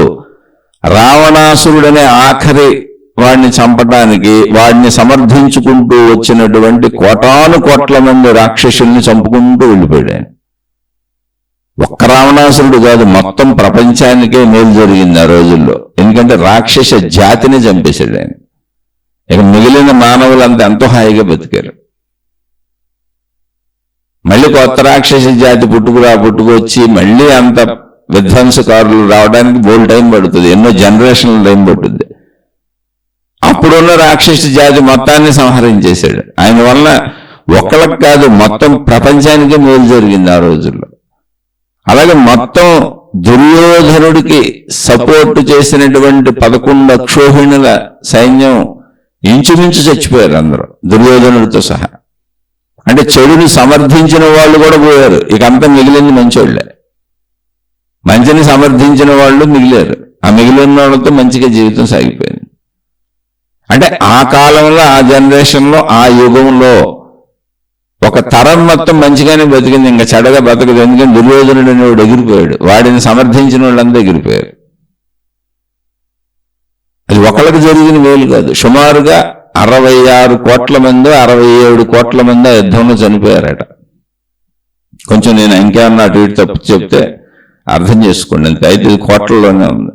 రావణాసురుడనే ఆఖరి వాడిని చంపడానికి వాడిని సమర్థించుకుంటూ వచ్చినటువంటి కోటాను కోట్ల మంది రాక్షసుల్ని చంపుకుంటూ వెళ్ళిపోయాడు. ఒక్క రావణాసురుడు కాదు, మొత్తం ప్రపంచానికే మేలు జరిగింది ఆ రోజుల్లో. ఎందుకంటే రాక్షస జాతిని చంపేశాడు ఆయన. ఇక మిగిలిన మానవులంతా ఎంతో హాయిగా బతికారు. మళ్ళీ కొత్త రాక్షస జాతి పుట్టుకొచ్చి మళ్ళీ అంత విధ్వంసకారులు రావడానికి బోల్ టైం పడుతుంది, ఎన్నో జనరేషన్ల టైం పడుతుంది. అప్పుడున్న రాక్షస జాతి మొత్తాన్ని సంహరించేశాడు. ఆయన వల్ల ఒక్కళ్ళకి కాదు, మొత్తం ప్రపంచానికే మేలు జరిగింది ఆ రోజుల్లో. అలాగే మొత్తం దుర్యోధనుడికి సపోర్ట్ చేసినటువంటి 11 అక్షోహిణుల సైన్యం ఇంచుమించు చచ్చిపోయారు అందరూ, దుర్యోధనుడితో సహా. అంటే చెడుని సమర్థించిన వాళ్ళు కూడా పోయారు. ఇక అంతా మిగిలింది మంచోళ్లే. మంచిని సమర్థించిన వాళ్ళు మిగిలారు. ఆ మిగిలిన వాళ్ళతో మంచిగా జీవితం సాగిపోయింది. అంటే ఆ కాలంలో, ఆ జనరేషన్లో, ఆ యుగంలో ఒక తరం మొత్తం మంచిగానే బతికింది, ఇంకా చెడగా బతకదు. ఎందుకంటే దుర్యోధనుడు అనేవాడు ఎగిరిపోయాడు, వాడిని సమర్థించిన వాళ్ళంతా ఎగిరిపోయారు. అది ఒకళ్ళకి జరిగిన మేలు కాదు. సుమారుగా 66 కోట్ల మంది 67 కోట్ల మంది ఆ యుద్ధంలో చనిపోయారట. కొంచెం నేను ఇంకేమన్నా అటు ఇటు తప్పు చెప్తే అర్థం చేసుకోండి. అంతే. 5 కోట్లలోనే ఉంది.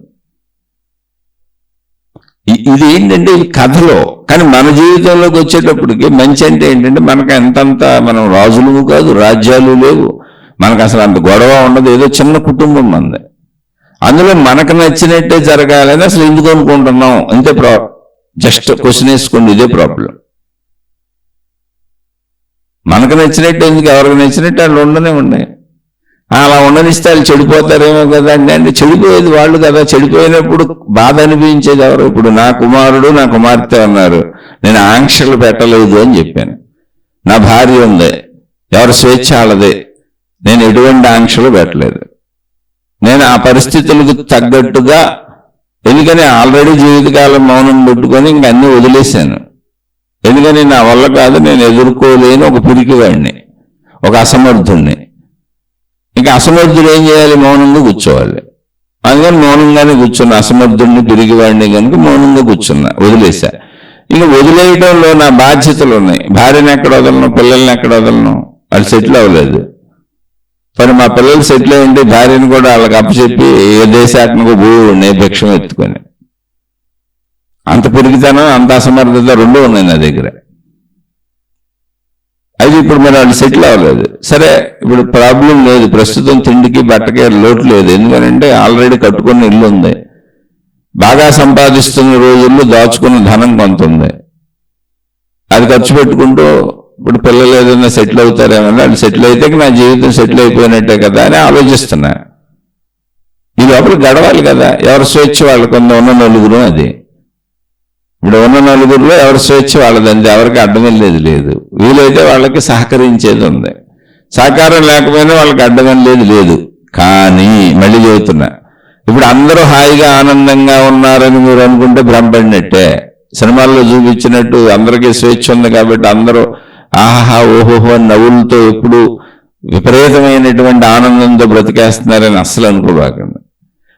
ఇది ఏంటంటే ఇది కథలో. కానీ మన జీవితంలోకి వచ్చేటప్పటికి మంచి అంటే ఏంటంటే మనకు ఎంతంత, మనం రాజులు కాదు, రాజ్యాలు లేవు, మనకు అసలు అంత గొడవ ఉండదు, ఏదో చిన్న కుటుంబం మంది. అందులో మనకు నచ్చినట్టే జరగాలని అసలు ఎందుకు అనుకుంటున్నాం అంతే. జస్ట్ క్వశ్చన్ వేసుకోండి, ఇదే ప్రాబ్లం. మనకు నచ్చినట్టు ఎందుకు, ఎవరికి నచ్చినట్టు వాళ్ళు ఉండనే ఉన్నాయి. అలా ఉండనిస్తే వాళ్ళు చెడిపోతారేమో కదా అంటే చెడిపోయేది వాళ్ళు కదా. చెడిపోయినప్పుడు బాధ అనిపించేది ఎవరు? ఇప్పుడు నా కుమారుడు నా కుమార్తె ఉన్నారు, నేను ఆంక్షలు పెట్టలేదు అని చెప్పాను. నా భార్య ఉంది, ఎవరి స్వేచ్ఛ వాళ్ళదే, నేను ఎటువంటి ఆంక్షలు పెట్టలేదు. నేను ఆ పరిస్థితులకు తగ్గట్టుగా, ఎందుకని ఆల్రెడీ జీవితకాలం మౌనం పెట్టుకొని ఇంక అన్ని వదిలేశాను. ఎందుకని నా వల్ల కాదు, నేను ఎదుర్కోలేని ఒక పిరికివాడిని, ఒక అసమర్థుణ్ణి. ఇంకా అసమర్థుడు ఏం చేయాలి? మౌనంగా కూర్చోవాలి. అందుకని మౌనంగానే కూర్చున్నా. అసమర్థుడిని పిరిగివాడిని కనుక మౌనంగా కూర్చున్నా, వదిలేశా. ఇక వదిలేయడంలో నా బాధ్యతలు ఉన్నాయి. భార్యను ఎక్కడ వదలను, పిల్లల్ని ఎక్కడ వదలను, వాళ్ళు సెటిల్ అవ్వలేదు. మరి మా పిల్లలు సెటిల్ అయ్యింటే భార్యను కూడా వాళ్ళకి అప్పచెప్పి ఏ దేశాత్మక భూమి భిక్షం ఎత్తుకొని, అంత పిరిగితనం అంత అసమర్థత రెండూ ఉన్నాయి నా దగ్గర. అది ఇప్పుడు మరి వాళ్ళు సెటిల్ అవ్వలేదు. సరే, ఇప్పుడు ప్రాబ్లం లేదు, ప్రస్తుతం తిండికి బట్టకే లోటు లేదు. ఎందుకంటే ఆల్రెడీ కట్టుకున్న ఇల్లు ఉంది, బాగా సంపాదిస్తున్న రోజుల్లో దాచుకున్న ధనం కొంత ఉంది, అది ఖర్చు పెట్టుకుంటూ ఇప్పుడు పిల్లలు ఏదైనా సెటిల్ అవుతారేమన్నా, వాళ్ళు సెటిల్ అయితే నా జీవితం సెటిల్ అయిపోయినట్టే కదా అని ఆలోచిస్తున్నా. ఈ లోపల గడవాలి కదా, ఎవరి స్వేచ్ఛ వాళ్ళకు ఉన్న నలుగురు. అది ఇప్పుడు ఉన్న నలుగురిలో ఎవరి స్వేచ్ఛ వాళ్ళదండి, ఎవరికి అడ్డం వెళ్ళేది లేదు. వీలైతే వాళ్ళకి సహకరించేది ఉంది, సహకారం లేకపోయినా వాళ్ళకి అడ్డం వెళ్ళేది లేదు. కానీ మళ్ళీ చెబుతున్నా, ఇప్పుడు అందరూ హాయిగా ఆనందంగా ఉన్నారని మీరు అనుకుంటే భ్రమపడినట్టే. సినిమాల్లో చూపించినట్టు అందరికీ స్వేచ్ఛ ఉంది కాబట్టి అందరూ ఆహా ఓహోహో నవ్వులతో ఎప్పుడు విపరీతమైనటువంటి ఆనందంతో బ్రతికేస్తున్నారని అస్సలు అనుకోబాకండి.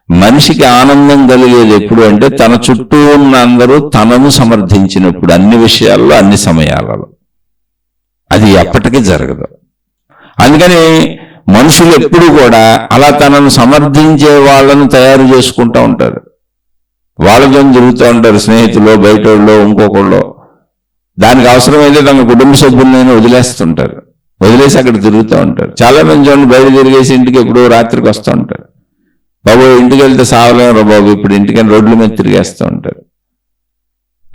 మనిషికి ఆనందం కలిగేది ఎప్పుడు అంటే తన చుట్టూ ఉన్న అందరూ తనను సమర్థించినప్పుడు, అన్ని విషయాల్లో అన్ని సమయాలలో. అది ఎప్పటికీ జరగదు. అందుకని మనుషులు ఎప్పుడు కూడా అలా తనను సమర్థించే వాళ్ళను తయారు చేసుకుంటూ ఉంటారు. వాళ్ళతో తిరుగుతూ ఉంటారు, స్నేహితులు, బయట వాళ్ళు, ఇంకొకళ్ళు. దానికి అవసరమైతే తమ కుటుంబ సభ్యులను వదిలేస్తుంటారు, వదిలేసి అక్కడ తిరుగుతూ ఉంటారు. చాలా మంది చూడండి, బయట తిరిగేసి ఇంటికి ఎప్పుడు రాత్రికి వస్తూ ఉంటారు. బాబు ఇంటికి వెళ్తే సావలేరు బాబు, ఇప్పుడు ఇంటికని రోడ్ల మీద తిరిగేస్తూ ఉంటారు.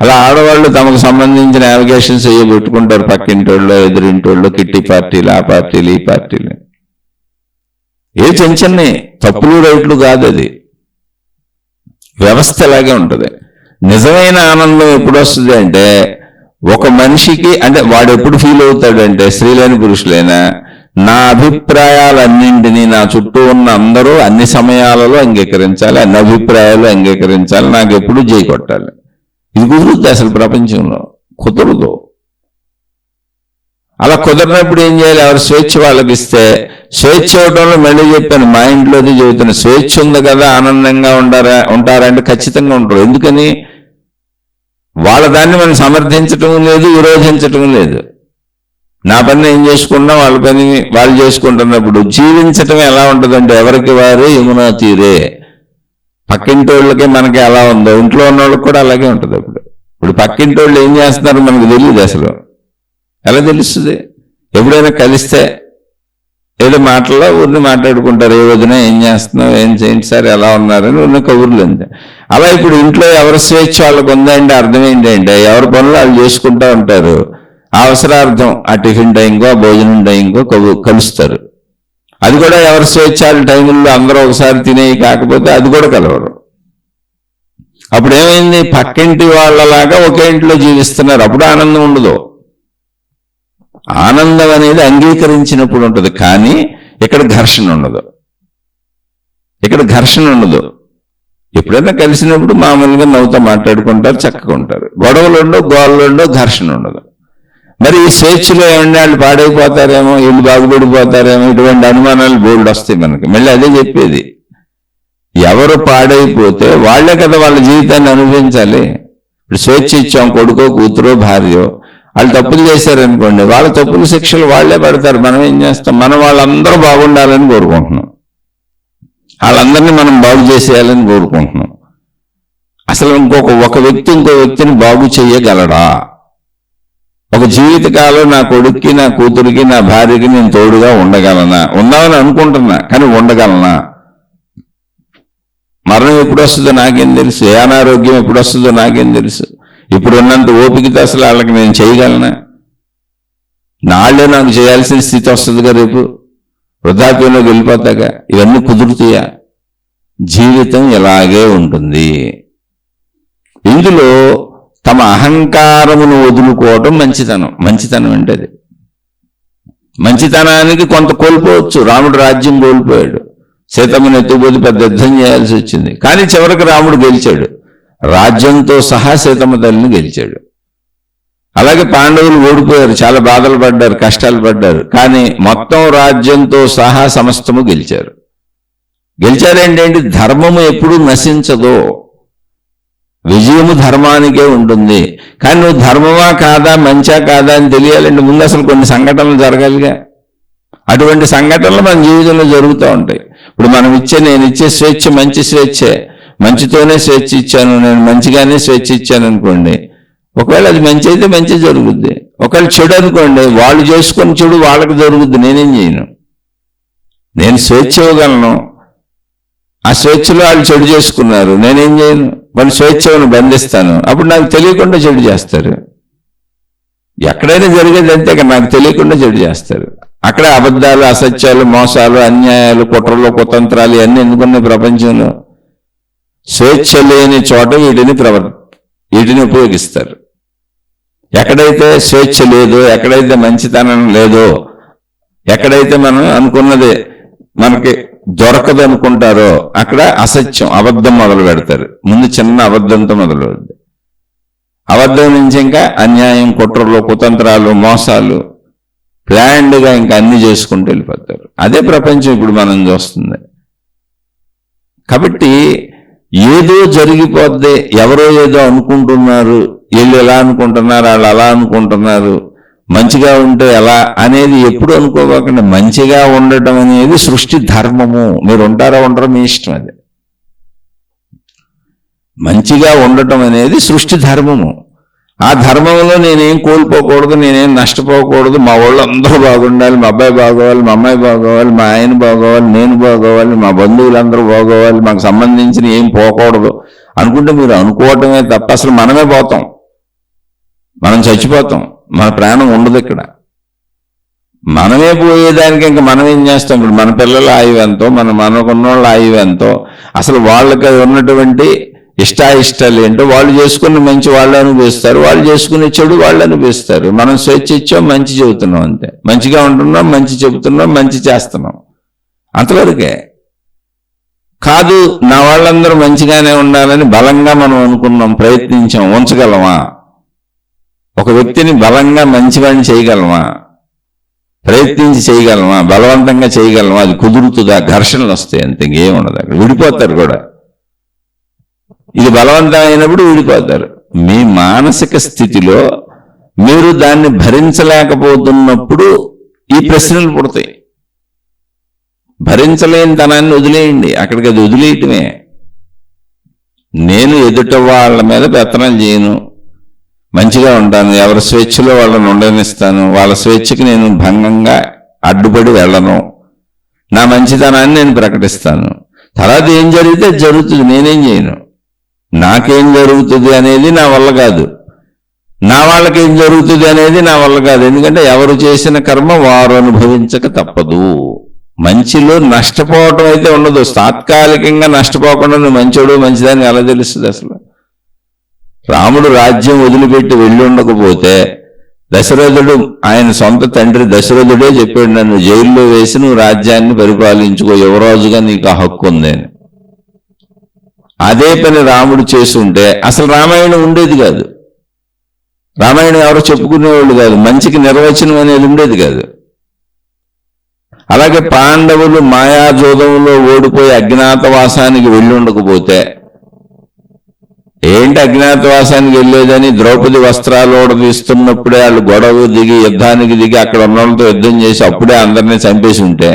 అలా ఆడవాళ్ళు తమకు సంబంధించిన అలిగేషన్స్ అయ్యో పెట్టుకుంటారు, పక్కింటోళ్ళు, ఎదురింటోళ్ళు, కిట్టి పార్టీలు, ఆ పార్టీలు, ఈ పార్టీలు. ఏ చిన్న తప్పులు రైట్లు కాదు, అది వ్యవస్థ లాగే ఉంటుంది. నిజమైన ఆనందం ఎప్పుడు వస్తుంది అంటే ఒక మనిషికి, అంటే వాడు ఎప్పుడు ఫీల్ అవుతాడంటే, స్త్రీలైన పురుషులైనా, నా అభిప్రాయాలన్నింటినీ నా చుట్టూ ఉన్న అందరూ అన్ని సమయాలలో అంగీకరించాలి, అన్ని అభిప్రాయాలు అంగీకరించాలి, నాకు ఎప్పుడు జై కొట్టాలి. ఇది కుదురుద్ది అసలు ప్రపంచంలో? కుదరదు. అలా కుదరినప్పుడు ఏం చేయాలి? ఎవరు స్వేచ్ఛ వాళ్ళకి ఇస్తే, స్వేచ్ఛ ఇవ్వడంలో మళ్ళీ చెప్పాను, మా ఇంట్లోది చెబుతాను, స్వేచ్ఛ ఉంది కదా ఆనందంగా ఉంటారంటే ఖచ్చితంగా ఉంటారు. ఎందుకని? వాళ్ళ దాన్ని మనం సమర్థించటం లేదు, విరోధించటం లేదు. నా పని ఏం చేసుకున్నా వాళ్ళ పని వాళ్ళు చేసుకుంటున్నప్పుడు జీవించటం ఎలా ఉంటుందంటే ఎవరికి వారే యమునా తీరే. పక్కింటి వాళ్ళకి మనకి ఎలా ఉందో ఇంట్లో ఉన్న వాళ్ళకి కూడా అలాగే ఉంటుంది. ఇప్పుడు పక్కింటి వాళ్ళు ఏం చేస్తున్నారో మనకు తెలియదు. అసలు ఎలా తెలుస్తుంది? ఎప్పుడైనా కలిస్తే ఏదో మాటల్లో ఊరిని మాట్లాడుకుంటారు, ఏ వదిన ఏం చేస్తున్నావు, ఏం చేయండి సార్, ఎలా ఉన్నారని ఉన్న కబుర్లు అంతే. అలా ఇప్పుడు ఇంట్లో ఎవరి స్వేచ్ఛ వాళ్ళకు ఉందంటే అర్థం ఏంటంటే ఎవరి పనులు వాళ్ళు చేసుకుంటూ ఉంటారు. అవసరార్థం ఆ టిఫిన్ టైంకో ఆ భోజనం టైంకో కలుస్తారు. అది కూడా ఎవరి స్వేచ్ఛాల టైంలో అందరూ ఒకసారి తినేవి కాకపోతే అది కూడా కలవరు. అప్పుడు ఏమైంది? పక్కింటి వాళ్ళలాగా ఒకే ఇంట్లో జీవిస్తున్నారు. అప్పుడు ఆనందం ఉండదు. ఆనందం అనేది అంగీకరించినప్పుడు ఉంటుంది, కానీ ఇక్కడ ఘర్షణ ఉండదు. ఇక్కడ ఘర్షణ ఉండదు. ఎప్పుడైనా కలిసినప్పుడు మామూలుగా నవ్వుతో మాట్లాడుకుంటారు, చక్కగా ఉంటారు. గొడవలు ఉండవు, గోళ్ళు ఉండవు, ఘర్షణ ఉండదు. మరి ఈ స్వేచ్ఛలో ఏమన్నా వాళ్ళు పాడైపోతారేమో, వీళ్ళు బాగుపడిపోతారేమో, ఇటువంటి అనుమానాలు బోల్డ్ వస్తాయి మనకి. మళ్ళీ అదే చెప్పేది, ఎవరు పాడైపోతే వాళ్లే కదా వాళ్ళ జీవితాన్ని అనుభవించాలి. ఇప్పుడు స్వేచ్ఛ ఇచ్చాం, కొడుకో కూతురో భార్యో, వాళ్ళు తప్పులు చేశారనుకోండి, వాళ్ళ తప్పుల శిక్షలు వాళ్లే పడతారు. మనం ఏం చేస్తాం? మనం వాళ్ళందరూ బాగుండాలని కోరుకుంటున్నాం, వాళ్ళందరినీ మనం బాగు చేసేయాలని కోరుకుంటున్నాం. అసలు ఒక వ్యక్తి ఇంకో వ్యక్తిని బాగు చేయగలడా? ఒక జీవితకాలం నా కొడుక్కి, నా కూతురికి, నా భార్యకి నేను తోడుగా ఉండగలనా? ఉందామని అనుకుంటున్నా, కానీ ఉండగలనా? మరణం ఎప్పుడు వస్తుందో నాకేం తెలుసు, ఏ అనారోగ్యం ఎప్పుడు వస్తుందో నాకేం తెలుసు. ఇప్పుడు ఉన్నంత ఓపికతో అసలు వాళ్ళకి నేను చేయగలనా? నాళ్ళే నాకు చేయాల్సిన స్థితి వస్తుందిగా, రేపు వృద్ధాప్యంలోకి వెళ్ళిపోతాగా. ఇవన్నీ కుదురుతాయా? జీవితం ఇలాగే ఉంటుంది. ఇందులో తమ అహంకారమును వదులుకోవటం మంచితనం అంటే అది. మంచితనానికి కొంత కోల్పోవచ్చు. రాముడు రాజ్యం కోల్పోయాడు, సీతమ్మని ఎత్తుకుపోతే పెద్ద యుద్ధం చేయాల్సి వచ్చింది, కానీ చివరికి రాముడు గెలిచాడు. రాజ్యంతో సహా సీతమ్మ తల్లిని గెలిచాడు. అలాగే పాండవులు ఓడిపోయారు, చాలా బాధలు పడ్డారు, కష్టాలు పడ్డారు, కానీ మొత్తం రాజ్యంతో సహా సమస్తము గెలిచారు. గెలిచారేంటంటే ధర్మము ఎప్పుడూ నశించదు, విజయము ధర్మానికే ఉంటుంది. కానీ నువ్వు ధర్మమా కాదా, మంచా కాదా అని తెలియాలంటే ముందు అసలు కొన్ని సంఘటనలు జరగాలిగా. అటువంటి సంఘటనలు మన జీవితంలో జరుగుతూ ఉంటాయి. ఇప్పుడు నేను ఇచ్చే స్వేచ్ఛ మంచి స్వేచ్ఛే, మంచితోనే స్వేచ్ఛ ఇచ్చాను, నేను మంచిగానే స్వేచ్ఛ ఇచ్చాను అనుకోండి, ఒకవేళ అది మంచి అయితే మంచి జరుగుద్ది. ఒకవేళ చెడు అనుకోండి, వాళ్ళు చేసుకొని చెడు వాళ్ళకి జరుగుద్ది, నేనేం చేయను. నేను స్వేచ్ఛ ఇవ్వగలను, ఆ స్వేచ్ఛలో వాళ్ళు చెడు చేసుకున్నారు, నేనేం చేయను. వాళ్ళు స్వేచ్ఛను బంధిస్తాను, అప్పుడు నాకు తెలియకుండా చెడు చేస్తారు. ఎక్కడైనా జరిగేది అంతే, నాకు తెలియకుండా చెడు చేస్తారు. అక్కడే అబద్ధాలు, అసత్యాలు, మోసాలు, అన్యాయాలు, కుట్రలు, కుతంత్రాలు ఇవన్నీ ఎందుకున్నాయి ప్రపంచంలో? స్వేచ్ఛ లేని చోట వీటిని ఉపయోగిస్తారు. ఎక్కడైతే స్వేచ్ఛ లేదో, ఎక్కడైతే మంచితనం లేదో, ఎక్కడైతే మనం అనుకున్నది మనకి దొరకదు అనుకుంటారో అక్కడ అసత్యం, అబద్ధం మొదలు పెడతారు. ముందు చిన్న అబద్ధంతో మొదలు పెడతారు. అబద్ధం నుంచి ఇంకా అన్యాయం, కుట్రలు, కుతంత్రాలు, మోసాలు, ప్లాన్డ్గా ఇంకా అన్ని చేసుకుంటూ వెళ్ళిపోతారు. అదే ప్రపంచం ఇప్పుడు మనం చూస్తుంది. కాబట్టి ఏదో జరిగిపోద్ది, ఎవరో ఏదో అనుకుంటున్నారు, వీళ్ళు ఎలా అనుకుంటున్నారు, వాళ్ళు అలా అనుకుంటున్నారు, మంచిగా ఉంటే ఎలా అనేది ఎప్పుడు అనుకోకుండా మంచిగా ఉండటం అనేది సృష్టి ధర్మము. మీరు ఉంటారో ఉండరో మీ ఇష్టం. అది మంచిగా ఉండటం అనేది సృష్టి ధర్మము. ఆ ధర్మంలో నేనేం కోల్పోకూడదు, నేనేం నష్టపోకూడదు. మా వాళ్ళు అందరూ బాగుండాలి, మా అబ్బాయి బాగోవాలి, మా అమ్మాయి బాగోవాలి, మా ఆయన బాగోవాలి, నేను బాగోవాలి, మా బంధువులందరూ బాగోవాలి, మాకు సంబంధించిన ఏం పోకూడదు అనుకుంటే మీరు అనుకోవటమే తప్ప అసలు మనమే పోతాం, మనం చచ్చిపోతాం, మన ప్రాణం ఉండదు ఇక్కడ. మనమే పోయేదానికి ఇంకా మనం ఏం చేస్తాం? ఇప్పుడు మన పిల్లల ఆయువు ఎంతో, మనకున్నోళ్ళ ఆయువు ఎంతో, అసలు వాళ్ళకి ఉన్నటువంటి ఇష్టాయిష్టాలు ఏంటో వాళ్ళు చేసుకుని మంచి వాళ్ళు అనుభవిస్తారు, వాళ్ళు చేసుకునే చెడు వాళ్ళు అనుభవిస్తారు. మనం స్వేచ్ఛ ఇచ్చాం, మంచి చెబుతున్నాం అంతే, మంచిగా ఉంటున్నాం, మంచి చెబుతున్నాం, మంచి చేస్తున్నాం, అంతవరకే. కాదు నా వాళ్ళందరూ మంచిగానే ఉండాలని బలంగా మనం అనుకున్నాం, ప్రయత్నించాం, ఉంచగలమా? ఒక వ్యక్తిని బలంగా మంచివాడిని చేయగలమా? ప్రయత్నించి చేయగలమా? బలవంతంగా చేయగలమా? అది కుదురుతుందా? ఘర్షణలు వస్తాయి అంతే, ఇంకేం ఉండదు. అక్కడ విడిపోతారు కూడా. ఇది బలవంతమైనప్పుడు విడిపోతారు. మీ మానసిక స్థితిలో మీరు దాన్ని భరించలేకపోతున్నప్పుడు ఈ ప్రశ్నలు పుడతాయి. భరించలేని తనాన్ని వదిలేయండి, అక్కడికి అది వదిలేయటమే. నేను ఎదుట వాళ్ళ మీద పెత్తనాలు చేయను, మంచిగా ఉంటాను, ఎవరి స్వేచ్ఛలో వాళ్ళని ఉండనిస్తాను, వాళ్ళ స్వేచ్ఛకి నేను భంగంగా అడ్డుపడి వెళ్ళను, నా మంచితనాన్ని నేను ప్రకటిస్తాను. తర్వాత ఏం జరిగితే జరుగుతుంది, నేనేం చేయను. నాకేం జరుగుతుంది అనేది నా వల్ల కాదు, నా వాళ్ళకేం జరుగుతుంది అనేది నా వల్ల కాదు. ఎందుకంటే ఎవరు చేసిన కర్మ వారు అనుభవించక తప్పదు. మంచిలో నష్టపోవటం అయితే ఉండదు. తాత్కాలికంగా నష్టపోకుండా నువ్వు మంచోడు మంచిదని ఎలా తెలుస్తుంది? అసలు రాముడు రాజ్యం వదిలిపెట్టి వెళ్ళి ఉండకపోతే దశరథుడు, ఆయన సొంత తండ్రి దశరథుడే చెప్పాడు, నన్ను జైల్లో వేసి నువ్వు రాజ్యాన్ని పరిపాలించుకో, యువరాజుగా నీకు ఆ హక్కు ఉంది అని. అదే పని రాముడు చేస్తుంటే అసలు రామాయణం ఉండేది కాదు. రామాయణం ఎవరో చెప్పుకునేవాళ్ళు కాదు, మంచికి నిర్వచనం అనేది ఉండేది కాదు. అలాగే పాండవులు మాయాజోదంలో ఓడిపోయి అజ్ఞాతవాసానికి వెళ్ళి ఉండకపోతే, ఏంటి అజ్ఞాతవాసానికి వెళ్ళేదని ద్రౌపది వస్త్రాలు తీస్తున్నప్పుడే వాళ్ళు గొడవ దిగి యుద్ధానికి దిగి అక్కడ ఉన్న వాళ్ళతో యుద్ధం చేసి అప్పుడే అందరినీ చంపేసి ఉంటే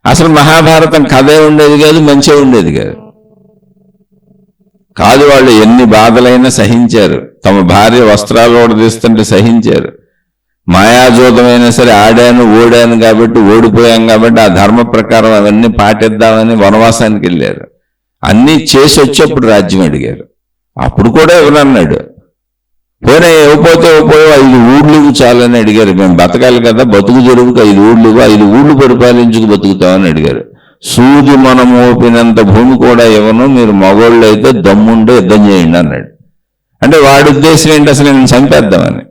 అసలు మహాభారతం కథే ఉండేది కాదు, మంచిగా ఉండేది కాదు. కాదు, వాళ్ళు ఎన్ని బాధలైనా సహించారు. తమ భార్య వస్త్రాలు ఓడదీస్తుంటే సహించారు. మాయాజోతమైనా సరే ఆడాను ఓడాను కాబట్టి, ఓడిపోయాం కాబట్టి ఆ ధర్మ ప్రకారం అవన్నీ పాటిద్దామని వనవాసానికి వెళ్ళారు. అన్నీ చేసి వచ్చేప్పుడు రాజ్యం అడిగారు. అప్పుడు కూడా ఎవరన్నాడు, పోయినా ఇవ్వపోతే ఇవ్వపోయో 5 ఊళ్ళు చాలని అడిగారు. మేము బతకాలి కదా, బతుకు జరువుకు 5 ఊళ్ళు 5 ఊళ్ళు పరిపాలించుకు బతుకుతామని అడిగారు. సూది మనం మోపినంత భూమి కూడా ఇవ్వను, మీరు మగోళ్ళు అయితే దమ్ముండే యుద్ధం చేయండి అన్నాడు. అంటే వాడి ఉద్దేశం ఏంటి, అసలు నేను చంపేద్దామని.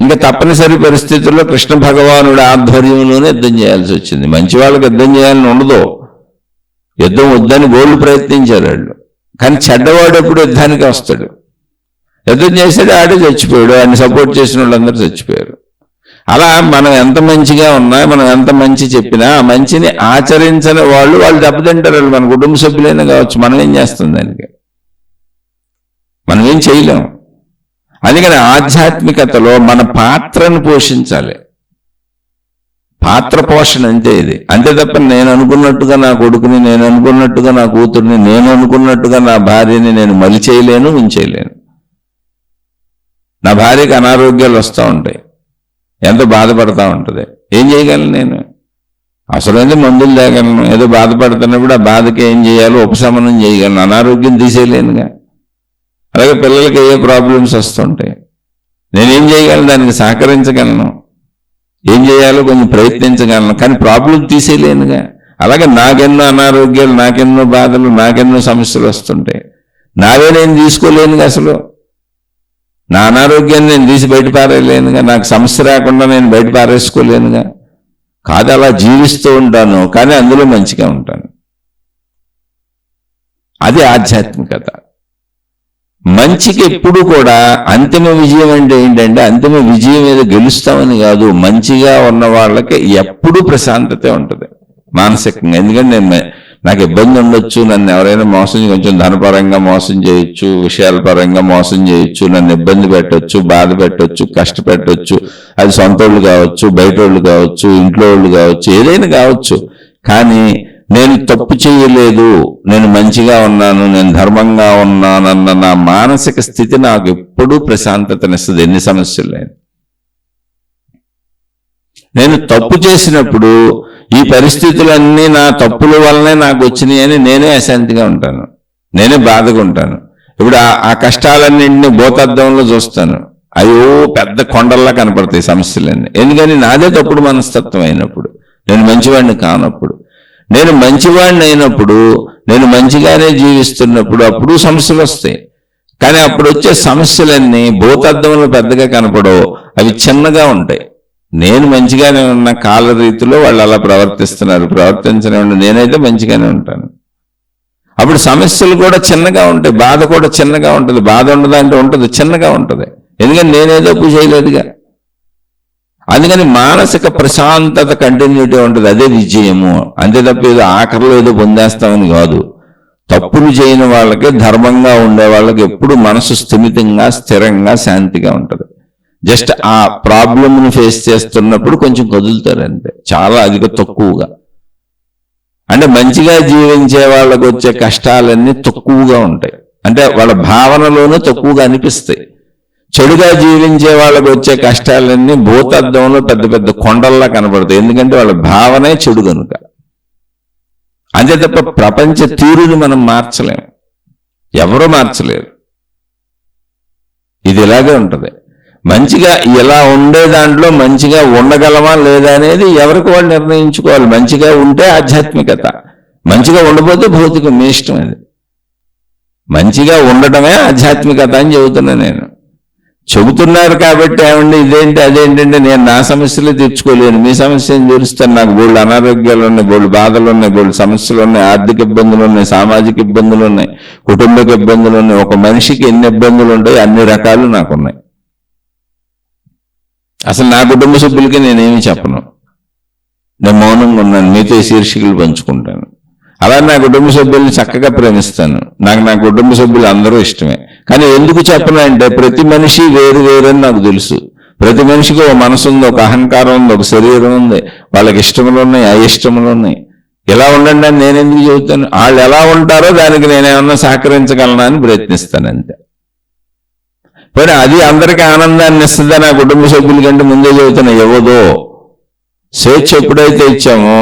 ఇంకా తప్పనిసరి పరిస్థితుల్లో కృష్ణ భగవానుడి ఆధ్వర్యంలోనే యుద్ధం చేయాల్సి వచ్చింది. మంచి వాళ్ళకి యుద్ధం చేయాలని ఉండదు, యుద్ధం వద్దని గోళ్ళు ప్రయత్నించారు వాళ్ళు. కానీ చెడ్డవాడు ఎప్పుడు యుద్ధానికి వస్తాడు. యుద్ధం చేసాడు, ఆడే చచ్చిపోయాడు, ఆయన సపోర్ట్ చేసిన వాళ్ళందరూ చచ్చిపోయారు. అలా మనం ఎంత మంచిగా ఉన్నా, మనం ఎంత మంచి చెప్పినా ఆ మంచిని ఆచరించని వాళ్ళు దెబ్బతింటారు. వాళ్ళు మన కుటుంబ సభ్యులైనా కావచ్చు. మనం ఏం చేస్తాం దానికి? మనం ఏం చేయలేం. అందుకని ఆధ్యాత్మికతలో మన పాత్రను పోషించాలి. పాత్ర పోషణ అంటే ఇది. అంతే తప్ప నేను అనుకున్నట్టుగా నా కొడుకుని, నేను అనుకున్నట్టుగా నా కూతుర్ని, నేను అనుకున్నట్టుగా నా భార్యని నేను మలి చేయలేను, ఉంచేయలేను. నా భార్యకి అనారోగ్యాలు వస్తూ ఉంటాయి, ఎంతో బాధపడతా ఉంటుంది. ఏం చేయగలను నేను? అసలు మందులు తేగలను. ఏదో బాధపడుతున్నప్పుడు ఆ బాధకి ఏం చేయాలో ఉపశమనం చేయగలను, అనారోగ్యం తీసేయలేనుగా. అలాగే పిల్లలకి ఏ ప్రాబ్లమ్స్ వస్తుంటాయి, నేనేం చేయగలను? దానికి సహకరించగలను, ఏం చేయాలో కొంచెం ప్రయత్నించగలను, కానీ ప్రాబ్లం తీసేయలేనుగా. అలాగే నాకెన్నో అనారోగ్యాలు, నాకెన్నో బాధలు, నాకెన్నో సమస్యలు వస్తుంటాయి. నావే నేను తీసుకోలేనుగా. అసలు నా అనారోగ్యాన్ని నేను తీసి బయట పారేయలేనుగా. నాకు సమస్య రాకుండా నేను బయట పారేసుకోలేనుగా. కాదు, అలా జీవిస్తూ ఉంటాను, కానీ అందులో మంచిగా ఉంటాను. అది ఆధ్యాత్మికత. మంచికి ఎప్పుడు కూడా అంతిమ విజయం అంటే ఏంటంటే, అంతిమ విజయం మీద గెలుస్తామని కాదు, మంచిగా ఉన్న వాళ్ళకి ఎప్పుడూ ప్రశాంతత ఉంటుంది మానసికంగా. ఎందుకంటే నాకు ఇబ్బంది ఉండొచ్చు, నన్ను ఎవరైనా మోసం, కొంచెం ధనపరంగా మోసం చేయొచ్చు, విషయాల పరంగా మోసం చేయొచ్చు, నన్ను ఇబ్బంది పెట్టొచ్చు, బాధ పెట్టొచ్చు, కష్టపెట్టొచ్చు. అది సొంత వాళ్ళు కావచ్చు, బయట వాళ్ళు కావచ్చు, ఇంట్లో వాళ్ళు కావచ్చు, ఏదైనా కావచ్చు. కానీ నేను తప్పు చేయలేదు, నేను మంచిగా ఉన్నాను, నేను ధర్మంగా ఉన్నానన్న నా మానసిక స్థితి నాకు ఎప్పుడూ ప్రశాంతతనిస్తుంది. ఎన్ని సమస్యలు లేని. నేను తప్పు చేసినప్పుడు ఈ పరిస్థితులన్నీ నా తప్పుల వల్లనే నాకు వచ్చినాయి అని నేనే అశాంతిగా ఉంటాను, నేనే బాధగా ఉంటాను. ఇప్పుడు ఆ కష్టాలన్నింటినీ భూతద్దంలో చూస్తాను, అయ్యో పెద్ద కొండల్లా కనపడతాయి సమస్యలన్నీ. ఎందుకని? నాదే తప్పుడు మనస్తత్వం అయినప్పుడు, నేను మంచివాడిని కానప్పుడు. నేను మంచివాడిని అయినప్పుడు, నేను మంచిగానే జీవిస్తున్నప్పుడు అప్పుడు సమస్యలు వస్తాయి. కానీ అప్పుడు వచ్చే సమస్యలన్నీ భూతద్దంలో పెద్దగా కనపడవు, అవి చిన్నగా ఉంటాయి. నేను మంచిగానే ఉన్న కాల రీతిలో వాళ్ళు అలా ప్రవర్తిస్తున్నారు, ప్రవర్తించనివ్వండి, నేనైతే మంచిగానే ఉంటాను. అప్పుడు సమస్యలు కూడా చిన్నగా ఉంటాయి, బాధ కూడా చిన్నగా ఉంటుంది. బాధ ఉండదా అంటే ఉంటుంది, చిన్నగా ఉంటుంది. ఎందుకంటే నేనేదో పూజ చేయలేదుగా. అందుకని మానసిక ప్రశాంతత కంటిన్యూటీ ఉంటుంది, అదే విజయము. అంతే తప్ప ఏదో ఆఖరిలో ఏదో పొందేస్తామని కాదు. తప్పులు చేయని వాళ్ళకి, ధర్మంగా ఉండే వాళ్ళకి ఎప్పుడు మనసు స్థిమితంగా, స్థిరంగా, శాంతిగా ఉంటుంది. జస్ట్ ఆ ప్రాబ్లంను ఫేస్ చేస్తున్నప్పుడు కొంచెం కదులుతారు అంతే, చాలా అధిక తక్కువగా. అంటే మంచిగా జీవించే వాళ్ళకు వచ్చే కష్టాలన్నీ తక్కువగా ఉంటాయి, అంటే వాళ్ళ భావనలోనే తక్కువగా అనిపిస్తాయి. చెడుగా జీవించే వాళ్ళకు వచ్చే కష్టాలన్నీ భూతద్దంలో పెద్ద పెద్ద కొండల్లా కనబడతాయి, ఎందుకంటే వాళ్ళ భావనే చెడు కనుక. అంతే తప్ప ప్రపంచ తీరుని మనం మార్చలేము, ఎవరూ మార్చలేరు. ఇది ఇలాగే ఉంటుంది. మంచిగా ఇలా ఉండే దాంట్లో మంచిగా ఉండగలమా లేదా అనేది ఎవరికి వాళ్ళు నిర్ణయించుకోవాలి. మంచిగా ఉంటే ఆధ్యాత్మికత, మంచిగా ఉండబోతే భౌతికం, మీ ఇష్టం. అది మంచిగా ఉండటమే ఆధ్యాత్మికత అని చెబుతున్నా నేను. చెబుతున్నారు కాబట్టి ఏమండి ఇదేంటి అదేంటంటే, నేను నా సమస్యలే తీర్చుకోలేను, మీ సమస్యను తీరుస్తాను. నాకు బోళ్ళు అనారోగ్యాలు ఉన్నాయి, బోళ్ళు బాధలు ఉన్నాయి, బోళ్ళు సమస్యలు ఉన్నాయి, ఆర్థిక ఇబ్బందులు ఉన్నాయి, సామాజిక ఇబ్బందులు ఉన్నాయి, కుటుంబక ఇబ్బందులు ఉన్నాయి. ఒక మనిషికి ఎన్ని ఇబ్బందులు ఉంటాయి, అన్ని రకాలు నాకున్నాయి. అసలు నా కుటుంబ సభ్యులకి నేనేమి చెప్పను, నేను మౌనంగా ఉన్నాను, మీతో శీర్షికలు పంచుకుంటాను. అలా నా కుటుంబ సభ్యుల్ని చక్కగా ప్రేమిస్తాను. నాకు నా కుటుంబ సభ్యులు అందరూ ఇష్టమే. కానీ ఎందుకు చెప్పను అంటే, ప్రతి మనిషి వేరు వేరు అని నాకు తెలుసు. ప్రతి మనిషికి ఒక మనసు ఉంది, ఒక అహంకారం ఉంది, ఒక శరీరం ఉంది, వాళ్ళకి ఇష్టములు ఉన్నాయి, అయిష్టములు ఉన్నాయి. ఇలా ఉండండి అని నేను ఎందుకు చెబుతాను? వాళ్ళు ఎలా ఉంటారో దానికి నేనేమన్నా సహకరించగలనా అని ప్రయత్నిస్తాను అంతే. పోనీ అది అందరికీ ఆనందాన్ని ఇస్తుందా? నా కుటుంబ సభ్యుల కంటే ముందే చెబుతున్నా, ఇవ్వదో. స్వేచ్ఛ ఎప్పుడైతే ఇచ్చామో,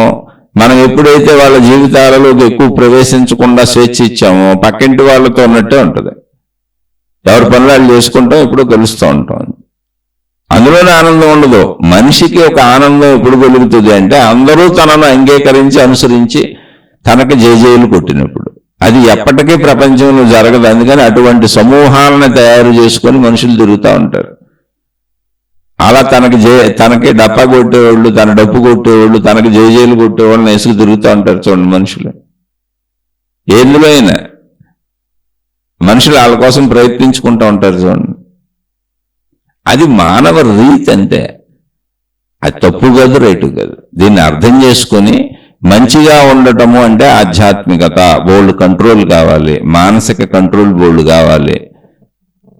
మనం ఎప్పుడైతే వాళ్ళ జీవితాలలోకి ఎక్కువ ప్రవేశించకుండా స్వేచ్ఛ ఇచ్చామో, పక్కింటి వాళ్ళతో ఉన్నట్టే ఉంటుంది. ఎవరి పనులు వాళ్ళు చేసుకుంటాం, ఎప్పుడో కలుస్తూ ఉంటాం. అందులోనే ఆనందం ఉండదు. మనిషికి ఒక ఆనందం ఎప్పుడు కలుగుతుంది అంటే అందరూ తనను అంగీకరించి అనుసరించి తనకు జేజేలు కొట్టినప్పుడు. అది ఎప్పటికీ ప్రపంచంలో జరగదు. అందుకని అటువంటి సమూహాలను తయారు చేసుకొని మనుషులు తిరుగుతూ ఉంటారు. అలా తనకి డప్పా కొట్టేవాళ్ళు, తన డప్పు కొట్టేవాళ్ళు, తనకి జేజేలు కొట్టేవాళ్ళని వేసుకు తిరుగుతూ ఉంటారు. చూడండి, మనుషులు ఎందులో అయినా మనుషులు వాళ్ళ కోసం ప్రయత్నించుకుంటూ ఉంటారు. చూడండి, అది మానవ రీతి అంతే. అది తప్పు కాదు, రైటు కాదు. దీన్ని అర్థం చేసుకొని మంచిగా ఉండటము అంటే ఆధ్యాత్మికత. బోల్డ్ కంట్రోల్ కావాలి, మానసిక కంట్రోల్ బోల్డ్ కావాలి.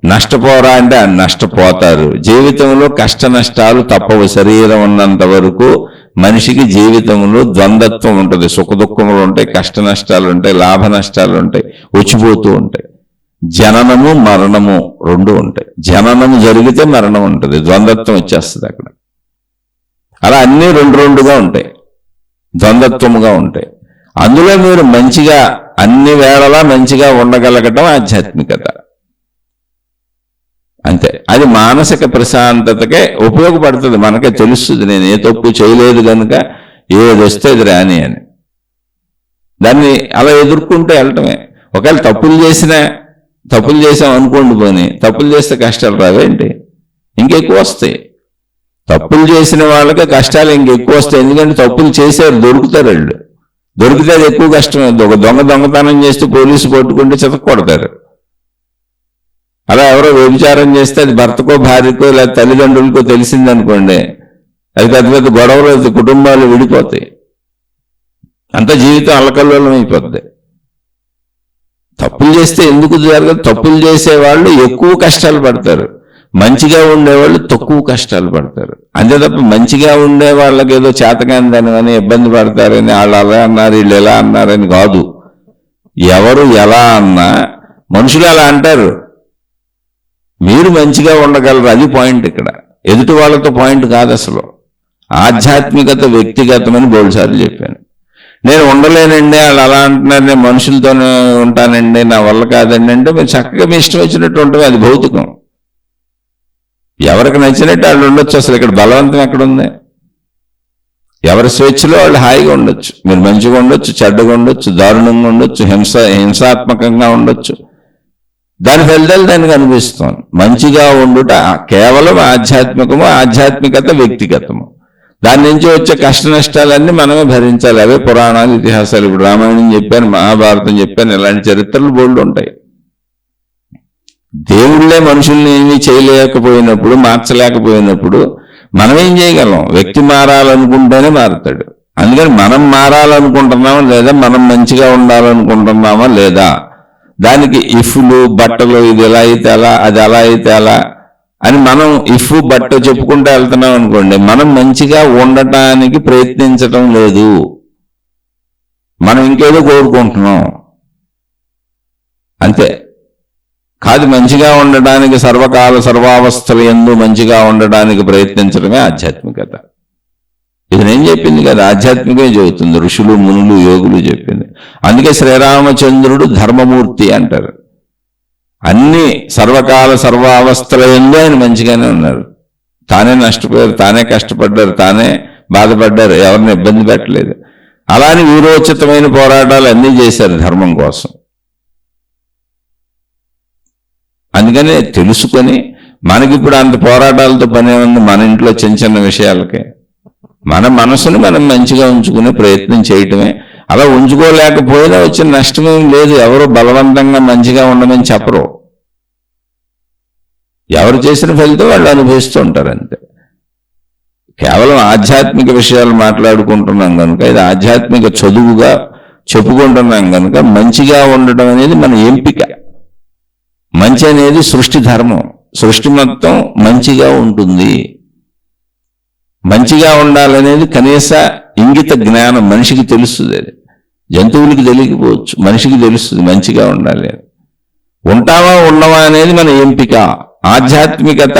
నష్టపోరా అంటే నష్టపోతారు. జీవితంలో కష్ట నష్టాలు తప్పవు. శరీరం ఉన్నంత వరకు మనిషికి జీవితంలో ద్వంద్వత్వం ఉంటుంది. సుఖ దుఃఖములు ఉంటాయి, కష్ట నష్టాలు ఉంటాయి, లాభ నష్టాలు ఉంటాయి, వచ్చిపోతూ ఉంటాయి. జననము మరణము రెండు ఉంటాయి. జననము జరిగితే మరణం ఉంటుంది, ద్వంద్వత్వం వచ్చేస్తుంది అక్కడ. అలా అన్నీ రెండు రెండుగా ఉంటాయి, ద్వంద్వత్వముగా ఉంటాయి. అందులో మీరు మంచిగా అన్ని వేళలా మంచిగా ఉండగలగటం ఆధ్యాత్మికత అంతే. అది మానసిక ప్రశాంతతకే ఉపయోగపడుతుంది. మనకే తెలుస్తుంది నేను ఏ తప్పు చేయలేదు కనుక ఏది వస్తే అది రాని అని. దాన్ని అలా ఎదుర్కొంటూ వెళ్ళటమే. ఒకవేళ తప్పులు చేసాం అనుకోండి, పోనీ తప్పులు చేస్తే కష్టాలు రావేంటి? ఇంకెక్కువ వస్తాయి. తప్పులు చేసిన వాళ్ళకి కష్టాలు ఇంకెక్కువ వస్తాయి. ఎందుకంటే తప్పులు చేసేవారు దొరుకుతారు. వాళ్ళు దొరికితే అది ఎక్కువ కష్టం. ఒక దొంగతనం చేస్తే పోలీసు పట్టుకుంటే చితక్కొడతారు. అలా ఎవరో వ్యభిచారం చేస్తే అది భర్తకో భార్యకో లేదా తల్లిదండ్రులకో తెలిసిందనుకోండి, అది పెద్ద పెద్ద గొడవలు, కుటుంబాలు విడిపోతాయి. అంత జీవితం అల్లకల్లోలం అయిపోద్ది. తప్పులు చేస్తే ఎందుకు జరగదు? తప్పులు చేసేవాళ్ళు ఎక్కువ కష్టాలు పడతారు, మంచిగా ఉండేవాళ్ళు తక్కువ కష్టాలు పడతారు. అంతే తప్ప మంచిగా ఉండే వాళ్ళకి ఏదో చేతకాందని ఇబ్బంది పడతారని వాళ్ళు అలా అన్నారు, వీళ్ళు ఎలా అన్నారని కాదు. ఎవరు ఎలా అన్నా మనుషులు అలా అంటారు. మీరు మంచిగా ఉండగలరు, అది పాయింట్ ఇక్కడ. ఎదుటి వాళ్ళతో పాయింట్ కాదు అసలు. ఆధ్యాత్మికత వ్యక్తిగతమని బోల్సార్లు చెప్పాను. నేను ఉండలేనండి, వాళ్ళు అలా అంటున్నారు, నేను మనుషులతోనే ఉంటానండి, నా వల్ల కాదండి అంటే మీరు చక్కగా మీ ఇష్టం వచ్చినట్టు ఉంటుంది. అది భౌతికం. ఎవరికి నచ్చినట్టు వాళ్ళు ఉండొచ్చు. అసలు ఇక్కడ బలవంతం ఎక్కడుంది? ఎవరి స్వేచ్ఛలో వాళ్ళు హాయిగా ఉండొచ్చు. మీరు మంచిగా ఉండొచ్చు, చెడ్డగా ఉండొచ్చు, దారుణంగా ఉండొచ్చు, హింసాత్మకంగా ఉండొచ్చు. దాని ఫలితాలు దానికి అనిపిస్తాం. మంచిగా ఉండుట కేవలం ఆధ్యాత్మికము, ఆధ్యాత్మికత వ్యక్తిగతము. దాని నుంచి వచ్చే కష్ట నష్టాలన్నీ మనమే భరించాలి. అవే పురాణాలు, ఇతిహాసాలు. ఇప్పుడు రామాయణం చెప్పాను, మహాభారతం చెప్పాను, ఇలాంటి చరిత్రలు బోల్డ్ ఉంటాయి. దేవుళ్ళే మనుషుల్ని ఏమీ చేయలేకపోయినప్పుడు, మార్చలేకపోయినప్పుడు మనం ఏం చేయగలం? వ్యక్తి మారాలనుకుంటేనే మారుతాడు. అందుకని మనం మారాలనుకుంటున్నామా లేదా, మనం మంచిగా ఉండాలనుకుంటున్నామా లేదా, దానికి ఇఫ్లు బట్టలు, ఇది ఎలా అయితే అలా, అది అలా అయితే అలా అని మనం ఇఫ్ బట్ట చెప్పుకుంటూ వెళ్తున్నాం అనుకోండి, మనం మంచిగా ఉండటానికి ప్రయత్నించటం లేదు, మనం ఇంకేదో కోరుకుంటున్నాం అంతే. కాదు, మంచిగా ఉండడానికి సర్వకాల సర్వావస్థల యందు మంచిగా ఉండడానికి ప్రయత్నించడమే ఆధ్యాత్మికత. ఇది నేను చెప్పింది కదా, ఆధ్యాత్మికమే చెబుతుంది. ఋషులు, మునులు, యోగులు చెప్పింది. అందుకే శ్రీరామచంద్రుడు ధర్మమూర్తి అంటారు. అన్ని సర్వకాల సర్వావస్థల యందు ఆయన మంచిగానే ఉన్నారు. తానే నష్టపోయారు, తానే కష్టపడ్డారు, తానే బాధపడ్డారు, ఎవరిని ఇబ్బంది పెట్టలేదు. అలానే వీరోచితమైన పోరాటాలు అన్నీ చేశారు ధర్మం కోసం. అందుకని తెలుసుకొని మనకిప్పుడు అంత పోరాటాలతో పని ఉంది. మన ఇంట్లో చిన్న చిన్న విషయాలకే మన మనసును మనం మంచిగా ఉంచుకునే ప్రయత్నం చేయటమే. అలా ఉంచుకోలేకపోయినా వచ్చిన నష్టమేం లేదు. ఎవరు బలవంతంగా మంచిగా ఉండమని చెప్పరు. ఎవరు చేసిన ఫలితం వాళ్ళు అనుభవిస్తూ ఉంటారు అంతే. కేవలం ఆధ్యాత్మిక విషయాలు మాట్లాడుకుంటున్నాం కనుక, ఇది ఆధ్యాత్మిక చదువుగా చెప్పుకుంటున్నాం కనుక, మంచిగా ఉండటం అనేది మన ఎంపిక. మంచి అనేది సృష్టి ధర్మం. సృష్టి మొత్తం మంచిగా ఉంటుంది. మంచిగా ఉండాలనేది కనీస ఇంగిత జ్ఞానం మనిషికి తెలుస్తుంది. అది జంతువులకి తెలియకపోవచ్చు, మనిషికి తెలుస్తుంది మంచిగా ఉండాలి. ఉంటావా ఉండవా అనేది మన ఎంపిక. ఆధ్యాత్మికత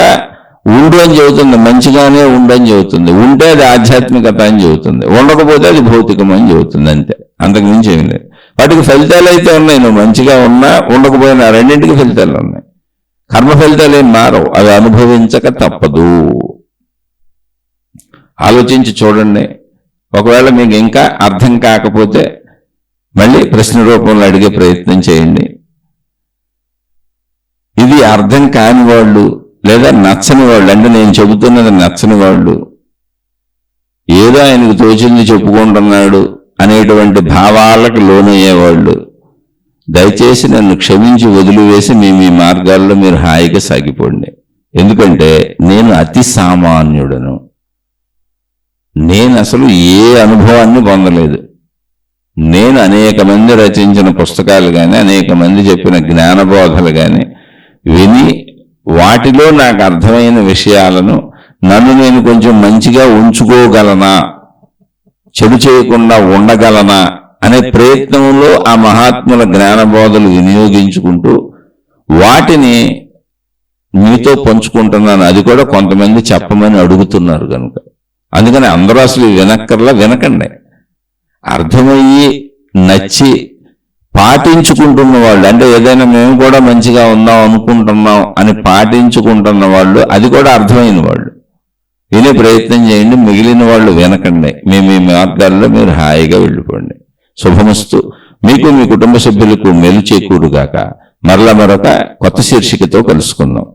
ఉండు అని చెబుతుంది, మంచిగానే ఉండు అని చెబుతుంది. ఉంటే అది ఆధ్యాత్మికత అని చెబుతుంది, ఉండకపోతే అది భౌతికం అని చెబుతుంది. అంతే, అంతకు మించి ఏం లేదు. వాటికి ఫలితాలు అయితే ఉన్నాయి. నువ్వు మంచిగా ఉన్నా ఉండకపోయినా రెండింటికి ఫలితాలు ఉన్నాయి. కర్మ ఫలితాలు ఏం మారవు, అవి అనుభవించక తప్పదు. ఆలోచించి చూడండి. ఒకవేళ మీకు ఇంకా అర్థం కాకపోతే మళ్ళీ ప్రశ్న రూపంలో అడిగే ప్రయత్నం చేయండి. ఇది అర్థం కాని వాళ్ళు లేదా నచ్చని వాళ్ళు, అంటే నేను చెబుతున్నది నచ్చని వాళ్ళు, ఏదో ఆయనకు తోచింది చెప్పుకుంటున్నాడు అనేటువంటి భావాలకు లోనయ్యేవాళ్ళు దయచేసి నన్ను క్షమించి వదిలివేసి మీ మార్గాల్లో మీరు హాయిగా సాగిపోండి. ఎందుకంటే నేను అతి సామాన్యుడను. నేను అసలు ఏ అనుభవాన్ని పొందలేదు. నేను అనేక మంది రచించిన పుస్తకాలు కానీ అనేక మంది చెప్పిన జ్ఞానబోధలు కానీ విని వాటిలో నాకు అర్థమైన విషయాలను నన్ను నేను కొంచెం మంచిగా ఉంచుకోగలనా, చెడు చేయకుండా ఉండగలనా అనే ప్రయత్నంలో ఆ మహాత్ముల జ్ఞానబోధలు వినియోగించుకుంటూ వాటిని మీతో పంచుకుంటున్నాను. అది కూడా కొంతమంది చెప్పమని అడుగుతున్నారు కనుక. అందుకని అందరూ అసలు వినక్కర్లా, వినకండి. అర్థమయ్యి నచ్చి పాటించుకుంటున్న వాళ్ళు, అంటే ఏదైనా మేము కూడా మంచిగా ఉందాం అనుకుంటున్నాం అని పాటించుకుంటున్న వాళ్ళు, అది కూడా అర్థమైన వాళ్ళు వినే ప్రయత్నం చేయండి. మిగిలిన వాళ్ళు వినకండి. మీ మార్గాల్లో మీరు హాయిగా వెళ్ళిపోండి. శుభమస్తు. మీకు మీ కుటుంబ సభ్యులకు మేలు చేకూరుగాక. మరలా మరొక కొత్త శీర్షికతో కలుసుకుందాం.